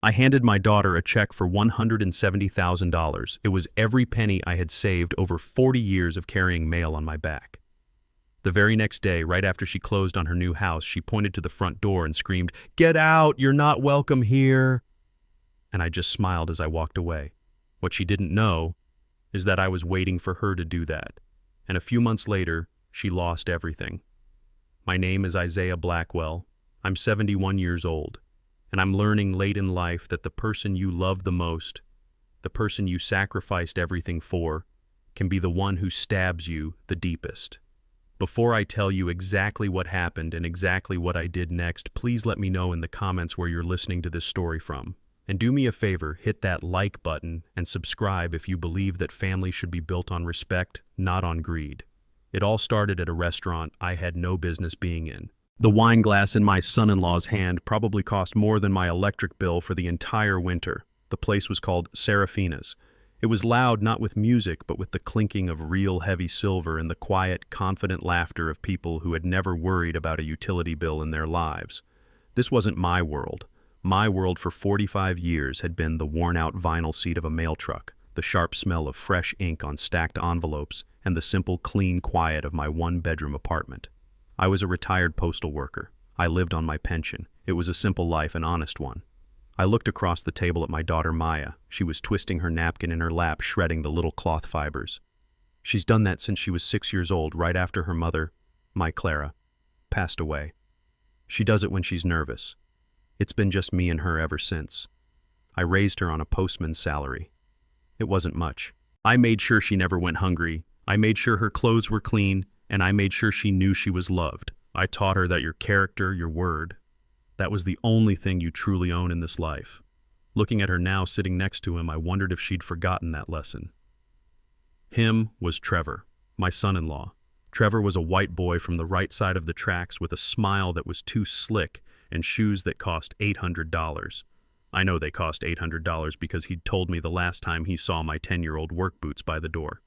I handed my daughter a check for $170,000. It was every penny I had saved over 40 years of carrying mail on my back. The very next day, right after she closed on her new house, she pointed to the front door and screamed, "Get out! You're not welcome here!" And I just smiled as I walked away. What she didn't know is that I was waiting for her to do that. And a few months later, she lost everything. My name is Isaiah Blackwell. I'm 71 years old, and I'm learning late in life that the person you love the most, the person you sacrificed everything for, can be the one who stabs you the deepest. Before I tell you exactly what happened and exactly what I did next, please let me know in the comments where you're listening to this story from. And do me a favor, hit that like button and subscribe if you believe that family should be built on respect, not on greed. It all started at a restaurant I had no business being in. The wine glass in my son-in-law's hand probably cost more than my electric bill for the entire winter. The place was called Serafina's. It was loud not with music, but with the clinking of real heavy silver and the quiet, confident laughter of people who had never worried about a utility bill in their lives. This wasn't my world. My world for 45 years had been the worn-out vinyl seat of a mail truck, the sharp smell of fresh ink on stacked envelopes, and the simple, clean quiet of my one-bedroom apartment. I was a retired postal worker. I lived on my pension. It was a simple life, an honest one. I looked across the table at my daughter Maya. She was twisting her napkin in her lap, shredding the little cloth fibers. She's done that since she was 6 years old, right after her mother, my Clara, passed away. She does it when she's nervous. It's been just me and her ever since. I raised her on a postman's salary. It wasn't much. I made sure she never went hungry. I made sure her clothes were clean, and I made sure she knew she was loved. I taught her that your character, your word, that was the only thing you truly own in this life. Looking at her now sitting next to him, I wondered if she'd forgotten that lesson. Him was Trevor, my son-in-law. Trevor was a white boy from the right side of the tracks with a smile that was too slick and shoes that cost $800. I know they cost $800 because he'd told me the last time he saw my 10-year-old work boots by the door.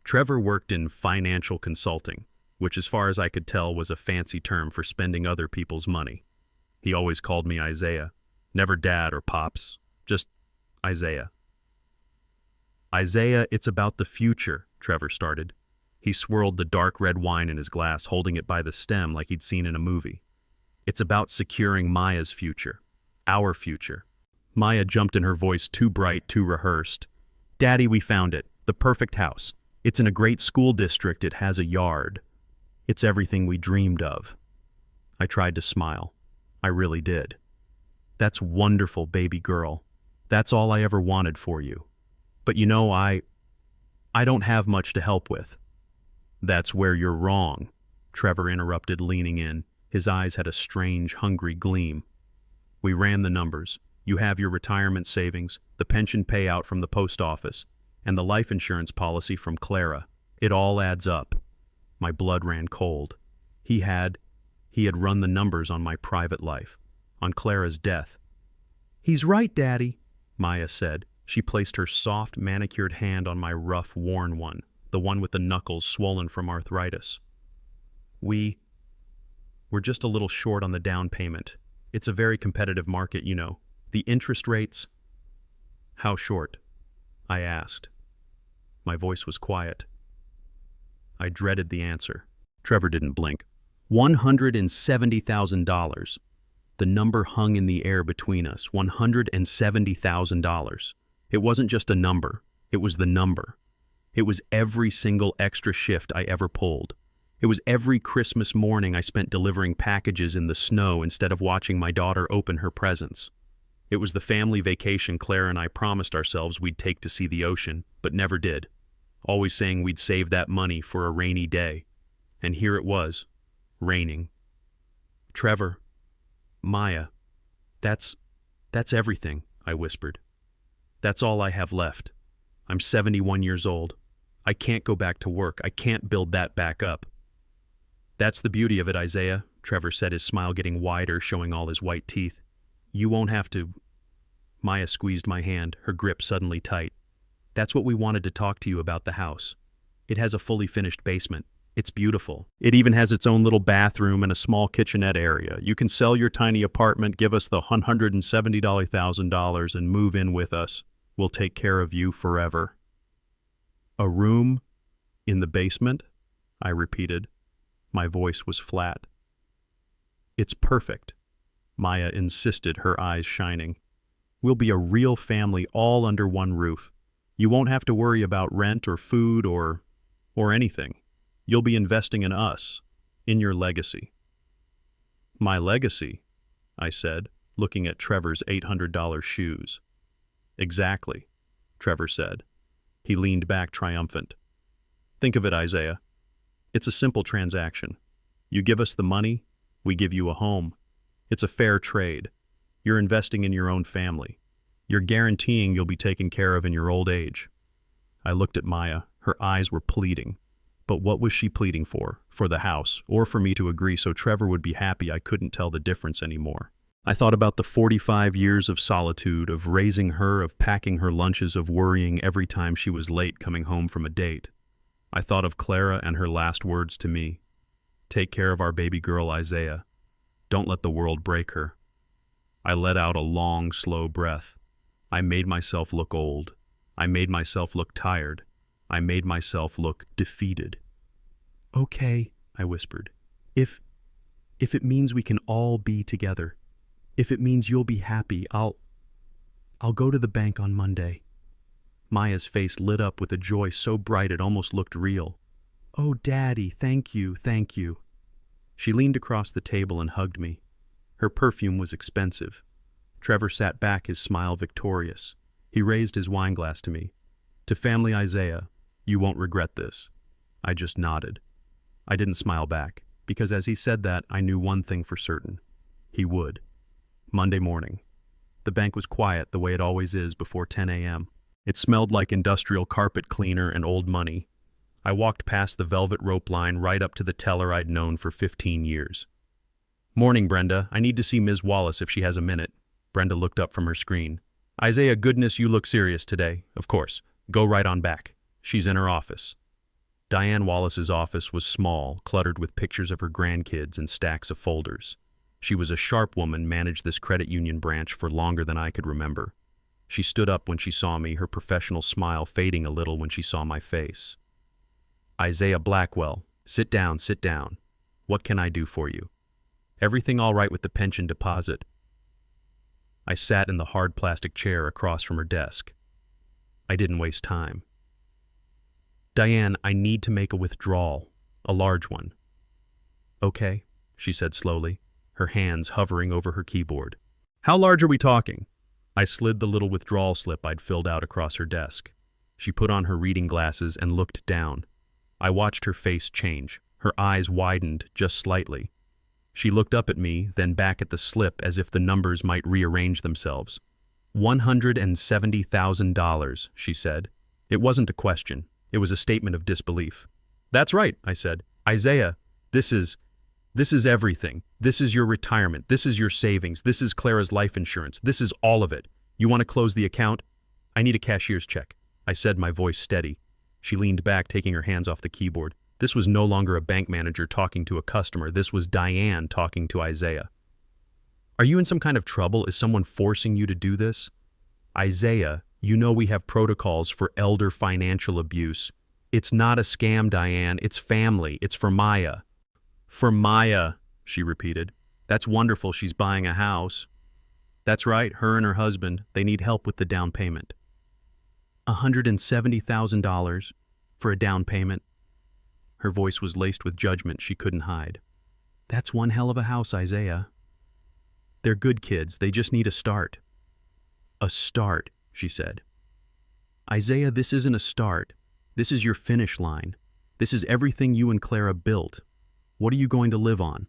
Trevor worked in financial consulting, which as far as I could tell was a fancy term for spending other people's money. He always called me Isaiah, never Dad or Pops, just Isaiah. Isaiah, it's about the future, Trevor started. He swirled the dark red wine in his glass, holding it by the stem like he'd seen in a movie. It's about securing Maya's future, our future. Maya jumped in, her voice too bright, too rehearsed. Daddy, we found it, the perfect house. It's in a great school district, it has a yard. It's everything we dreamed of. I tried to smile. I really did. That's wonderful, baby girl. That's all I ever wanted for you. But you know, I don't have much to help with. That's where you're wrong, Trevor interrupted, leaning in. His eyes had a strange, hungry gleam. We ran the numbers. You have your retirement savings, the pension payout from the post office, and the life insurance policy from Clara. It all adds up. My blood ran cold. He had run the numbers on my private life, on Clara's death. He's right, Daddy, Maya said. She placed her soft, manicured hand on my rough, worn one, the one with the knuckles swollen from arthritis. We're just a little short on the down payment. It's a very competitive market, you know. The interest rates... How short? I asked. My voice was quiet. I dreaded the answer. Trevor didn't blink. $170,000. The number hung in the air between us. $170,000. It wasn't just a number. It was the number. It was every single extra shift I ever pulled. It was every Christmas morning I spent delivering packages in the snow instead of watching my daughter open her presents. It was the family vacation Claire and I promised ourselves we'd take to see the ocean, but never did. Always saying we'd save that money for a rainy day. And here it was. Raining. Trevor, Maya, that's everything, I whispered. That's all I have left. I'm 71 years old. I can't go back to work. I can't build that back up. That's the beauty of it, Isaiah, Trevor said, his smile getting wider, showing all his white teeth. You won't have to... Maya squeezed my hand, her grip suddenly tight. That's what we wanted to talk to you about the house. It has a fully finished basement. It's beautiful. It even has its own little bathroom and a small kitchenette area. You can sell your tiny apartment, give us the $170,000 and move in with us. We'll take care of you forever." "A room in the basement?" I repeated. My voice was flat. "It's perfect," Maya insisted, her eyes shining. "We'll be a real family all under one roof. You won't have to worry about rent or food or anything. You'll be investing in us, in your legacy." "My legacy?" I said, looking at Trevor's $800 shoes. "Exactly," Trevor said. He leaned back triumphant. "Think of it, Isaiah. It's a simple transaction. You give us the money, we give you a home. It's a fair trade. You're investing in your own family. You're guaranteeing you'll be taken care of in your old age." I looked at Maya. Her eyes were pleading. But what was she pleading for? For the house, or for me to agree so Trevor would be happy? I couldn't tell the difference anymore. I thought about the 45 years of solitude, of raising her, of packing her lunches, of worrying every time she was late coming home from a date. I thought of Clara and her last words to me. "Take care of our baby girl, Isaiah. Don't let the world break her." I let out a long, slow breath. I made myself look old. I made myself look tired. I made myself look defeated. "Okay," I whispered. If it means we can all be together, if it means you'll be happy, I'll go to the bank on Monday." Maya's face lit up with a joy so bright it almost looked real. "Oh, Daddy, thank you, thank you." She leaned across the table and hugged me. Her perfume was expensive. Trevor sat back, his smile victorious. He raised his wine glass to me. "To family Isaiah, you won't regret this." I just nodded. I didn't smile back, because as he said that, I knew one thing for certain. He would. Monday morning. The bank was quiet the way it always is before 10 a.m. It smelled like industrial carpet cleaner and old money. I walked past the velvet rope line right up to the teller I'd known for 15 years. "Morning, Brenda. I need to see Ms. Wallace if she has a minute." Brenda looked up from her screen. "Isaiah, goodness, you look serious today." "Of course. Go right on back. She's in her office." Diane Wallace's office was small, cluttered with pictures of her grandkids and stacks of folders. She was a sharp woman, managed this credit union branch for longer than I could remember. She stood up when she saw me, her professional smile fading a little when she saw my face. "Isaiah Blackwell, sit down, sit down. What can I do for you? Everything all right with the pension deposit?" I sat in the hard plastic chair across from her desk. I didn't waste time. "Diane, I need to make a withdrawal, a large one." "Okay," she said slowly, her hands hovering over her keyboard. "How large are we talking?" I slid the little withdrawal slip I'd filled out across her desk. She put on her reading glasses and looked down. I watched her face change. Her eyes widened just slightly. She looked up at me, then back at the slip as if the numbers might rearrange themselves. $170,000, she said. It wasn't a question. It was a statement of disbelief. "That's right," I said. "Isaiah, this is everything. This is your retirement. This is your savings. This is Clara's life insurance. This is all of it. You want to close the account? I need a cashier's check," I said, my voice steady. She leaned back, taking her hands off the keyboard. This was no longer a bank manager talking to a customer. This was Diane talking to Isaiah. "Are you in some kind of trouble? Is someone forcing you to do this?" "Isaiah, you know we have protocols for elder financial abuse. It's not a scam, Diane. It's family. It's for Maya." "For Maya," she repeated. "That's wonderful. She's buying a house." "That's right. Her and her husband. They need help with the down payment." $170,000 for a down payment. Her voice was laced with judgment she couldn't hide. "That's one hell of a house, Isaiah. They're good kids. They just need a start." "A start," she said. "Isaiah, this isn't a start. This is your finish line. This is everything you and Clara built. What are you going to live on?"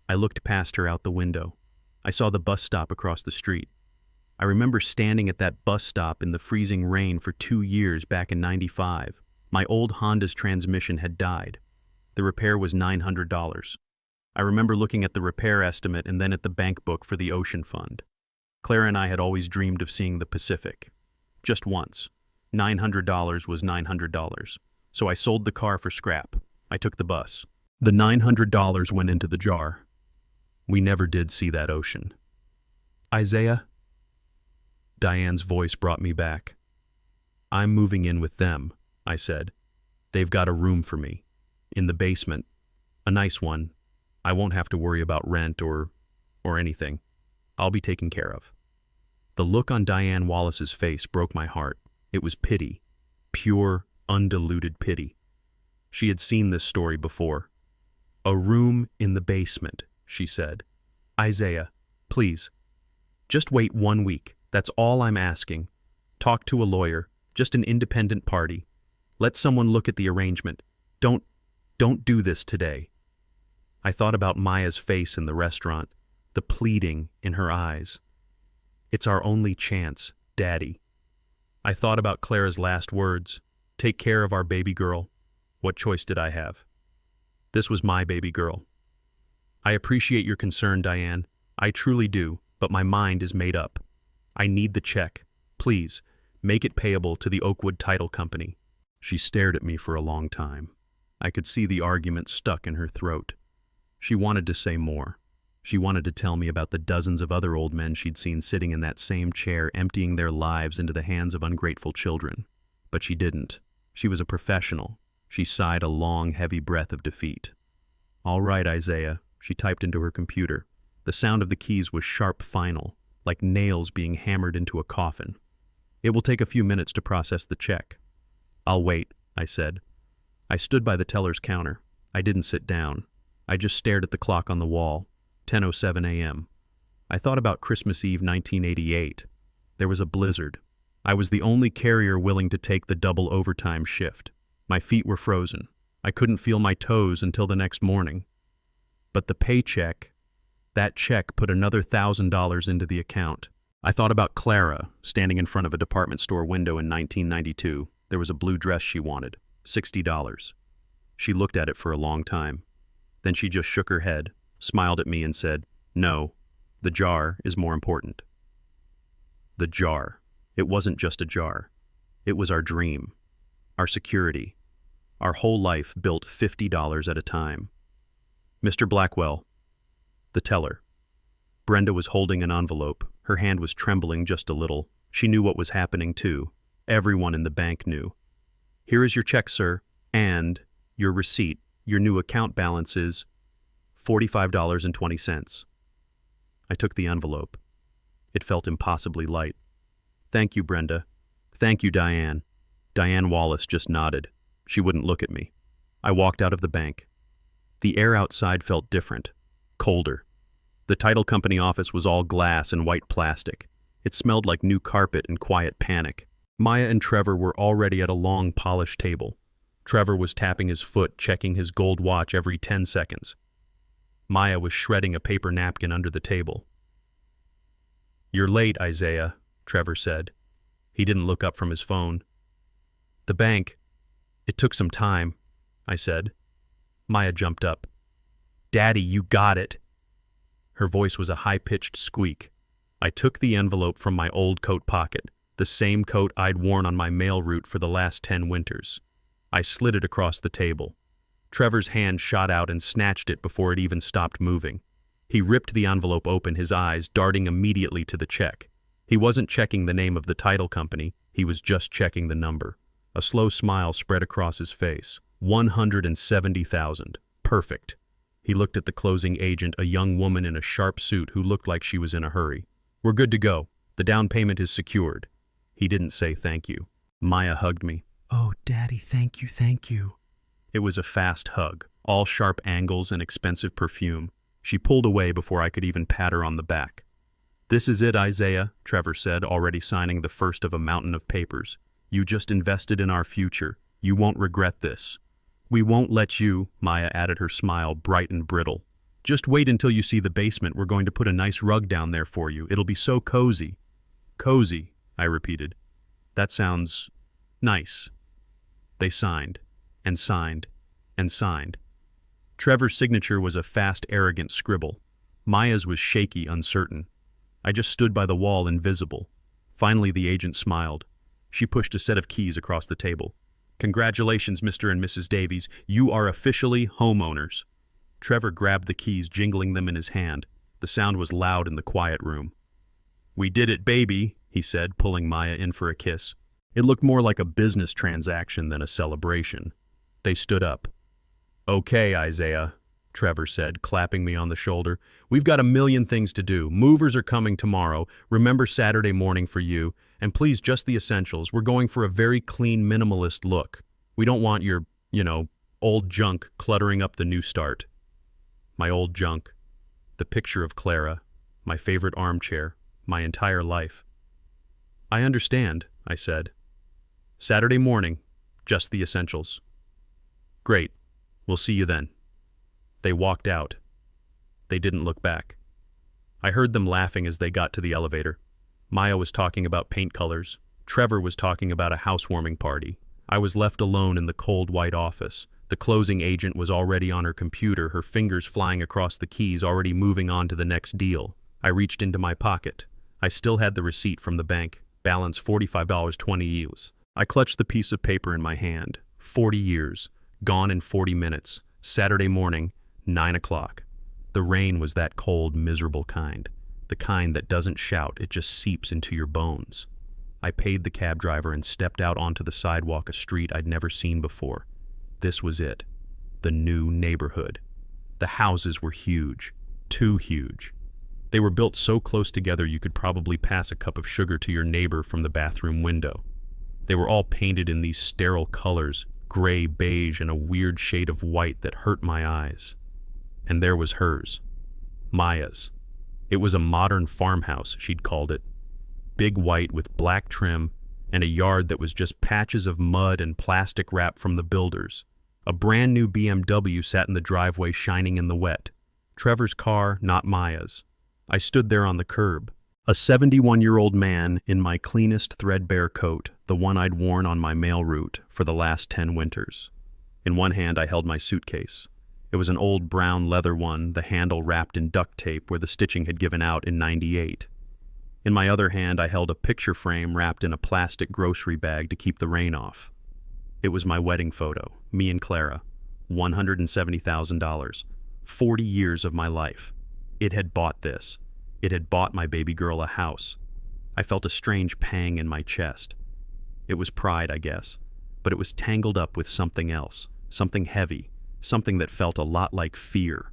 I looked past her out the window. I saw the bus stop across the street. I remember standing at that bus stop in the freezing rain for 2 years back in '95. My old Honda's transmission had died. The repair was $900. I remember looking at the repair estimate and then at the bank book for the Ocean Fund. Clara and I had always dreamed of seeing the Pacific. Just once. $900 was $900. So I sold the car for scrap. I took the bus. The $900 went into the jar. We never did see that ocean. Isaiah? Diane's voice brought me back. I'm moving in with them, I said. They've got a room for me. In the basement. A nice one. I won't have to worry about rent or anything. I'll be taken care of. The look on Diane Wallace's face broke my heart. It was pity. Pure, undiluted pity. She had seen this story before. A room in the basement, she said. Isaiah, please. Just wait 1 week. That's all I'm asking. Talk to a lawyer. Just an independent party. Let someone look at the arrangement. Don't do this today. I thought about Maya's face in the restaurant, the pleading in her eyes. It's our only chance, Daddy. I thought about Clara's last words. Take care of our baby girl. What choice did I have? This was my baby girl. I appreciate your concern, Diane. I truly do, but my mind is made up. I need the check. Please, make it payable to the Oakwood Title Company. She stared at me for a long time. I could see the argument stuck in her throat. She wanted to say more. She wanted to tell me about the dozens of other old men she'd seen sitting in that same chair, emptying their lives into the hands of ungrateful children. But she didn't. She was a professional. She sighed a long, heavy breath of defeat. All right, Isaiah, she typed into her computer. The sound of the keys was sharp final, like nails being hammered into a coffin. It will take a few minutes to process the check. I'll wait, I said. I stood by the teller's counter. I didn't sit down. I just stared at the clock on the wall. 10:07 a.m. I thought about Christmas Eve 1988. There was a blizzard. I was the only carrier willing to take the double overtime shift. My feet were frozen. I couldn't feel my toes until the next morning. But the paycheck, that check put another $1,000 into the account. I thought about Clara, standing in front of a department store window in 1992. There was a blue dress she wanted, $60. She looked at it for a long time. Then she just shook her head, smiled at me and said, "No, the jar is more important." The jar. It wasn't just a jar. It was our dream, our security, our whole life built $50 at a time. Mr. Blackwell, the teller. Brenda was holding an envelope. Her hand was trembling just a little. She knew what was happening too. Everyone in the bank knew. Here is your check, sir, and your receipt. Your new account balance is $45.20. I took the envelope. It felt impossibly light. Thank you, Brenda. Thank you, Diane. Diane Wallace just nodded. She wouldn't look at me. I walked out of the bank. The air outside felt different, colder. The title company office was all glass and white plastic. It smelled like new carpet and quiet panic. Maya and Trevor were already at a long, polished table. Trevor was tapping his foot, checking his gold watch every 10 seconds. Maya was shredding a paper napkin under the table. "You're late, Isaiah," Trevor said. He didn't look up from his phone. "The bank. It took some time," I said. Maya jumped up. "Daddy, you got it." Her voice was a high-pitched squeak. I took the envelope from my old coat pocket, the same coat I'd worn on my mail route for the last 10 winters. I slid it across the table. Trevor's hand shot out and snatched it before it even stopped moving. He ripped the envelope open, his eyes darting immediately to the check. He wasn't checking the name of the title company, he was just checking the number. A slow smile spread across his face. 170,000. Perfect. He looked at the closing agent, a young woman in a sharp suit who looked like she was in a hurry. "We're good to go. The down payment is secured." He didn't say thank you. Maya hugged me. "Oh, Daddy, thank you, thank you." It was a fast hug, all sharp angles and expensive perfume. She pulled away before I could even pat her on the back. "This is it, Isaiah," Trevor said, already signing the first of a mountain of papers. "You just invested in our future. You won't regret this." "We won't let you," Maya added, her smile bright and brittle. "Just wait until you see the basement. We're going to put a nice rug down there for you. It'll be so cozy." "Cozy," I repeated. "That sounds nice." They signed, and signed, and signed. Trevor's signature was a fast, arrogant scribble. Maya's was shaky, uncertain. I just stood by the wall, invisible. Finally, the agent smiled. She pushed a set of keys across the table. Congratulations, Mr. and Mrs. Davies. You are officially homeowners. Trevor grabbed the keys, jingling them in his hand. The sound was loud in the quiet room. We did it, baby, he said, pulling Maya in for a kiss. It looked more like a business transaction than a celebration. They stood up. Okay, Isaiah, Trevor said, clapping me on the shoulder. We've got a million things to do. Movers are coming tomorrow. Remember Saturday morning for you. And please, just the essentials. We're going for a very clean, minimalist look. We don't want your, old junk cluttering up the new start. My old junk. The picture of Clara. My favorite armchair. My entire life. I understand, I said. Saturday morning. Just the essentials. Great. We'll see you then. They walked out. They didn't look back. I heard them laughing as they got to the elevator. Maya was talking about paint colors. Trevor was talking about a housewarming party. I was left alone in the cold white office. The closing agent was already on her computer, her fingers flying across the keys, already moving on to the next deal. I reached into my pocket. I still had the receipt from the bank. Balance $45.20. I clutched the piece of paper in my hand. 40 years. Gone in 40 minutes. Saturday morning, 9 o'clock. The rain was that cold, miserable kind. The kind that doesn't shout, it just seeps into your bones. I paid the cab driver and stepped out onto the sidewalk, a street I'd never seen before. This was it. The new neighborhood. The houses were huge. Too huge. They were built so close together you could probably pass a cup of sugar to your neighbor from the bathroom window. They were all painted in these sterile colors, gray, beige, and a weird shade of white that hurt my eyes. And there was hers. Maya's. It was a modern farmhouse, she'd called it. Big white with black trim, and a yard that was just patches of mud and plastic wrap from the builders. A brand new BMW sat in the driveway, shining in the wet. Trevor's car, not Maya's. I stood there on the curb. A 71-year-old man in my cleanest threadbare coat, the one I'd worn on my mail route for the last 10 winters. In one hand I held my suitcase. It was an old brown leather one, the handle wrapped in duct tape where the stitching had given out in '98. In my other hand I held a picture frame wrapped in a plastic grocery bag to keep the rain off. It was my wedding photo, me and Clara. $170,000. 40 years of my life. It had bought this. It had bought my baby girl a house. I felt a strange pang in my chest. It was pride, I guess, but it was tangled up with something else, something heavy, something that felt a lot like fear.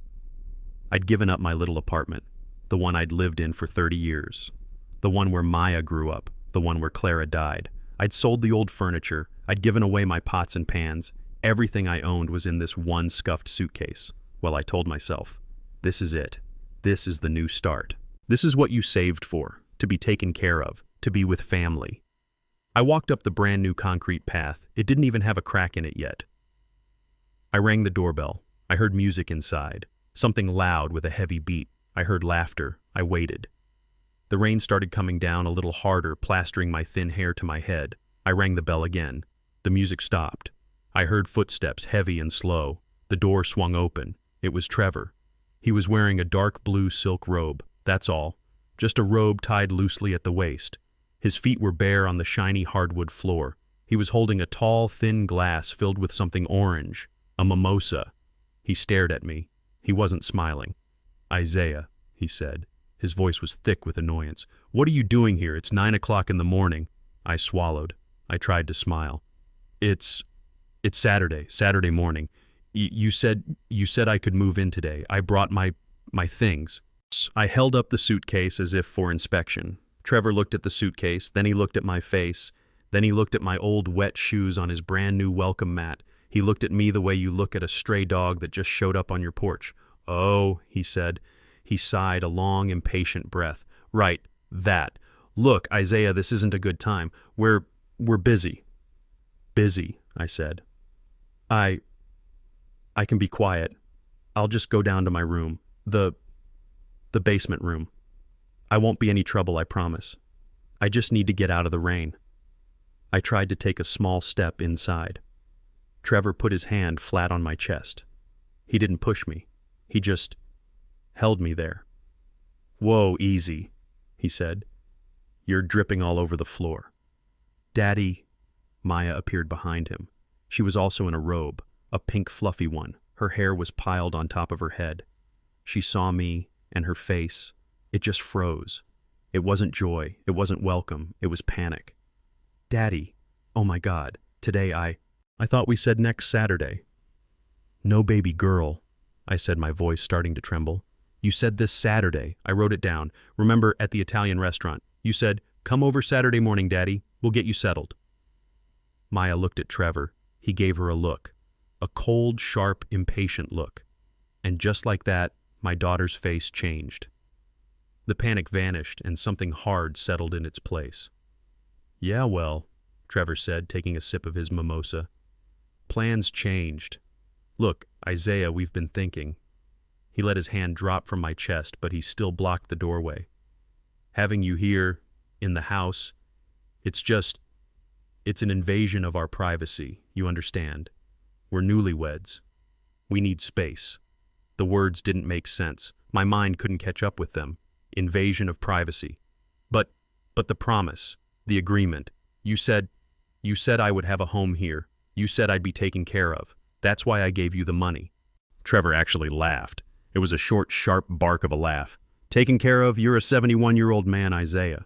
I'd given up my little apartment, the one I'd lived in for 30 years, the one where Maya grew up, the one where Clara died. I'd sold the old furniture, I'd given away my pots and pans. Everything I owned was in this one scuffed suitcase. Well, I told myself, this is it. This is the new start. This is what you saved for, to be taken care of, to be with family. I walked up the brand new concrete path. It didn't even have a crack in it yet. I rang the doorbell. I heard music inside, something loud with a heavy beat. I heard laughter. I waited. The rain started coming down a little harder, plastering my thin hair to my head. I rang the bell again. The music stopped. I heard footsteps, heavy and slow. The door swung open. It was Trevor. He was wearing a dark blue silk robe, that's all. Just a robe tied loosely at the waist. His feet were bare on the shiny hardwood floor. He was holding a tall, thin glass filled with something orange, a mimosa. He stared at me. He wasn't smiling. Isaiah, he said. His voice was thick with annoyance. What are you doing here? It's 9 o'clock in the morning. I swallowed. I tried to smile. It's Saturday morning. You said I could move in today. I brought my things. I held up the suitcase as if for inspection. Trevor looked at the suitcase, then he looked at my face, then he looked at my old wet shoes on his brand new welcome mat. He looked at me the way you look at a stray dog that just showed up on your porch. Oh, he said. He sighed, a long, impatient breath. Right, that. Look, Isaiah, this isn't a good time. We're busy. Busy, I said. I can be quiet. I'll just go down to my room. The basement room. I won't be any trouble, I promise. I just need to get out of the rain. I tried to take a small step inside. Trevor put his hand flat on my chest. He didn't push me. He just held me there. Whoa, easy, he said. You're dripping all over the floor. Daddy, Maya appeared behind him. She was also in a robe, a pink fluffy one. Her hair was piled on top of her head. She saw me, and her face, it just froze. It wasn't joy, it wasn't welcome, it was panic. Daddy, oh my God, today I thought we said next Saturday. No, baby girl, I said, my voice starting to tremble. You said this Saturday. I wrote it down. Remember, at the Italian restaurant, you said, come over Saturday morning, Daddy. We'll get you settled. Maya looked at Trevor. He gave her a look. A cold, sharp, impatient look. And just like that, my daughter's face changed. The panic vanished and something hard settled in its place. Yeah, well, Trevor said, taking a sip of his mimosa. Plans changed. Look, Isaiah, we've been thinking. He let his hand drop from my chest, but he still blocked the doorway. Having you here, in the house, it's an invasion of our privacy, you understand. We're newlyweds. We need space. The words didn't make sense. My mind couldn't catch up with them. Invasion of privacy. But the promise, the agreement. You said I would have a home here. You said I'd be taken care of. That's why I gave you the money. Trevor actually laughed. It was a short, sharp bark of a laugh. Taken care of? You're a 71-year-old man, Isaiah.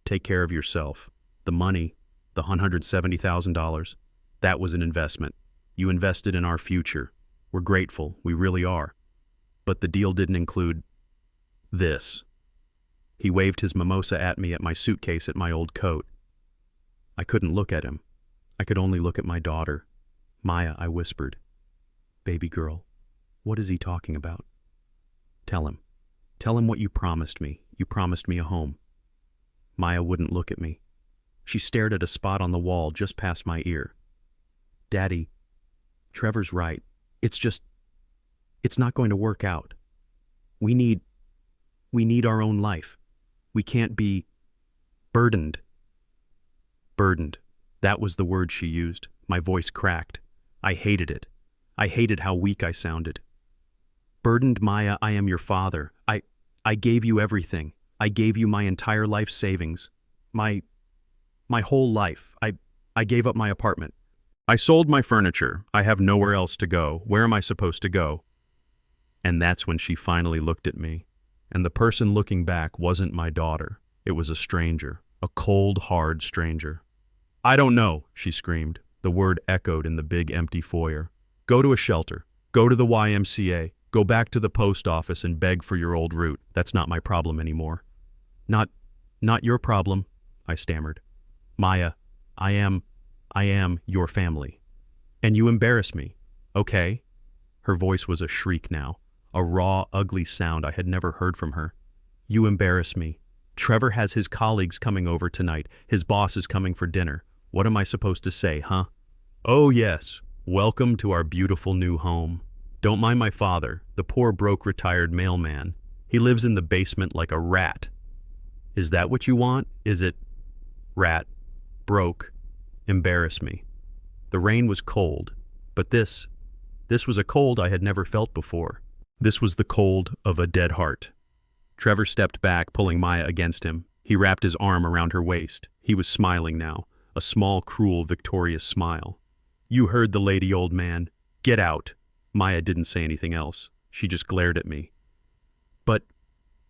Take care of yourself. The money, the $170,000, that was an investment. You invested in our future. We're grateful. We really are. But the deal didn't include this. He waved his mimosa at me at my suitcase at my old coat. I couldn't look at him. I could only look at my daughter. Maya, I whispered. Baby girl, what is he talking about? Tell him. Tell him what you promised me. You promised me a home. Maya wouldn't look at me. She stared at a spot on the wall just past my ear. Daddy, Trevor's right. It's not going to work out. We need our own life. We can't be burdened. Burdened. That was the word she used. My voice cracked. I hated it. I hated how weak I sounded. Burdened, Maya, I am your father. I gave you everything. I gave you my entire life savings. My whole life. I gave up my apartment. I sold my furniture. I have nowhere else to go. Where am I supposed to go? And that's when she finally looked at me. And the person looking back wasn't my daughter. It was a stranger. A cold, hard stranger. I don't know, she screamed. The word echoed in the big empty foyer. Go to a shelter. Go to the YMCA. Go back to the post office and beg for your old root. That's not my problem anymore. Not your problem, I stammered. Maya, I am your family. And you embarrass me, okay? Her voice was a shriek now, a raw, ugly sound I had never heard from her. You embarrass me. Trevor has his colleagues coming over tonight. His boss is coming for dinner. What am I supposed to say, huh? Oh yes, welcome to our beautiful new home. Don't mind my father, the poor broke retired mailman. He lives in the basement like a rat. Is that what you want? Is it rat, broke, embarrass me? The rain was cold, but this was a cold I had never felt before. This was the cold of a dead heart. Trevor stepped back, pulling Maya against him. He wrapped his arm around her waist. He was smiling now, a small, cruel, victorious smile. You heard the lady, old man. Get out. Maya didn't say anything else. She just glared at me. But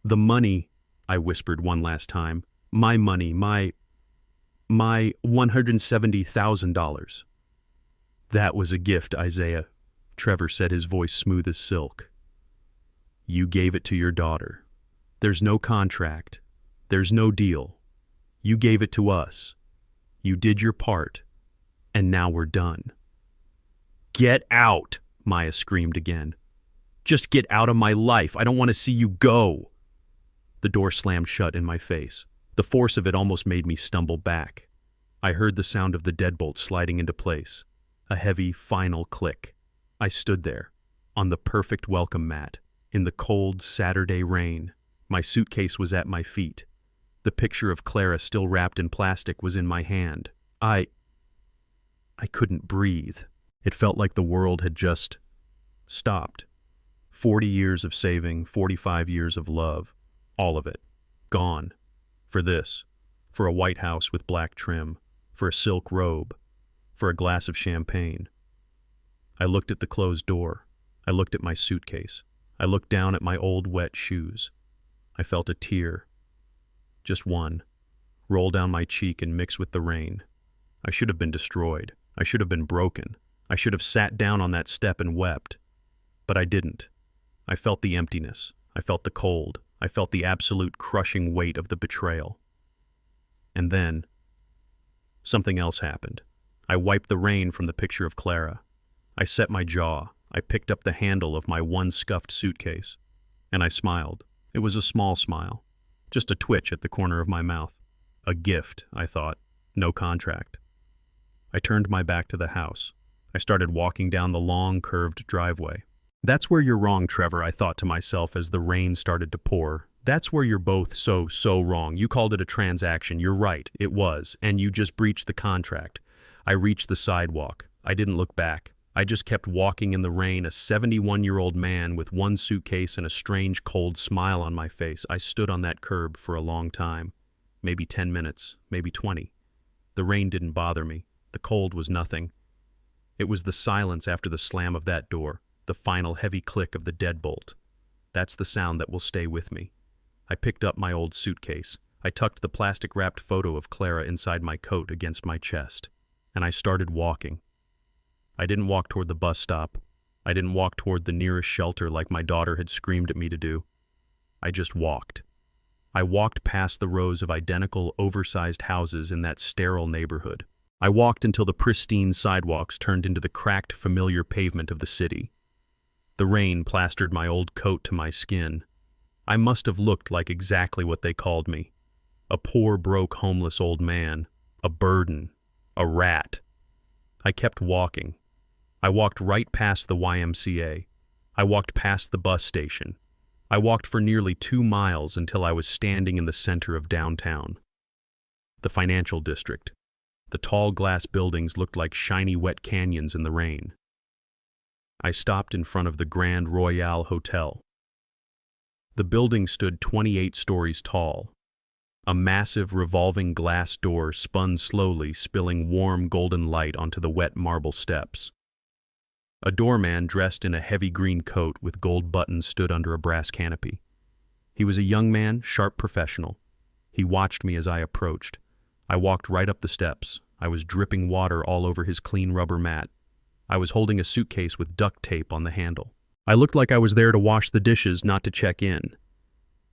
the money, I whispered one last time. My money, my $170,000. That was a gift, Isaiah, Trevor said, his voice smooth as silk. You gave it to your daughter. There's no contract. There's no deal. You gave it to us. You did your part. And now we're done. Get out, Maya screamed again. Just get out of my life. I don't want to see you go. The door slammed shut in my face. The force of it almost made me stumble back. I heard the sound of the deadbolt sliding into place. A heavy, final click. I stood there, on the perfect welcome mat, in the cold Saturday rain. My suitcase was at my feet. The picture of Clara still wrapped in plastic was in my hand. I couldn't breathe. It felt like the world had just stopped. 40 years of saving, 45 years of love, all of it, gone. For this, for a white house with black trim, for a silk robe. for a glass of champagne. I looked at the closed door. I looked at my suitcase. I looked down at my old wet shoes. I felt a tear, just one, roll down my cheek and mix with the rain. I should have been destroyed. I should have been broken. I should have sat down on that step and wept. But I didn't. I felt the emptiness. I felt the cold. I felt the absolute crushing weight of the betrayal. And then, something else happened. I wiped the rain from the picture of Clara. I set my jaw. I picked up the handle of my one scuffed suitcase. And I smiled. It was a small smile. Just a twitch at the corner of my mouth. A gift, I thought. No contract. I turned my back to the house. I started walking down the long, curved driveway. That's where you're wrong, Trevor, I thought to myself as the rain started to pour. That's where you're both so wrong. You called it a transaction. You're right, it was. And you just breached the contract. I reached the sidewalk. I didn't look back. I just kept walking in the rain, a 71-year-old man with one suitcase and a strange, cold smile on my face. I stood on that curb for a long time. Maybe 10 minutes, maybe 20. The rain didn't bother me. The cold was nothing. It was the silence after the slam of that door, the final heavy click of the deadbolt. That's the sound that will stay with me. I picked up my old suitcase. I tucked the plastic-wrapped photo of Clara inside my coat against my chest. And I started walking. I didn't walk toward the bus stop. I didn't walk toward the nearest shelter like my daughter had screamed at me to do. I just walked. I walked past the rows of identical, oversized houses in that sterile neighborhood. I walked until the pristine sidewalks turned into the cracked, familiar pavement of the city. The rain plastered my old coat to my skin. I must have looked like exactly what they called me. A poor, broke, homeless old man. A burden. A rat. I kept walking. I walked right past the YMCA. I walked past the bus station. I walked for nearly 2 miles until I was standing in the center of downtown. The financial district. The tall glass buildings looked like shiny wet canyons in the rain. I stopped in front of the Grand Royale Hotel. The building stood 28 stories tall. A massive revolving glass door spun slowly, spilling warm golden light onto the wet marble steps. A doorman dressed in a heavy green coat with gold buttons stood under a brass canopy. He was a young man, sharp professional. He watched me as I approached. I walked right up the steps. I was dripping water all over his clean rubber mat. I was holding a suitcase with duct tape on the handle. I looked like I was there to wash the dishes, not to check in.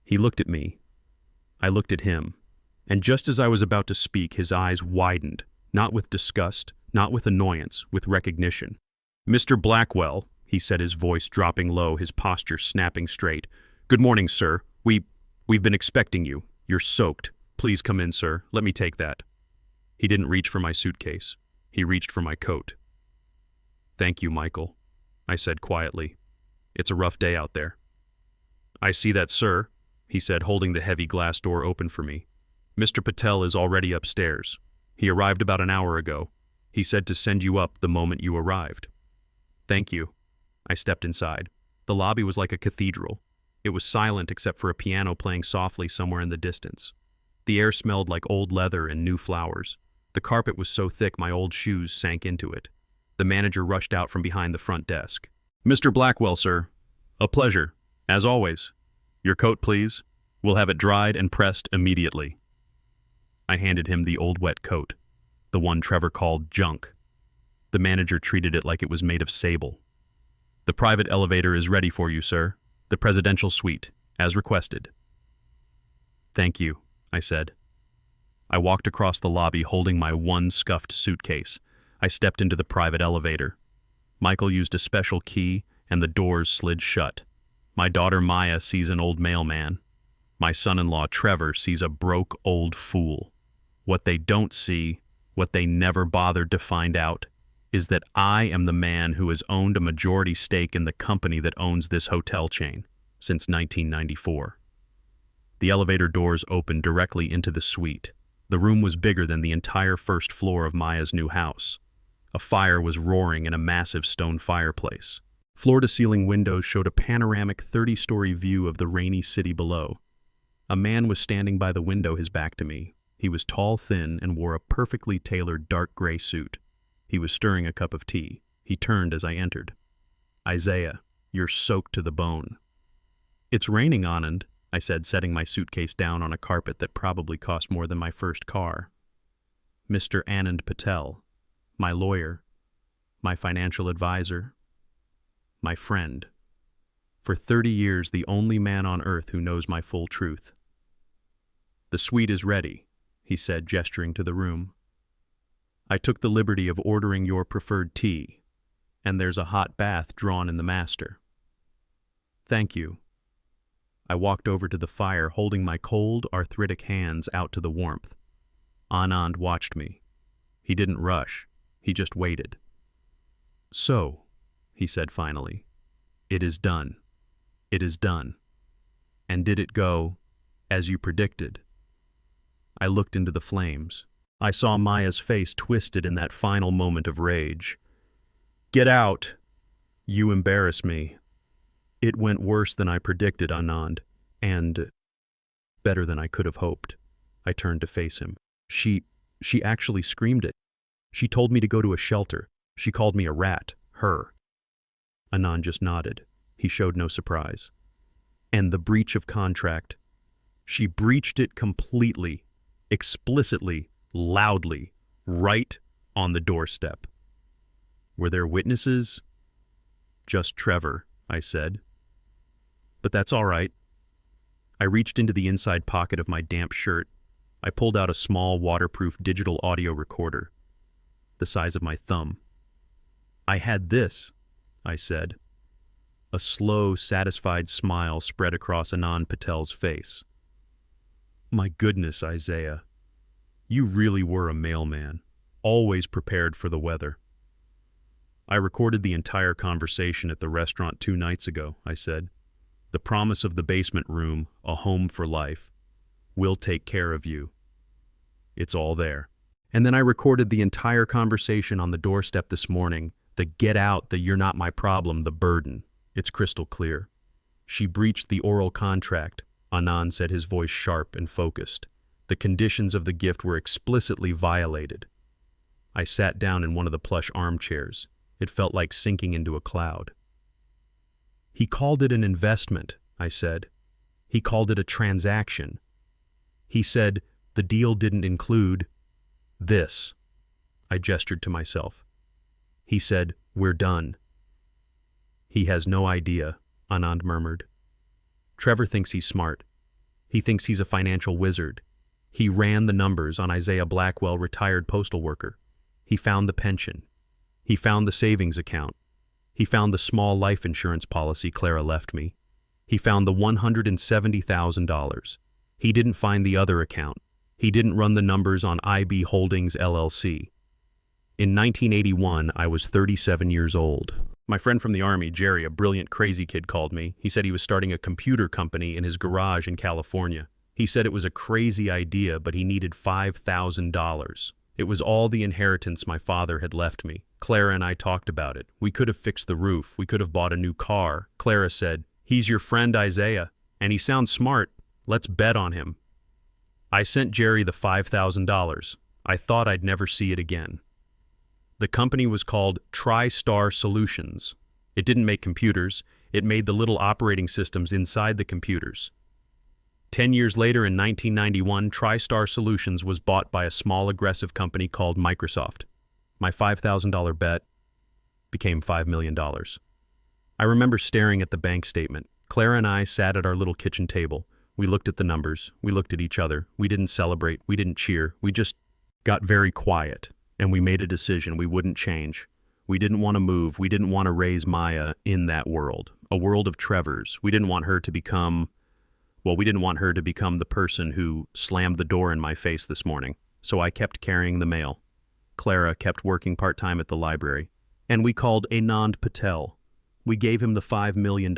He looked at me. I looked at him. And just as I was about to speak, his eyes widened, not with disgust, not with annoyance, with recognition. "Mr. Blackwell," he said, his voice dropping low, his posture snapping straight. "Good morning, sir. We've been expecting you. You're soaked. Please come in, sir. Let me take that." He didn't reach for my suitcase. He reached for my coat. "Thank you, Michael," I said quietly. "It's a rough day out there." "I see that, sir," he said, holding the heavy glass door open for me. "Mr. Patel is already upstairs. He arrived about an hour ago. He said to send you up the moment you arrived." "Thank you." I stepped inside. The lobby was like a cathedral. It was silent except for a piano playing softly somewhere in the distance. The air smelled like old leather and new flowers. The carpet was so thick my old shoes sank into it. The manager rushed out from behind the front desk. "Mr. Blackwell, sir. A pleasure, as always. Your coat, please. We'll have it dried and pressed immediately." I handed him the old wet coat, the one Trevor called junk. The manager treated it like it was made of sable. "The private elevator is ready for you, sir. The presidential suite, as requested." "Thank you," I said. I walked across the lobby holding my one scuffed suitcase. I stepped into the private elevator. Michael used a special key, and the doors slid shut. My daughter Maya sees an old mailman. My son-in-law Trevor sees a broke old fool. What they don't see, what they never bothered to find out, is that I am the man who has owned a majority stake in the company that owns this hotel chain since 1994. The elevator doors opened directly into the suite. The room was bigger than the entire first floor of Maya's new house. A fire was roaring in a massive stone fireplace. Floor-to-ceiling windows showed a panoramic 30-story view of the rainy city below. A man was standing by the window, his back to me. He was tall, thin, and wore a perfectly tailored dark gray suit. He was stirring a cup of tea. He turned as I entered. "Isaiah, you're soaked to the bone." "It's raining, Anand," I said, setting my suitcase down on a carpet that probably cost more than my first car. "Mr. Anand Patel, my lawyer, my financial advisor, my friend. For 30 years, the only man on earth who knows my full truth." "The suite is ready," he said, gesturing to the room. "I took the liberty of ordering your preferred tea, and there's a hot bath drawn in the master." "Thank you." I walked over to the fire, holding my cold, arthritic hands out to the warmth. Anand watched me. He didn't rush. He just waited. "So," he said finally, "it is done. It is done. And did it go as you predicted?" I looked into the flames. I saw Maya's face twisted in that final moment of rage. "Get out! You embarrass me." "It went worse than I predicted, Anand, and better than I could have hoped." I turned to face him. She actually screamed it. She told me to go to a shelter. She called me a rat. Her." Anand just nodded. He showed no surprise. "And the breach of contract. She breached it completely, explicitly, loudly, right on the doorstep." "Were there witnesses?" "Just Trevor," I said. "But that's all right." I reached into the inside pocket of my damp shirt. I pulled out a small, waterproof digital audio recorder, the size of my thumb. "I had this," I said. A slow, satisfied smile spread across Anand Patel's face. "My goodness, Isaiah. You really were a mailman, always prepared for the weather." "I recorded the entire conversation at the restaurant 2 nights ago," I said. "The promise of the basement room, a home for life. We'll take care of you. It's all there." And then I recorded the entire conversation on the doorstep this morning. The "get out," the "you're not my problem," the burden. It's crystal clear. "She breached the oral contract," Anand said, his voice sharp and focused. "The conditions of the gift were explicitly violated." I sat down in one of the plush armchairs. It felt like sinking into a cloud. "He called it an investment," I said. "He called it a transaction. He said the deal didn't include this." I gestured to myself. "He said, 'We're done.'" "He has no idea," Anand murmured. "Trevor thinks he's smart. He thinks he's a financial wizard. He ran the numbers on Isaiah Blackwell, retired postal worker. He found the pension. He found the savings account. He found the small life insurance policy Clara left me. He found the $170,000. He didn't find the other account. He didn't run the numbers on IB Holdings LLC. In 1981, I was 37 years old. My friend from the Army, Jerry, a brilliant crazy kid, called me. He said he was starting a computer company in his garage in California. He said it was a crazy idea, but he needed $5,000. It was all the inheritance my father had left me. Clara and I talked about it. We could have fixed the roof. We could have bought a new car. Clara said, "He's your friend Isaiah, and he sounds smart. Let's bet on him." I sent Jerry the $5,000. I thought I'd never see it again. The company was called TriStar Solutions. It didn't make computers. It made the little operating systems inside the computers. 10 years later, in 1991, TriStar Solutions was bought by a small, aggressive company called Microsoft. My $5,000 bet became $5 million. I remember staring at the bank statement. Clara and I sat at our little kitchen table. We looked at the numbers. We looked at each other. We didn't celebrate. We didn't cheer. We just got very quiet. And we made a decision. We wouldn't change. We didn't want to move. We didn't want to raise Maya in that world, a world of Trevors. We didn't want her to become, we didn't want her to become the person who slammed the door in my face this morning. So I kept carrying the mail. Clara kept working part-time at the library. And we called Anand Patel. We gave him the $5 million.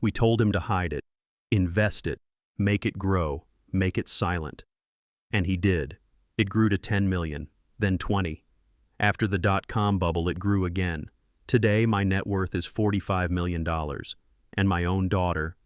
We told him to hide it, invest it, make it grow, make it silent. And he did. It grew to 10 million. Then 20. After the dot-com bubble, it grew again. Today, my net worth is $45 million, and my own daughter,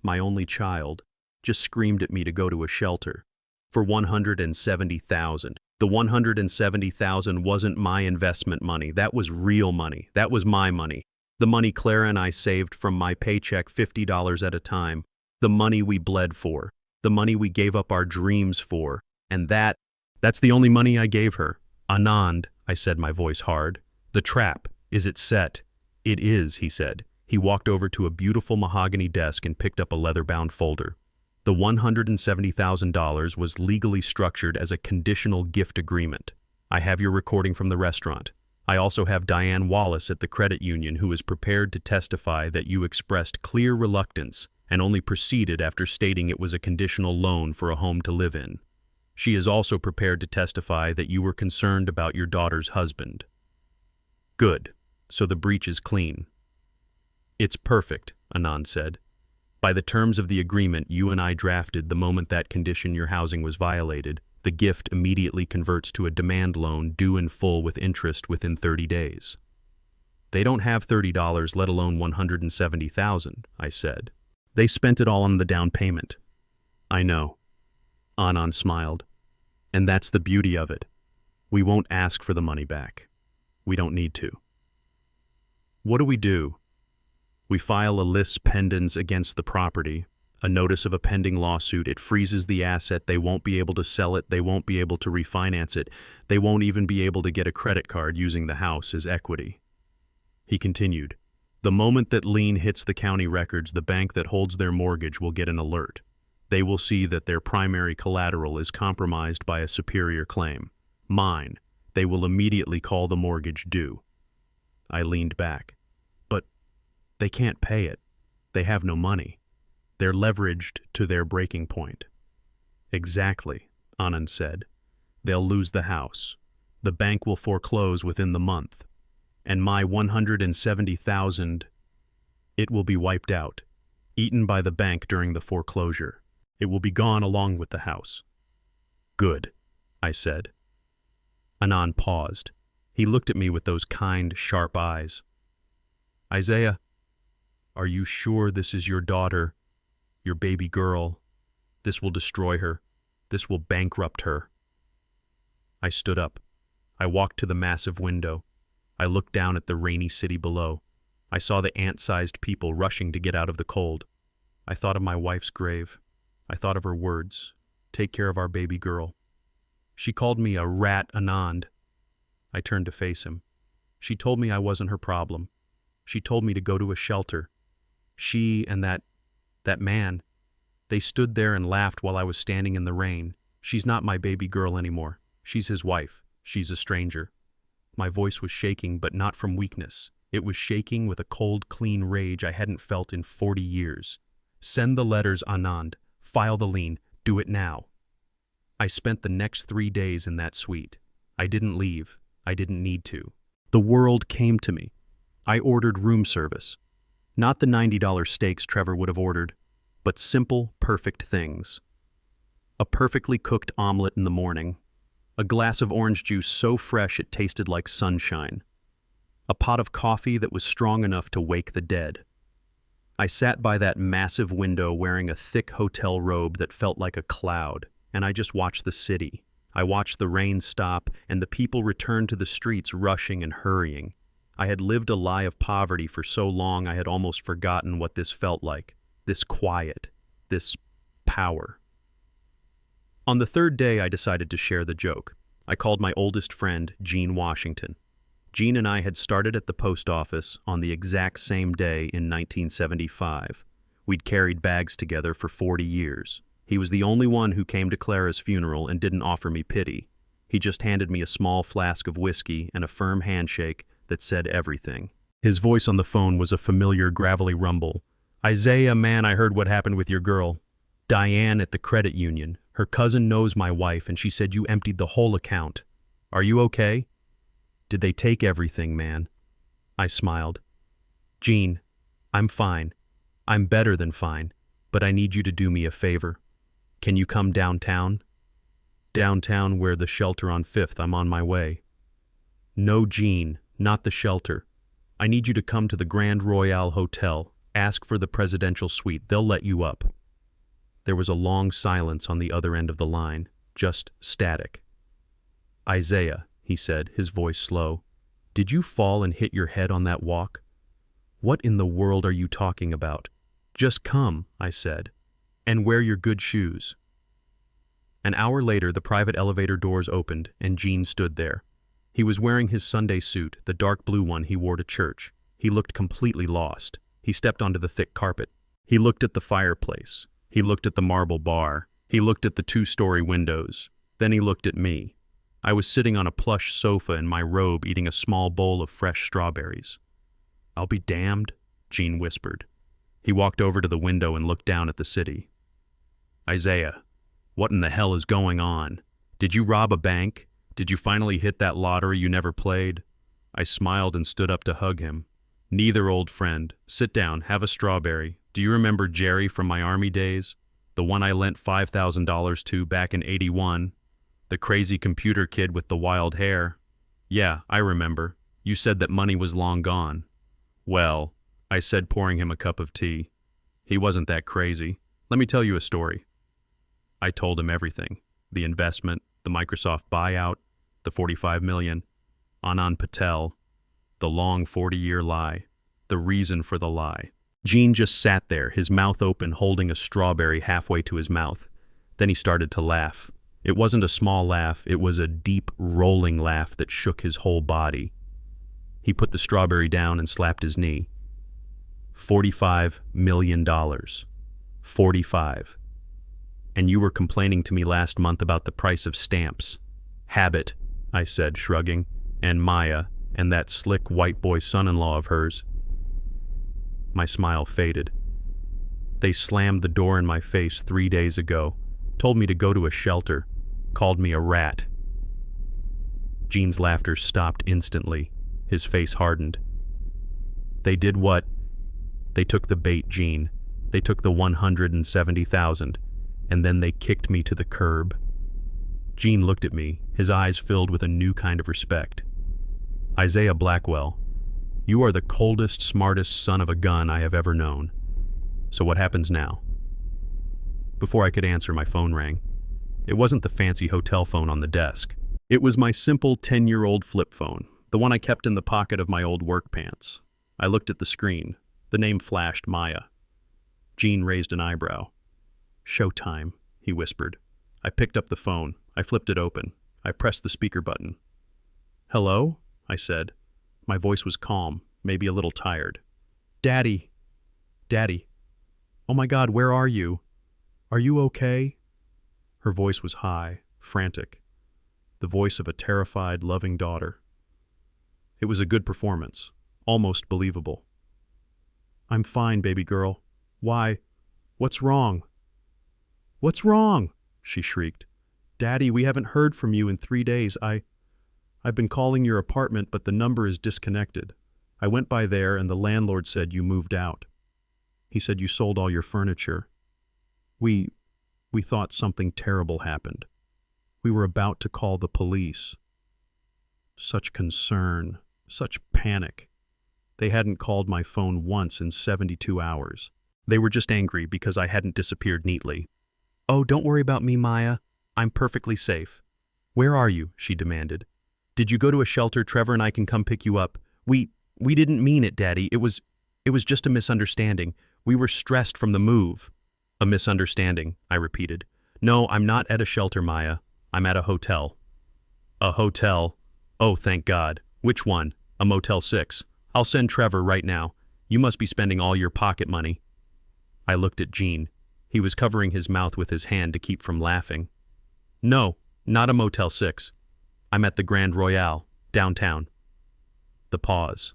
my only child, just screamed at me to go to a shelter. For 170,000. The 170,000 wasn't my investment money. That was real money. That was my money. The money Clara and I saved from my paycheck, $50 at a time. The money we bled for. The money we gave up our dreams for. And that's the only money I gave her. Anand, I said, my voice hard. The trap. Is it set? It is, he said. He walked over to a beautiful mahogany desk and picked up a leather-bound folder. The $170,000 was legally structured as a conditional gift agreement. I have your recording from the restaurant. I also have Diane Wallace at the credit union, who is prepared to testify that you expressed clear reluctance and only proceeded after stating it was a conditional loan for a home to live in. She is also prepared to testify that you were concerned about your daughter's husband. Good. So the breach is clean. It's perfect, Anand said. By the terms of the agreement you and I drafted the moment that condition your housing was violated, the gift immediately converts to a demand loan due in full with interest within 30 days. They don't have $30, let alone $170,000, I said. They spent it all on the down payment. I know. Anand smiled. And that's the beauty of it. We won't ask for the money back. We don't need to. What do? We file a lis pendens against the property, a notice of a pending lawsuit. It freezes the asset. They won't be able to sell it. They won't be able to refinance it. They won't even be able to get a credit card using the house as equity. He continued, the moment that lien hits the county records, the bank that holds their mortgage will get an alert. They will see that their primary collateral is compromised by a superior claim, mine. They will immediately call the mortgage due. I leaned back. But they can't pay it. They have no money. They're leveraged to their breaking point. Exactly, Anand said. They'll lose the house. The bank will foreclose within the month. And my 170,000, it will be wiped out, eaten by the bank during the foreclosure. It will be gone along with the house. Good, I said. Anand paused. He looked at me with those kind, sharp eyes. Isaiah, are you sure this is your daughter, your baby girl? This will destroy her. This will bankrupt her. I stood up. I walked to the massive window. I looked down at the rainy city below. I saw the ant-sized people rushing to get out of the cold. I thought of my wife's grave. I thought of her words, take care of our baby girl. She called me a rat, Anand. I turned to face him. She told me I wasn't her problem. She told me to go to a shelter. She and that man, they stood there and laughed while I was standing in the rain. She's not my baby girl anymore. She's his wife. She's a stranger. My voice was shaking, but not from weakness. It was shaking with a cold, clean rage I hadn't felt in 40 years. Send the letters, Anand. File the lien. Do it now. I spent the next 3 days in that suite. I didn't leave. I didn't need to. The world came to me. I ordered room service. Not the $90 steaks Trevor would have ordered, but simple, perfect things. A perfectly cooked omelet in the morning. A glass of orange juice so fresh it tasted like sunshine. A pot of coffee that was strong enough to wake the dead. I sat by that massive window wearing a thick hotel robe that felt like a cloud, and I just watched the city. I watched the rain stop and the people return to the streets rushing and hurrying. I had lived a lie of poverty for so long I had almost forgotten what this felt like. This quiet, this power. On the third day, I decided to share the joke. I called my oldest friend, Gene Washington. Gene and I had started at the post office on the exact same day in 1975. We'd carried bags together for 40 years. He was the only one who came to Clara's funeral and didn't offer me pity. He just handed me a small flask of whiskey and a firm handshake that said everything. His voice on the phone was a familiar gravelly rumble. Isaiah, man, I heard what happened with your girl. Diane at the credit union. Her cousin knows my wife and she said you emptied the whole account. Are you okay? Did they take everything, man? I smiled. Gene, I'm fine. I'm better than fine, but I need you to do me a favor. Can you come downtown? Downtown where the shelter on 5th, I'm on my way. No, Gene, not the shelter. I need you to come to the Grand Royale Hotel. Ask for the presidential suite. They'll let you up. There was a long silence on the other end of the line. just static. "Isaiah," he said, his voice slow, "did you fall and hit your head on that walk? What in the world are you talking about? Just come," I said, "and wear your good shoes." An hour later, the private elevator doors opened, and Gene stood there. He was wearing his Sunday suit, the dark blue one he wore to church. He looked completely lost. He stepped onto the thick carpet. He looked at the fireplace. He looked at the marble bar. He looked at the two-story windows. Then he looked at me. I was sitting on a plush sofa in my robe eating a small bowl of fresh strawberries. "I'll be damned," Gene whispered. He walked over to the window and looked down at the city. "Isaiah, what in the hell is going on? Did you rob a bank? Did you finally hit that lottery you never played?" I smiled and stood up to hug him. "Neither, old friend. Sit down, have a strawberry. Do you remember Jerry from my army days? The one I lent $5,000 to back in '81? The crazy computer kid with the wild hair? Yeah, I remember. You said that money was long gone." "Well," I said, pouring him a cup of tea, "he wasn't that crazy. Let me tell you a story." I told him everything. The investment, the Microsoft buyout, the $45 million, Anand Patel, the long 40-year lie, the reason for the lie. Gene just sat there, his mouth open, holding a strawberry halfway to his mouth. Then he started to laugh. It wasn't a small laugh, it was a deep, rolling laugh that shook his whole body. He put the strawberry down and slapped his knee. $45 million. 45. And you were complaining to me last month about the price of stamps. Habit, I said, shrugging, and Maya, and that slick white boy son-in-law of hers. My smile faded. They slammed the door in my face 3 days ago, told me to go to a shelter, called me a rat. Gene's laughter stopped instantly. His face hardened. They did what? They took the bait, Gene. They took the 170,000, and then they kicked me to the curb. Gene looked at me, his eyes filled with a new kind of respect. "Isaiah Blackwell, you are the coldest, smartest son of a gun I have ever known. So what happens now?" Before I could answer, my phone rang. It wasn't the fancy hotel phone on the desk. It was my simple 10-year-old flip phone, the one I kept in the pocket of my old work pants. I looked at the screen. The name flashed, Maya. Gene raised an eyebrow. "Showtime," he whispered. I picked up the phone. I flipped it open. I pressed the speaker button. "Hello?" I said. My voice was calm, maybe a little tired. "Daddy. Daddy. Oh my God, where are you? Are you okay?" Her voice was high, frantic. The voice of a terrified, loving daughter. It was a good performance, almost believable. "I'm fine, baby girl. Why? What's wrong?" "What's wrong?" she shrieked. "Daddy, we haven't heard from you in 3 days. I've been calling your apartment, but the number is disconnected. I went by there and the landlord said you moved out. He said you sold all your furniture. We thought something terrible happened. We were about to call the police." Such concern, such panic. They hadn't called my phone once in 72 hours. They were just angry because I hadn't disappeared neatly. "Oh, don't worry about me, Maya. I'm perfectly safe." "Where are you?" she demanded. "Did you go to a shelter? Trevor and I can come pick you up." We didn't mean it, Daddy. It was just a misunderstanding. We were stressed from the move." "A misunderstanding," I repeated. "No, I'm not at a shelter, Maya. I'm at a hotel." "A hotel? Oh, thank God. Which one? A Motel 6. I'll send Trevor right now. You must be spending all your pocket money." I looked at Gene. He was covering his mouth with his hand to keep from laughing. "No, not a Motel 6. I'm at the Grand Royale, downtown." The pause.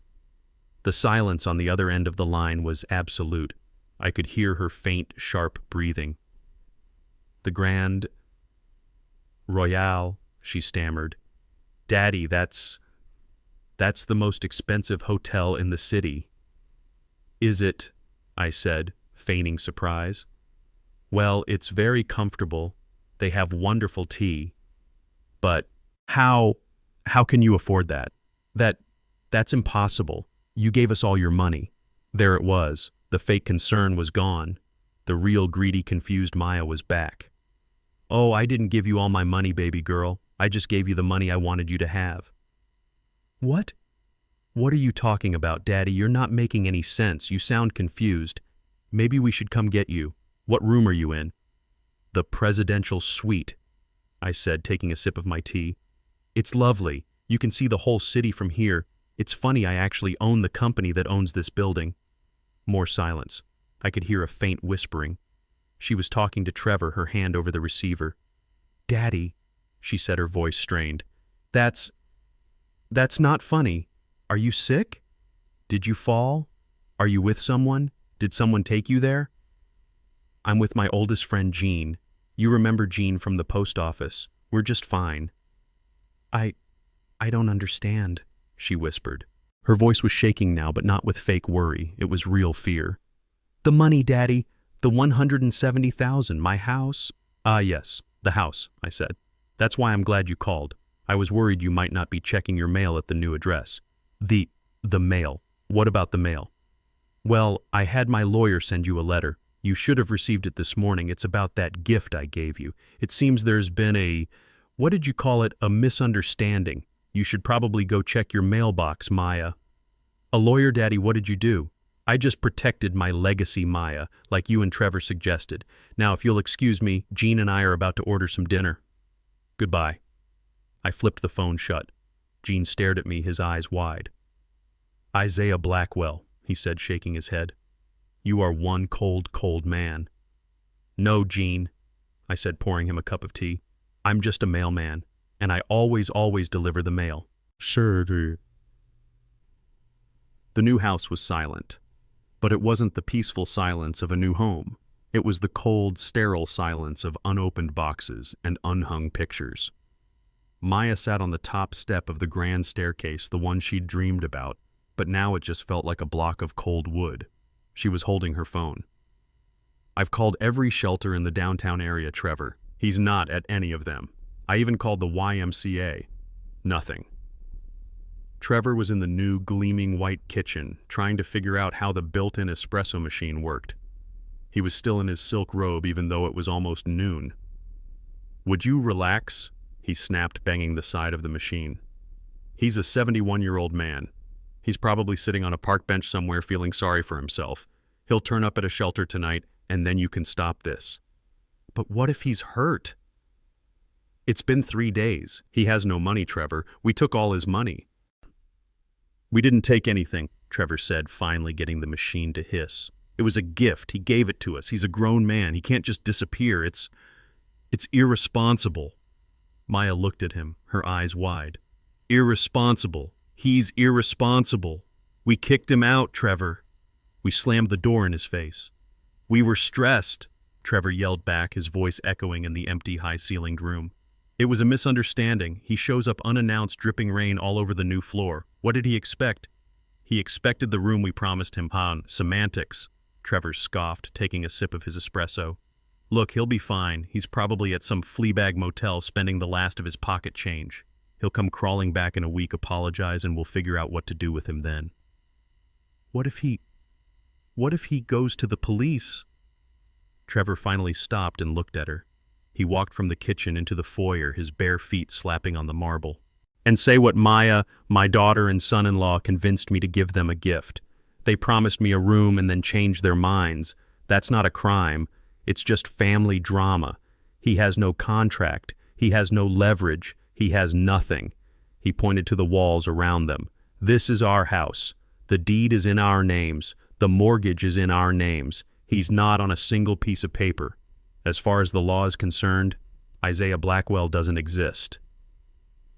The silence on the other end of the line was absolute. I could hear her faint, sharp breathing. "The Grand Royale," she stammered. "Daddy, that's the most expensive hotel in the city." "Is it?" I said, feigning surprise. "Well, it's very comfortable. They have wonderful tea. But how can you afford that? That's impossible. You gave us all your money." There it was. The fake concern was gone. The real greedy, confused Maya was back. Oh, I didn't give you all my money, baby girl. I just gave you the money I wanted you to have. What? What are you talking about, Daddy? You're not making any sense. You sound confused. Maybe we should come get you. What room are you in? The presidential suite, I said, taking a sip of my tea. It's lovely. You can see the whole city from here. It's funny, I actually own the company that owns this building. More silence. I could hear a faint whispering. She was talking to Trevor, her hand over the receiver. Daddy, she said, her voice strained. That's not funny. Are you sick? Did you fall? Are you with someone? Did someone take you there? I'm with my oldest friend, Jean. You remember Jean from the post office. We're just fine. I don't understand, she whispered. Her voice was shaking now, but not with fake worry. It was real fear. The money, Daddy. The 170,000, my house. Ah, yes, the house, I said. That's why I'm glad you called. I was worried you might not be checking your mail at the new address. The mail. What about the mail? Well, I had my lawyer send you a letter. You should have received it this morning. It's about that gift I gave you. It seems there's been what did you call it, a misunderstanding. You should probably go check your mailbox, Maya. A lawyer, Daddy, what did you do? I just protected my legacy, Maya, like you and Trevor suggested. Now, if you'll excuse me, Jean and I are about to order some dinner. Goodbye. I flipped the phone shut. Jean stared at me, his eyes wide. Isaiah Blackwell, he said, shaking his head. You are one cold, cold man. No, Jean, I said, pouring him a cup of tea. I'm just a mailman, and I always deliver the mail. Sure do. The new house was silent, but it wasn't the peaceful silence of a new home. It was the cold, sterile silence of unopened boxes and unhung pictures. Maya sat on the top step of the grand staircase, the one she'd dreamed about, but now it just felt like a block of cold wood. She was holding her phone. I've called every shelter in the downtown area, Trevor. He's not at any of them. I even called the YMCA. Nothing. Trevor was in the new, gleaming white kitchen, trying to figure out how the built-in espresso machine worked. He was still in his silk robe, even though it was almost noon. Would you relax? He snapped, banging the side of the machine. He's a 71-year-old man. He's probably sitting on a park bench somewhere feeling sorry for himself. He'll turn up at a shelter tonight, and then you can stop this. But what if he's hurt? It's been 3 days. He has no money, Trevor. We took all his money. We didn't take anything, Trevor said, finally getting the machine to hiss. It was a gift. He gave it to us. He's a grown man. He can't just disappear. It's irresponsible. Maya looked at him, her eyes wide. Irresponsible. He's irresponsible. We kicked him out, Trevor. We slammed the door in his face. We were stressed, Trevor yelled back, his voice echoing in the empty, high-ceilinged room. It was a misunderstanding. He shows up unannounced, dripping rain all over the new floor. What did he expect? He expected the room we promised him. Semantics, Trevor scoffed, taking a sip of his espresso. Look, he'll be fine. He's probably at some fleabag motel spending the last of his pocket change. He'll come crawling back in a week, apologize, and we'll figure out what to do with him then. What if he goes to the police? Trevor finally stopped and looked at her. He walked from the kitchen into the foyer, his bare feet slapping on the marble. And say what Maya, my daughter and son-in-law, convinced me to give them a gift. They promised me a room and then changed their minds. That's not a crime. It's just family drama. He has no contract. He has no leverage. He has nothing. He pointed to the walls around them. This is our house. The deed is in our names. The mortgage is in our names. He's not on a single piece of paper. As far as the law is concerned, Isaiah Blackwell doesn't exist.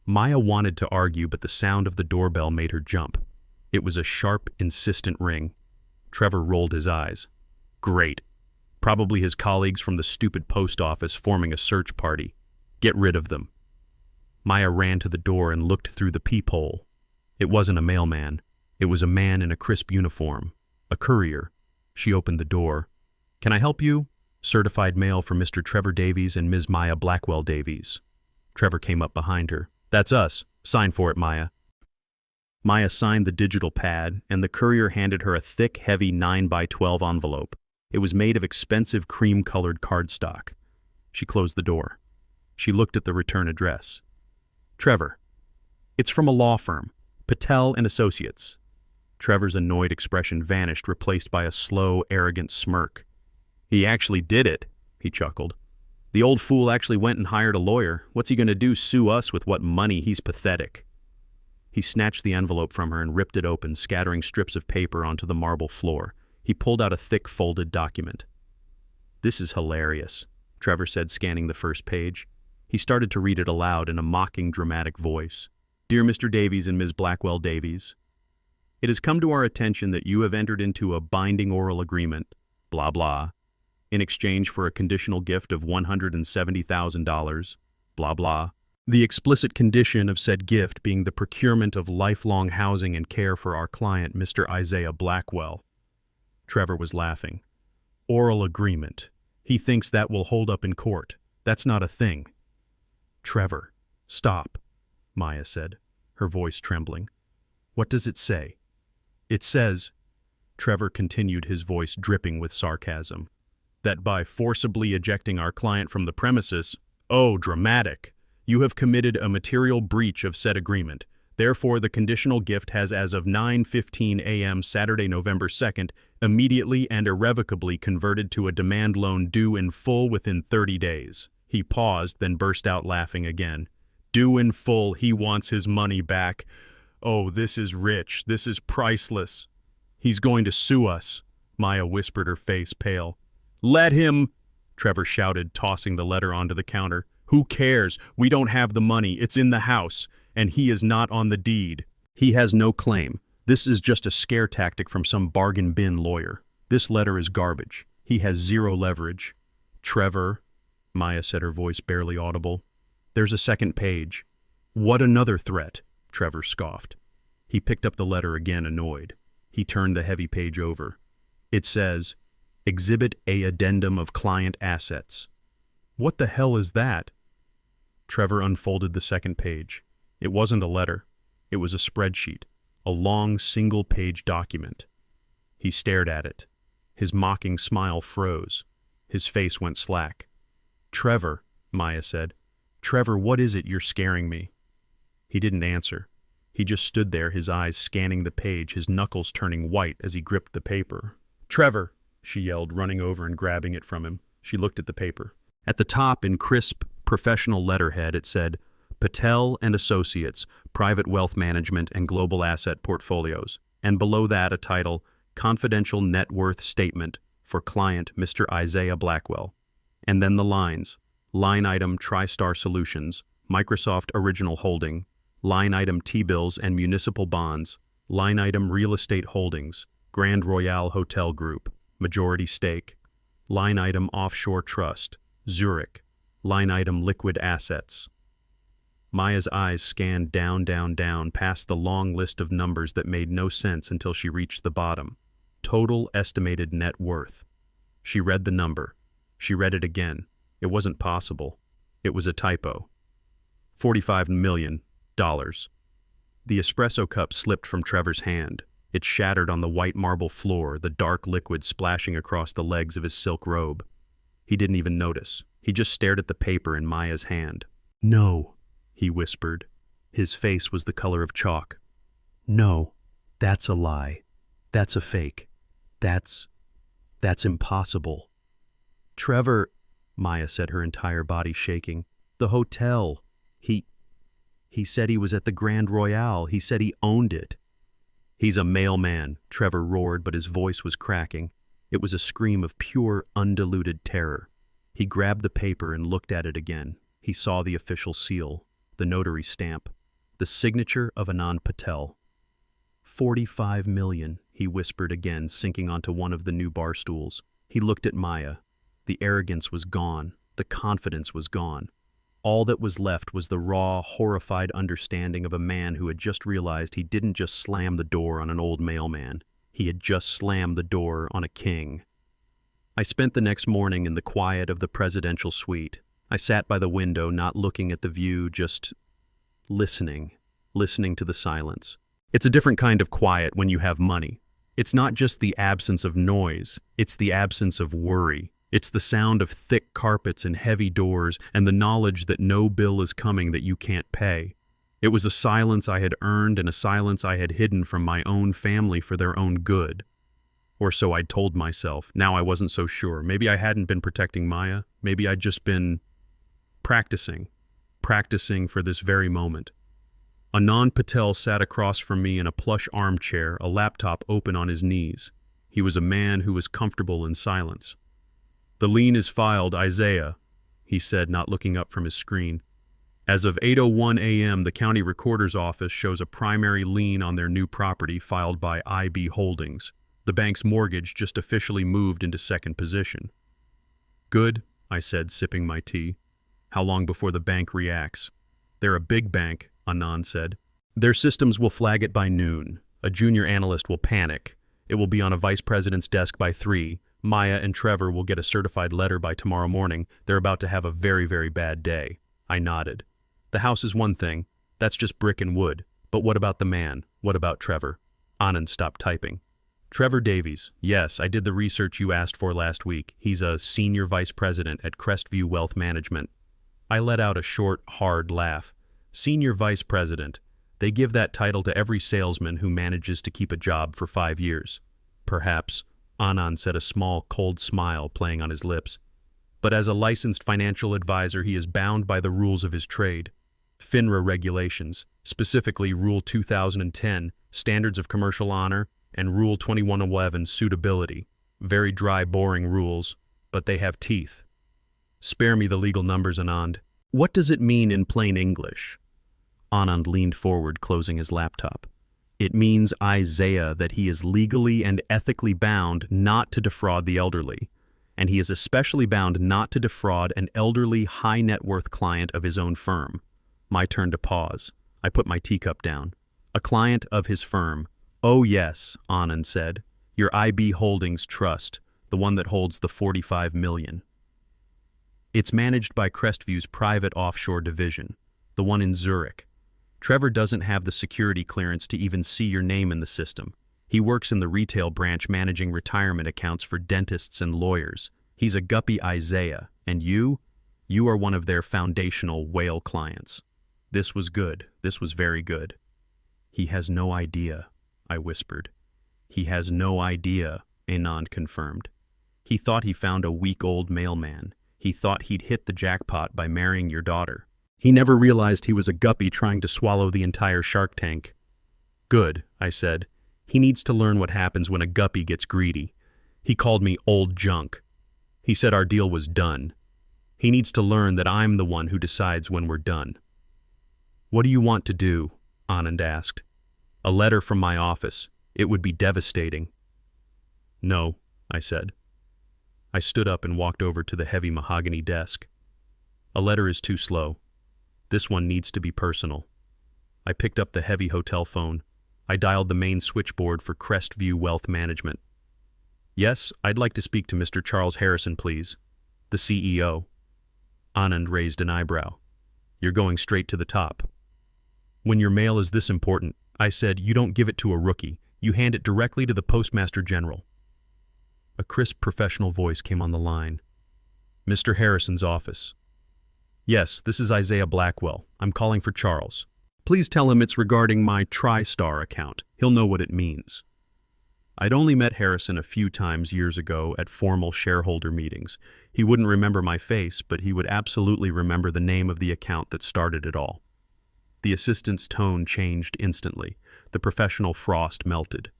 Maya wanted to argue, but the sound of the doorbell made her jump. It was a sharp, insistent ring. Trevor rolled his eyes. Great. Probably his colleagues from the stupid post office forming a search party. Get rid of them. Maya ran to the door and looked through the peephole. It wasn't a mailman. It was a man in a crisp uniform. A courier. She opened the door. Can I help you? Certified mail for Mr. Trevor Davies and Ms. Maya Blackwell Davies. Trevor came up behind her. That's us. Sign for it, Maya. Maya signed the digital pad, and the courier handed her a thick, heavy 9x12 envelope. It was made of expensive cream-colored cardstock. She closed the door. She looked at the return address. Trevor. It's from a law firm, Patel and Associates. Trevor's annoyed expression vanished, replaced by a slow, arrogant smirk. He actually did it, he chuckled. The old fool actually went and hired a lawyer. What's he going to do, sue us with what money? He's pathetic. He snatched the envelope from her and ripped it open, scattering strips of paper onto the marble floor. He pulled out a thick, folded document. This is hilarious, Trevor said, scanning the first page. He started to read it aloud in a mocking, dramatic voice. Dear Mr. Davies and Ms. Blackwell Davies, it has come to our attention that you have entered into a binding oral agreement, blah blah, in exchange for a conditional gift of $170,000, blah blah. The explicit condition of said gift being the procurement of lifelong housing and care for our client, Mr. Isaiah Blackwell. Trevor was laughing. Oral agreement. He thinks that will hold up in court. That's not a thing. Trevor, stop, Maya said, her voice trembling. What does it say? It says, Trevor continued, his voice dripping with sarcasm, that by forcibly ejecting our client from the premises, oh, dramatic, you have committed a material breach of said agreement. Therefore, the conditional gift has, as of 9:15 a.m. Saturday, November 2nd, immediately and irrevocably converted to a demand loan due in full within 30 days. He paused, then burst out laughing again. Due in full, he wants his money back. Oh, this is rich. This is priceless. He's going to sue us, Maya whispered, her face pale. Let him, Trevor shouted, tossing the letter onto the counter. Who cares? We don't have the money. It's in the house, and he is not on the deed. He has no claim. This is just a scare tactic from some bargain bin lawyer. This letter is garbage. He has zero leverage. Trevor, Maya said, her voice barely audible. There's a second page. What another threat? Trevor scoffed. He picked up the letter again, annoyed. He turned the heavy page over. It says, Exhibit A Addendum of Client Assets. What the hell is that? Trevor unfolded the second page. It wasn't a letter. It was a spreadsheet, a long single-page document. He stared at it. His mocking smile froze. His face went slack. Trevor, Maya said. Trevor, what is it? You're scaring me. He didn't answer. He just stood there, his eyes scanning the page, his knuckles turning white as he gripped the paper. Trevor, she yelled, running over and grabbing it from him. She looked at the paper. At the top, in crisp, professional letterhead, it said, Patel and Associates, Private Wealth Management and Global Asset Portfolios, and below that a title, Confidential Net Worth Statement for Client Mr. Isaiah Blackwell. And then the lines, line item TriStar Solutions, Microsoft Original Holding, line item T-bills and municipal bonds, line item Real Estate Holdings, Grand Royale Hotel Group, majority stake, line item Offshore Trust, Zurich, line item Liquid Assets. Maya's eyes scanned down past the long list of numbers that made no sense until she reached the bottom. Total estimated net worth. She read the number. She read it again. It wasn't possible. It was a typo. $45 million. The espresso cup slipped from Trevor's hand. It shattered on the white marble floor, the dark liquid splashing across the legs of his silk robe. He didn't even notice. He just stared at the paper in Maya's hand. No, he whispered. His face was the color of chalk. No, that's a lie. That's a fake. That's impossible. Trevor, Maya said, her entire body shaking. The hotel. He said he was at the Grand Royale. He said he owned it. He's a mailman, Trevor roared, but his voice was cracking. It was a scream of pure, undiluted terror. He grabbed the paper and looked at it again. He saw the official seal, the notary stamp, the signature of Anand Patel. $45 million, he whispered again, sinking onto one of the new bar stools. He looked at Maya. The arrogance was gone. The confidence was gone. All that was left was the raw, horrified understanding of a man who had just realized he didn't just slam the door on an old mailman. He had just slammed the door on a king. I spent the next morning in the quiet of the presidential suite. I sat by the window, not looking at the view, just listening to the silence. It's a different kind of quiet when you have money. It's not just the absence of noise, it's the absence of worry. It's the sound of thick carpets and heavy doors and the knowledge that no bill is coming that you can't pay. It was a silence I had earned and a silence I had hidden from my own family for their own good. Or so I'd told myself. Now I wasn't so sure. Maybe I hadn't been protecting Maya. Maybe I'd just been practicing for this very moment. Anand Patel sat across from me in a plush armchair, a laptop open on his knees. He was a man who was comfortable in silence. "The lien is filed, Isaiah," he said, not looking up from his screen. "As of 8:01 a.m., the county recorder's office shows a primary lien on their new property filed by IB Holdings. The bank's mortgage just officially moved into second position." "Good," I said, sipping my tea. "How long before the bank reacts?" "They're a big bank," Anand said. "Their systems will flag it by noon. A junior analyst will panic. It will be on a vice president's desk by 3. Maya and Trevor will get a certified letter by tomorrow morning. They're about to have a very, very bad day." I nodded. "The house is one thing. That's just brick and wood. But what about the man? What about Trevor?" Anand stopped typing. "Trevor Davies. Yes, I did the research you asked for last week. He's a senior vice president at Crestview Wealth Management." I let out a short, hard laugh. Senior vice president. They give that title to every salesman who manages to keep a job for 5 years. "Perhaps," Anand said, a small, cold smile playing on his lips. "But as a licensed financial advisor, he is bound by the rules of his trade. FINRA regulations, specifically Rule 2010, Standards of Commercial Honor, and Rule 2111, Suitability. Very dry, boring rules, but they have teeth." "Spare me the legal numbers, Anand. What does it mean in plain English?" Anand leaned forward, closing his laptop. "It means, Isaiah, that he is legally and ethically bound not to defraud the elderly, and he is especially bound not to defraud an elderly, high-net-worth client of his own firm." My turn to pause. I put my teacup down. "A client of his firm." "Oh yes," Anand said. "Your IB Holdings Trust, the one that holds the 45 million. It's managed by Crestview's private offshore division, the one in Zurich. Trevor doesn't have the security clearance to even see your name in the system. He works in the retail branch managing retirement accounts for dentists and lawyers. He's a guppy Isaiah, and you are one of their foundational whale clients." This was good. This was very good. "He has no idea," I whispered. "He has no idea," Anand confirmed. "He thought he found a weak-old mailman. He thought he'd hit the jackpot by marrying your daughter. He never realized he was a guppy trying to swallow the entire shark tank." "Good," I said. "He needs to learn what happens when a guppy gets greedy. He called me old junk. He said our deal was done. He needs to learn that I'm the one who decides when we're done." "What do you want to do?" Anand asked. "A letter from my office. It would be devastating." "No," I said. I stood up and walked over to the heavy mahogany desk. "A letter is too slow. This one needs to be personal." I picked up the heavy hotel phone. I dialed the main switchboard for Crestview Wealth Management. "Yes, I'd like to speak to Mr. Charles Harrison, please. The CEO." Anand raised an eyebrow. "You're going straight to the top." "When your mail is this important," I said, "you don't give it to a rookie. You hand it directly to the Postmaster General." A crisp professional voice came on the line. "Mr. Harrison's office." "Yes, this is Isaiah Blackwell. I'm calling for Charles. Please tell him it's regarding my TriStar account. He'll know what it means." I'd only met Harrison a few times years ago at formal shareholder meetings. He wouldn't remember my face, but he would absolutely remember the name of the account that started it all. The assistant's tone changed instantly. The professional frost melted.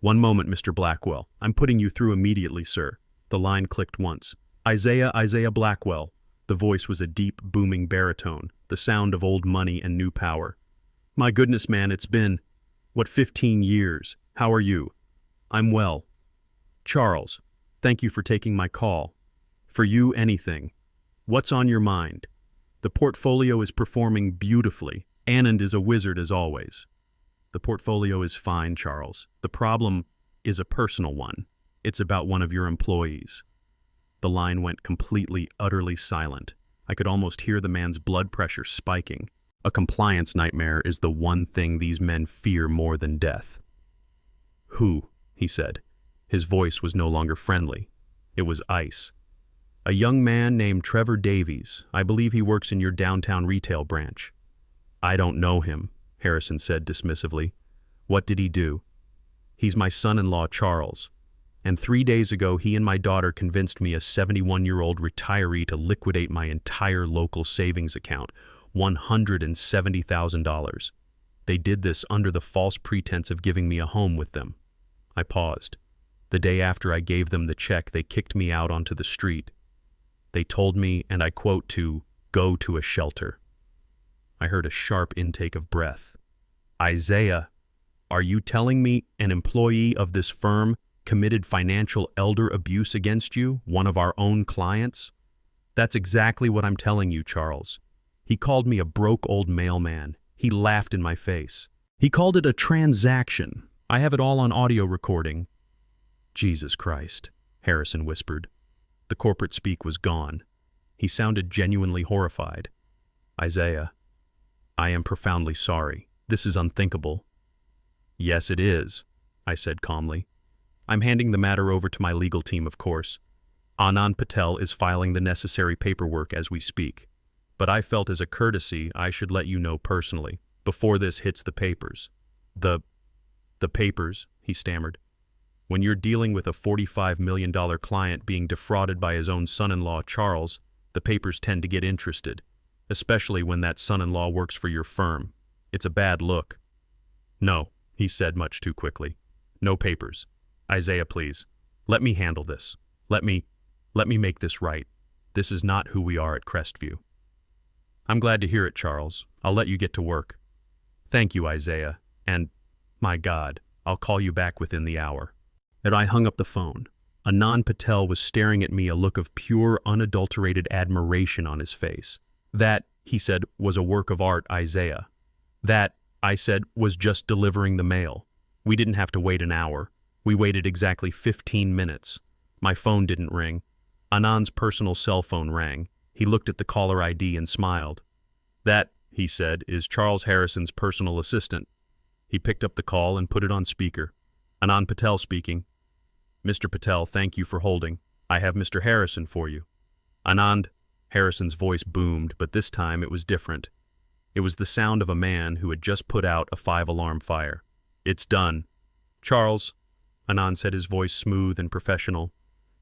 "One moment, Mr. Blackwell. I'm putting you through immediately, sir." The line clicked once. Isaiah Blackwell." The voice was a deep, booming baritone, the sound of old money and new power. "My goodness, man, it's been, 15 years? How are you?" "I'm well." "Charles, thank you for taking my call. For you, anything. What's on your mind?" "The portfolio is performing beautifully. Anand is a wizard as always." "The portfolio is fine, Charles. The problem is a personal one. It's about one of your employees." The line went completely, utterly silent. I could almost hear the man's blood pressure spiking. A compliance nightmare is the one thing these men fear more than death. "Who?" he said. His voice was no longer friendly. It was ice. A young man named Trevor Davies. I believe he works in your downtown retail branch. I don't know him, Harrison said dismissively. What did he do? He's my son-in-law, Charles. And 3 days ago, he and my daughter convinced me, a 71-year-old retiree, to liquidate my entire local savings account, $170,000. They did this under the false pretense of giving me a home with them. I paused. The day after I gave them the check, they kicked me out onto the street. They told me, and I quote, to go to a shelter. I heard a sharp intake of breath. Isaiah, are you telling me an employee of this firm committed financial elder abuse against you, one of our own clients? That's exactly what I'm telling you, Charles. He called me a broke old mailman. He laughed in my face. He called it a transaction. I have it all on audio recording. Jesus Christ, Harrison whispered. The corporate speak was gone. He sounded genuinely horrified. Isaiah, I am profoundly sorry. This is unthinkable. Yes, it is, I said calmly. I'm handing the matter over to my legal team, of course. Anand Patel is filing the necessary paperwork as we speak. But I felt as a courtesy I should let you know personally, before this hits the papers. The papers, he stammered. When you're dealing with a $45 million client being defrauded by his own son-in-law, Charles, the papers tend to get interested, especially when that son-in-law works for your firm. It's a bad look. No, he said much too quickly. No papers. Isaiah, please. Let me handle this. Let me make this right. This is not who we are at Crestview. I'm glad to hear it, Charles. I'll let you get to work. Thank you, Isaiah. And, my God, I'll call you back within the hour. And I hung up the phone. Anand Patel was staring at me, a look of pure, unadulterated admiration on his face. That, he said, was a work of art, Isaiah. That, I said, was just delivering the mail. We didn't have to wait an hour. We waited exactly 15 minutes. My phone didn't ring. Anand's personal cell phone rang. He looked at the caller ID and smiled. That, he said, is Charles Harrison's personal assistant. He picked up the call and put it on speaker. Anand Patel speaking. Mr. Patel, thank you for holding. I have Mr. Harrison for you. Anand, Harrison's voice boomed, but this time it was different. It was the sound of a man who had just put out a 5-alarm fire. It's done. Charles, Anand said, his voice smooth and professional.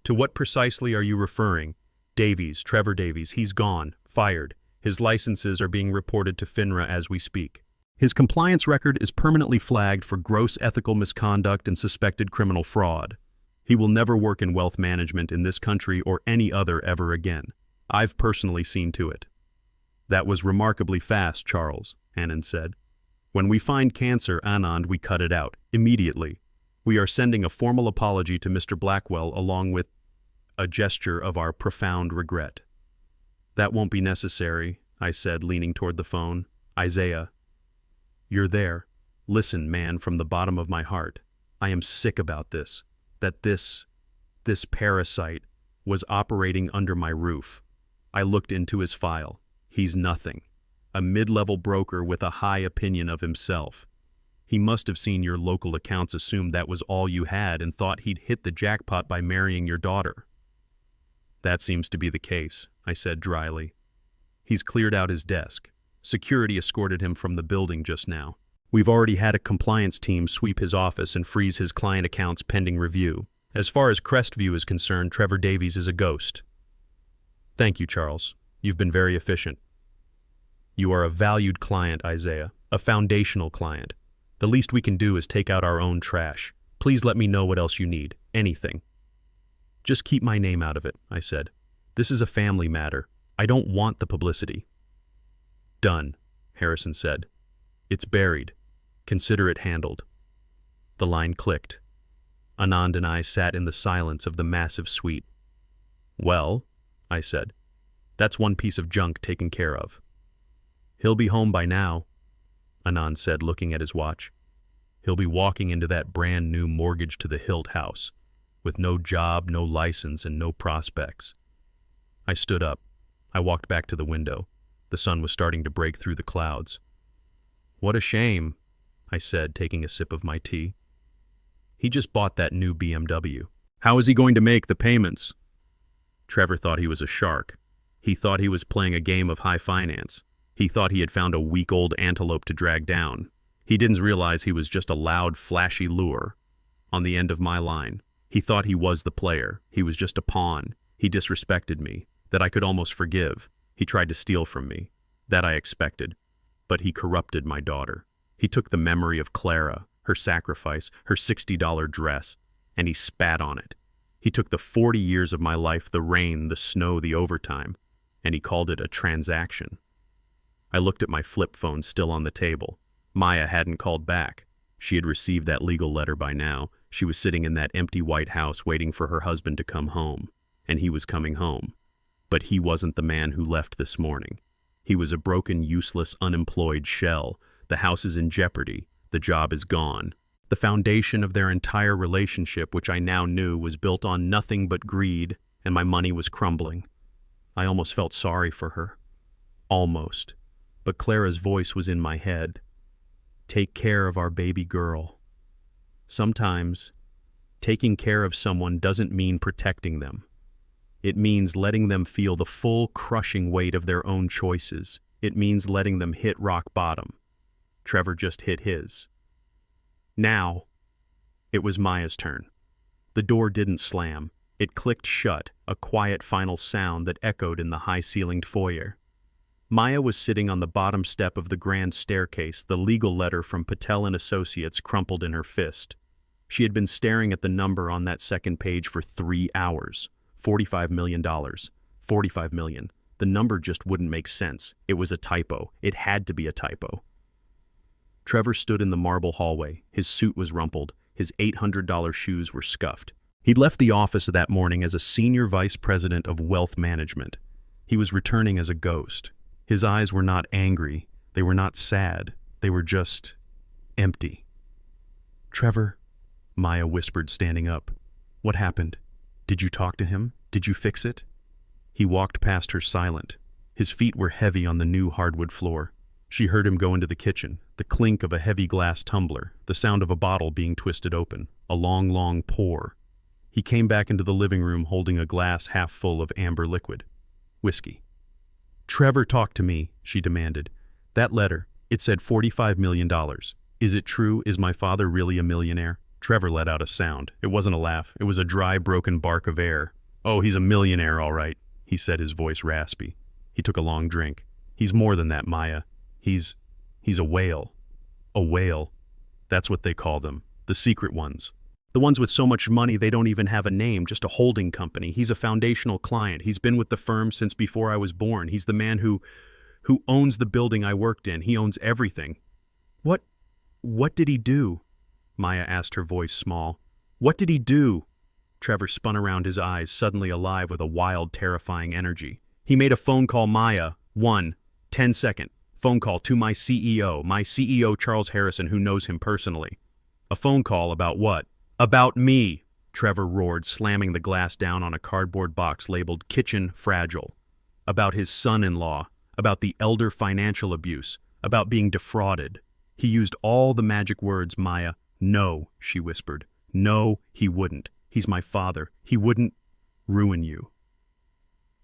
To what precisely are you referring? Davies, Trevor Davies, he's gone, fired. His licenses are being reported to FINRA as we speak. His compliance record is permanently flagged for gross ethical misconduct and suspected criminal fraud. He will never work in wealth management in this country or any other ever again. I've personally seen to it. That was remarkably fast, Charles, Anand said. When we find cancer, Anand, we cut it out, immediately. We are sending a formal apology to Mr. Blackwell along with a gesture of our profound regret. That won't be necessary, I said, leaning toward the phone. Isaiah, you're there. Listen, man, from the bottom of my heart. I am sick about this. That this parasite was operating under my roof. I looked into his file. He's nothing. A mid-level broker with a high opinion of himself. He must have seen your local accounts, assumed that was all you had, and thought he'd hit the jackpot by marrying your daughter. That seems to be the case, I said dryly. He's cleared out his desk. Security escorted him from the building just now. We've already had a compliance team sweep his office and freeze his client accounts pending review. As far as Crestview is concerned, Trevor Davies is a ghost. Thank you, Charles. You've been very efficient. You are a valued client, Isaiah, a foundational client. The least we can do is take out our own trash. Please let me know what else you need. Anything. Just keep my name out of it, I said. This is a family matter. I don't want the publicity. Done, Harrison said. It's buried. Consider it handled. The line clicked. Anand and I sat in the silence of the massive suite. Well, I said, that's one piece of junk taken care of. He'll be home by now, Anand said, looking at his watch. He'll be walking into that brand new mortgage to the hilt house, with no job, no license, and no prospects. I stood up. I walked back to the window. The sun was starting to break through the clouds. What a shame, I said, taking a sip of my tea. He just bought that new BMW. How is he going to make the payments? Trevor thought he was a shark. He thought he was playing a game of high finance. He thought he had found a week-old antelope to drag down. He didn't realize he was just a loud, flashy lure on the end of my line. He thought he was the player. He was just a pawn. He disrespected me. That I could almost forgive. He tried to steal from me. That I expected. But he corrupted my daughter. He took the memory of Clara, her sacrifice, her $60 dress, and he spat on it. He took the 40 years of my life, the rain, the snow, the overtime, and he called it a transaction. I looked at my flip phone still on the table. Maya hadn't called back. She had received that legal letter by now. She was sitting in that empty White House waiting for her husband to come home. And he was coming home. But he wasn't the man who left this morning. He was a broken, useless, unemployed shell. The house is in jeopardy. The job is gone. The foundation of their entire relationship, which I now knew, was built on nothing but greed, and my money was crumbling. I almost felt sorry for her. Almost. But Clara's voice was in my head. Take care of our baby girl. Sometimes, taking care of someone doesn't mean protecting them. It means letting them feel the full, crushing weight of their own choices. It means letting them hit rock bottom. Trevor just hit his. Now, it was Maya's turn. The door didn't slam. It clicked shut, a quiet final sound that echoed in the high-ceilinged foyer. Maya was sitting on the bottom step of the grand staircase, the legal letter from Patel and Associates crumpled in her fist. She had been staring at the number on that second page for 3 hours. $45 million. $45 million. The number just wouldn't make sense. It was a typo. It had to be a typo. Trevor stood in the marble hallway. His suit was rumpled. His $800 shoes were scuffed. He'd left the office that morning as a senior vice president of wealth management. He was returning as a ghost. His eyes were not angry. They were not sad. They were just empty. Trevor, Maya whispered, standing up. What happened? Did you talk to him? Did you fix it? He walked past her silent. His feet were heavy on the new hardwood floor. She heard him go into the kitchen, the clink of a heavy glass tumbler, the sound of a bottle being twisted open, a long, long pour. He came back into the living room holding a glass half full of amber liquid. Whiskey. Trevor, talk to me, she demanded. That letter, it said $45 million. Is it true? Is my father really a millionaire? Trevor let out a sound. It wasn't a laugh. It was a dry, broken bark of air. Oh, he's a millionaire, all right, he said, his voice raspy. He took a long drink. He's more than that, Maya. He's a whale. A whale. That's what they call them. The secret ones. The ones with so much money they don't even have a name, just a holding company. He's a foundational client. He's been with the firm since before I was born. He's the man who owns the building I worked in. He owns everything. What did he do? Maya asked, her voice small. What did he do? Trevor spun around, his eyes suddenly alive with a wild, terrifying energy. He made a phone call, Maya. 10-second. Phone call to my CEO Charles Harrison, who knows him personally. A phone call about what? About me, Trevor roared, slamming the glass down on a cardboard box labeled Kitchen Fragile. About his son-in-law, about the elder financial abuse, about being defrauded. He used all the magic words, Maya. No, she whispered. No, he wouldn't. He's my father. He wouldn't ruin you.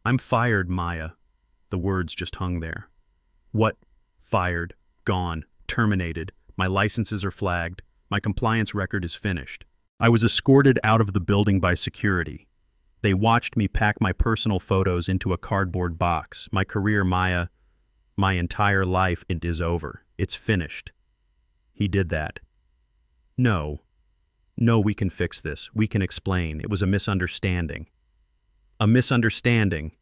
I'm fired, Maya. The words just hung there. What? Fired. Gone. Terminated. My licenses are flagged. My compliance record is finished. I was escorted out of the building by security. They watched me pack my personal photos into a cardboard box. My career, Maya, my entire life, it is over. It's finished. He did that. No, we can fix this. We can explain. It was a misunderstanding. A misunderstanding.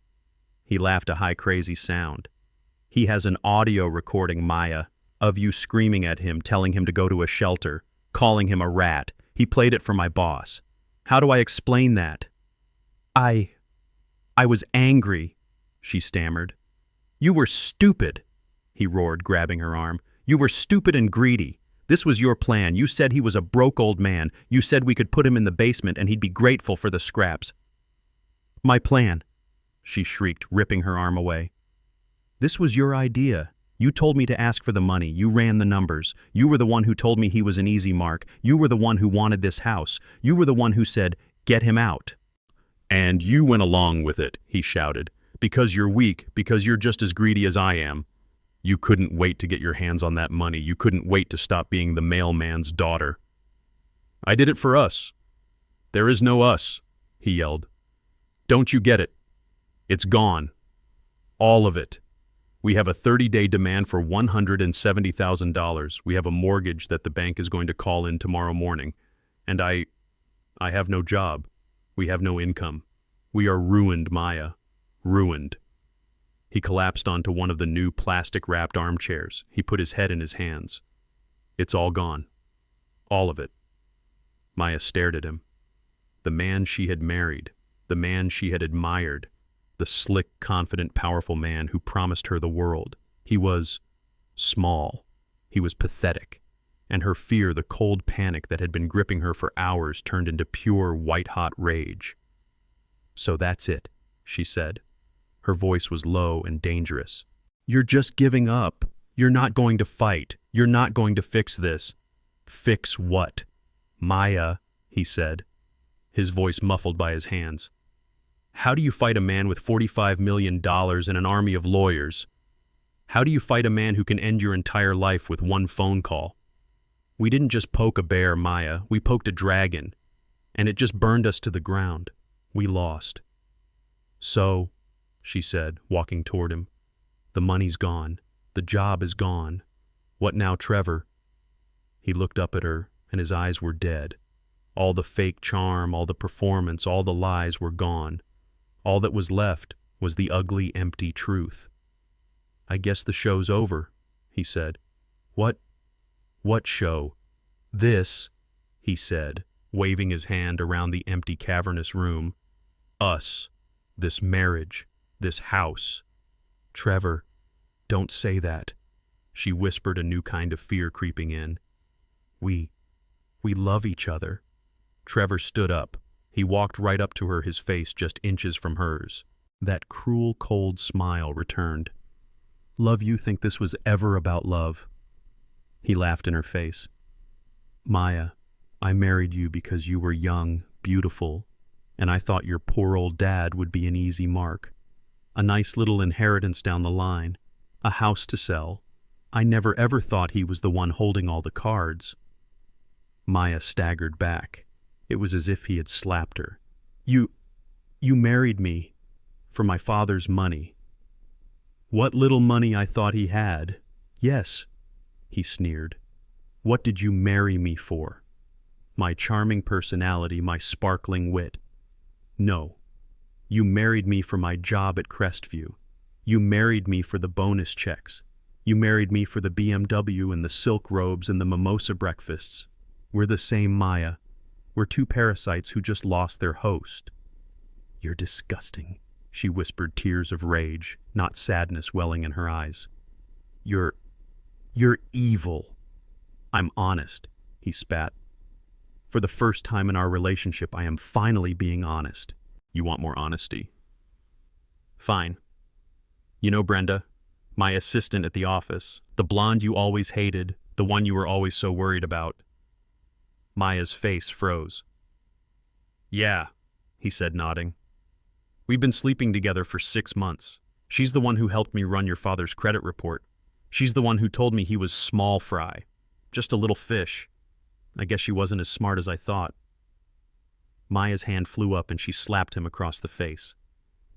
He laughed a high, crazy sound. He has an audio recording, Maya, of you screaming at him, telling him to go to a shelter, calling him a rat. He played it for my boss. How do I explain that? I was angry, she stammered. You were stupid, he roared, grabbing her arm. You were stupid and greedy. This was your plan. You said he was a broke old man. You said we could put him in the basement and he'd be grateful for the scraps. My plan, she shrieked, ripping her arm away. This was your idea. You told me to ask for the money. You ran the numbers. You were the one who told me he was an easy mark. You were the one who wanted this house. You were the one who said, get him out. And you went along with it, he shouted. Because you're weak, because you're just as greedy as I am. You couldn't wait to get your hands on that money. You couldn't wait to stop being the mailman's daughter. I did it for us. There is no us, he yelled. Don't you get it? It's gone. All of it. We have a 30-day demand for $170,000. We have a mortgage that the bank is going to call in tomorrow morning. And I have no job. We have no income. We are ruined, Maya. Ruined. He collapsed onto one of the new plastic-wrapped armchairs. He put his head in his hands. It's all gone. All of it. Maya stared at him. The man she had married, the man she had admired, the slick, confident, powerful man who promised her the world. He was small. He was pathetic. And her fear, the cold panic that had been gripping her for hours, turned into pure, white-hot rage. So that's it, she said. Her voice was low and dangerous. You're just giving up. You're not going to fight. You're not going to fix this. Fix what? Maya, he said, his voice muffled by his hands. How do you fight a man with $45 million and an army of lawyers? How do you fight a man who can end your entire life with one phone call? We didn't just poke a bear, Maya. We poked a dragon, and it just burned us to the ground. We lost. So, she said, walking toward him, the money's gone. The job is gone. What now, Trevor? He looked up at her, and his eyes were dead. All the fake charm, all the performance, all the lies were gone. All that was left was the ugly, empty truth. I guess the show's over, he said. What show? This, he said, waving his hand around the empty, cavernous room. Us. This marriage. This house. Trevor, don't say that, she whispered, a new kind of fear creeping in. We love each other. Trevor stood up. He walked right up to her, his face just inches from hers. That cruel, cold smile returned. Love, you think this was ever about love? He laughed in her face. Maya, I married you because you were young, beautiful, and I thought your poor old dad would be an easy mark. A nice little inheritance down the line, a house to sell. I never ever thought he was the one holding all the cards. Maya staggered back. It was as if he had slapped her. You married me for my father's money. What little money I thought he had. Yes, he sneered. What did you marry me for? My charming personality, my sparkling wit. No. You married me for my job at Crestview. You married me for the bonus checks. You married me for the BMW and the silk robes and the mimosa breakfasts. We're the same, Maya. We're two parasites who just lost their host. You're disgusting, she whispered, tears of rage, not sadness welling in her eyes. You're evil. I'm honest, he spat. For the first time in our relationship, I am finally being honest. You want more honesty? Fine. You know Brenda, my assistant at the office, the blonde you always hated, the one you were always so worried about. Maya's face froze. Yeah, he said, nodding. We've been sleeping together for 6 months. She's the one who helped me run your father's credit report. She's the one who told me he was small fry, just a little fish. I guess she wasn't as smart as I thought. Maya's hand flew up and she slapped him across the face.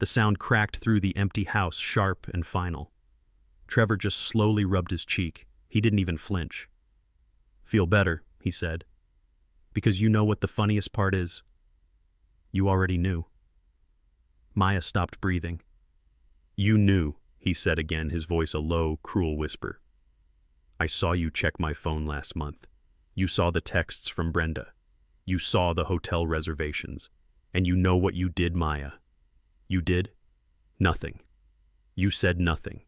The sound cracked through the empty house, sharp and final. Trevor just slowly rubbed his cheek. He didn't even flinch. Feel better, he said. Because you know what the funniest part is? You already knew. Maya stopped breathing. You knew, he said again, his voice a low, cruel whisper. I saw you check my phone last month. You saw the texts from Brenda. You saw the hotel reservations. And you know what you did, Maya. You did? Nothing. You said nothing.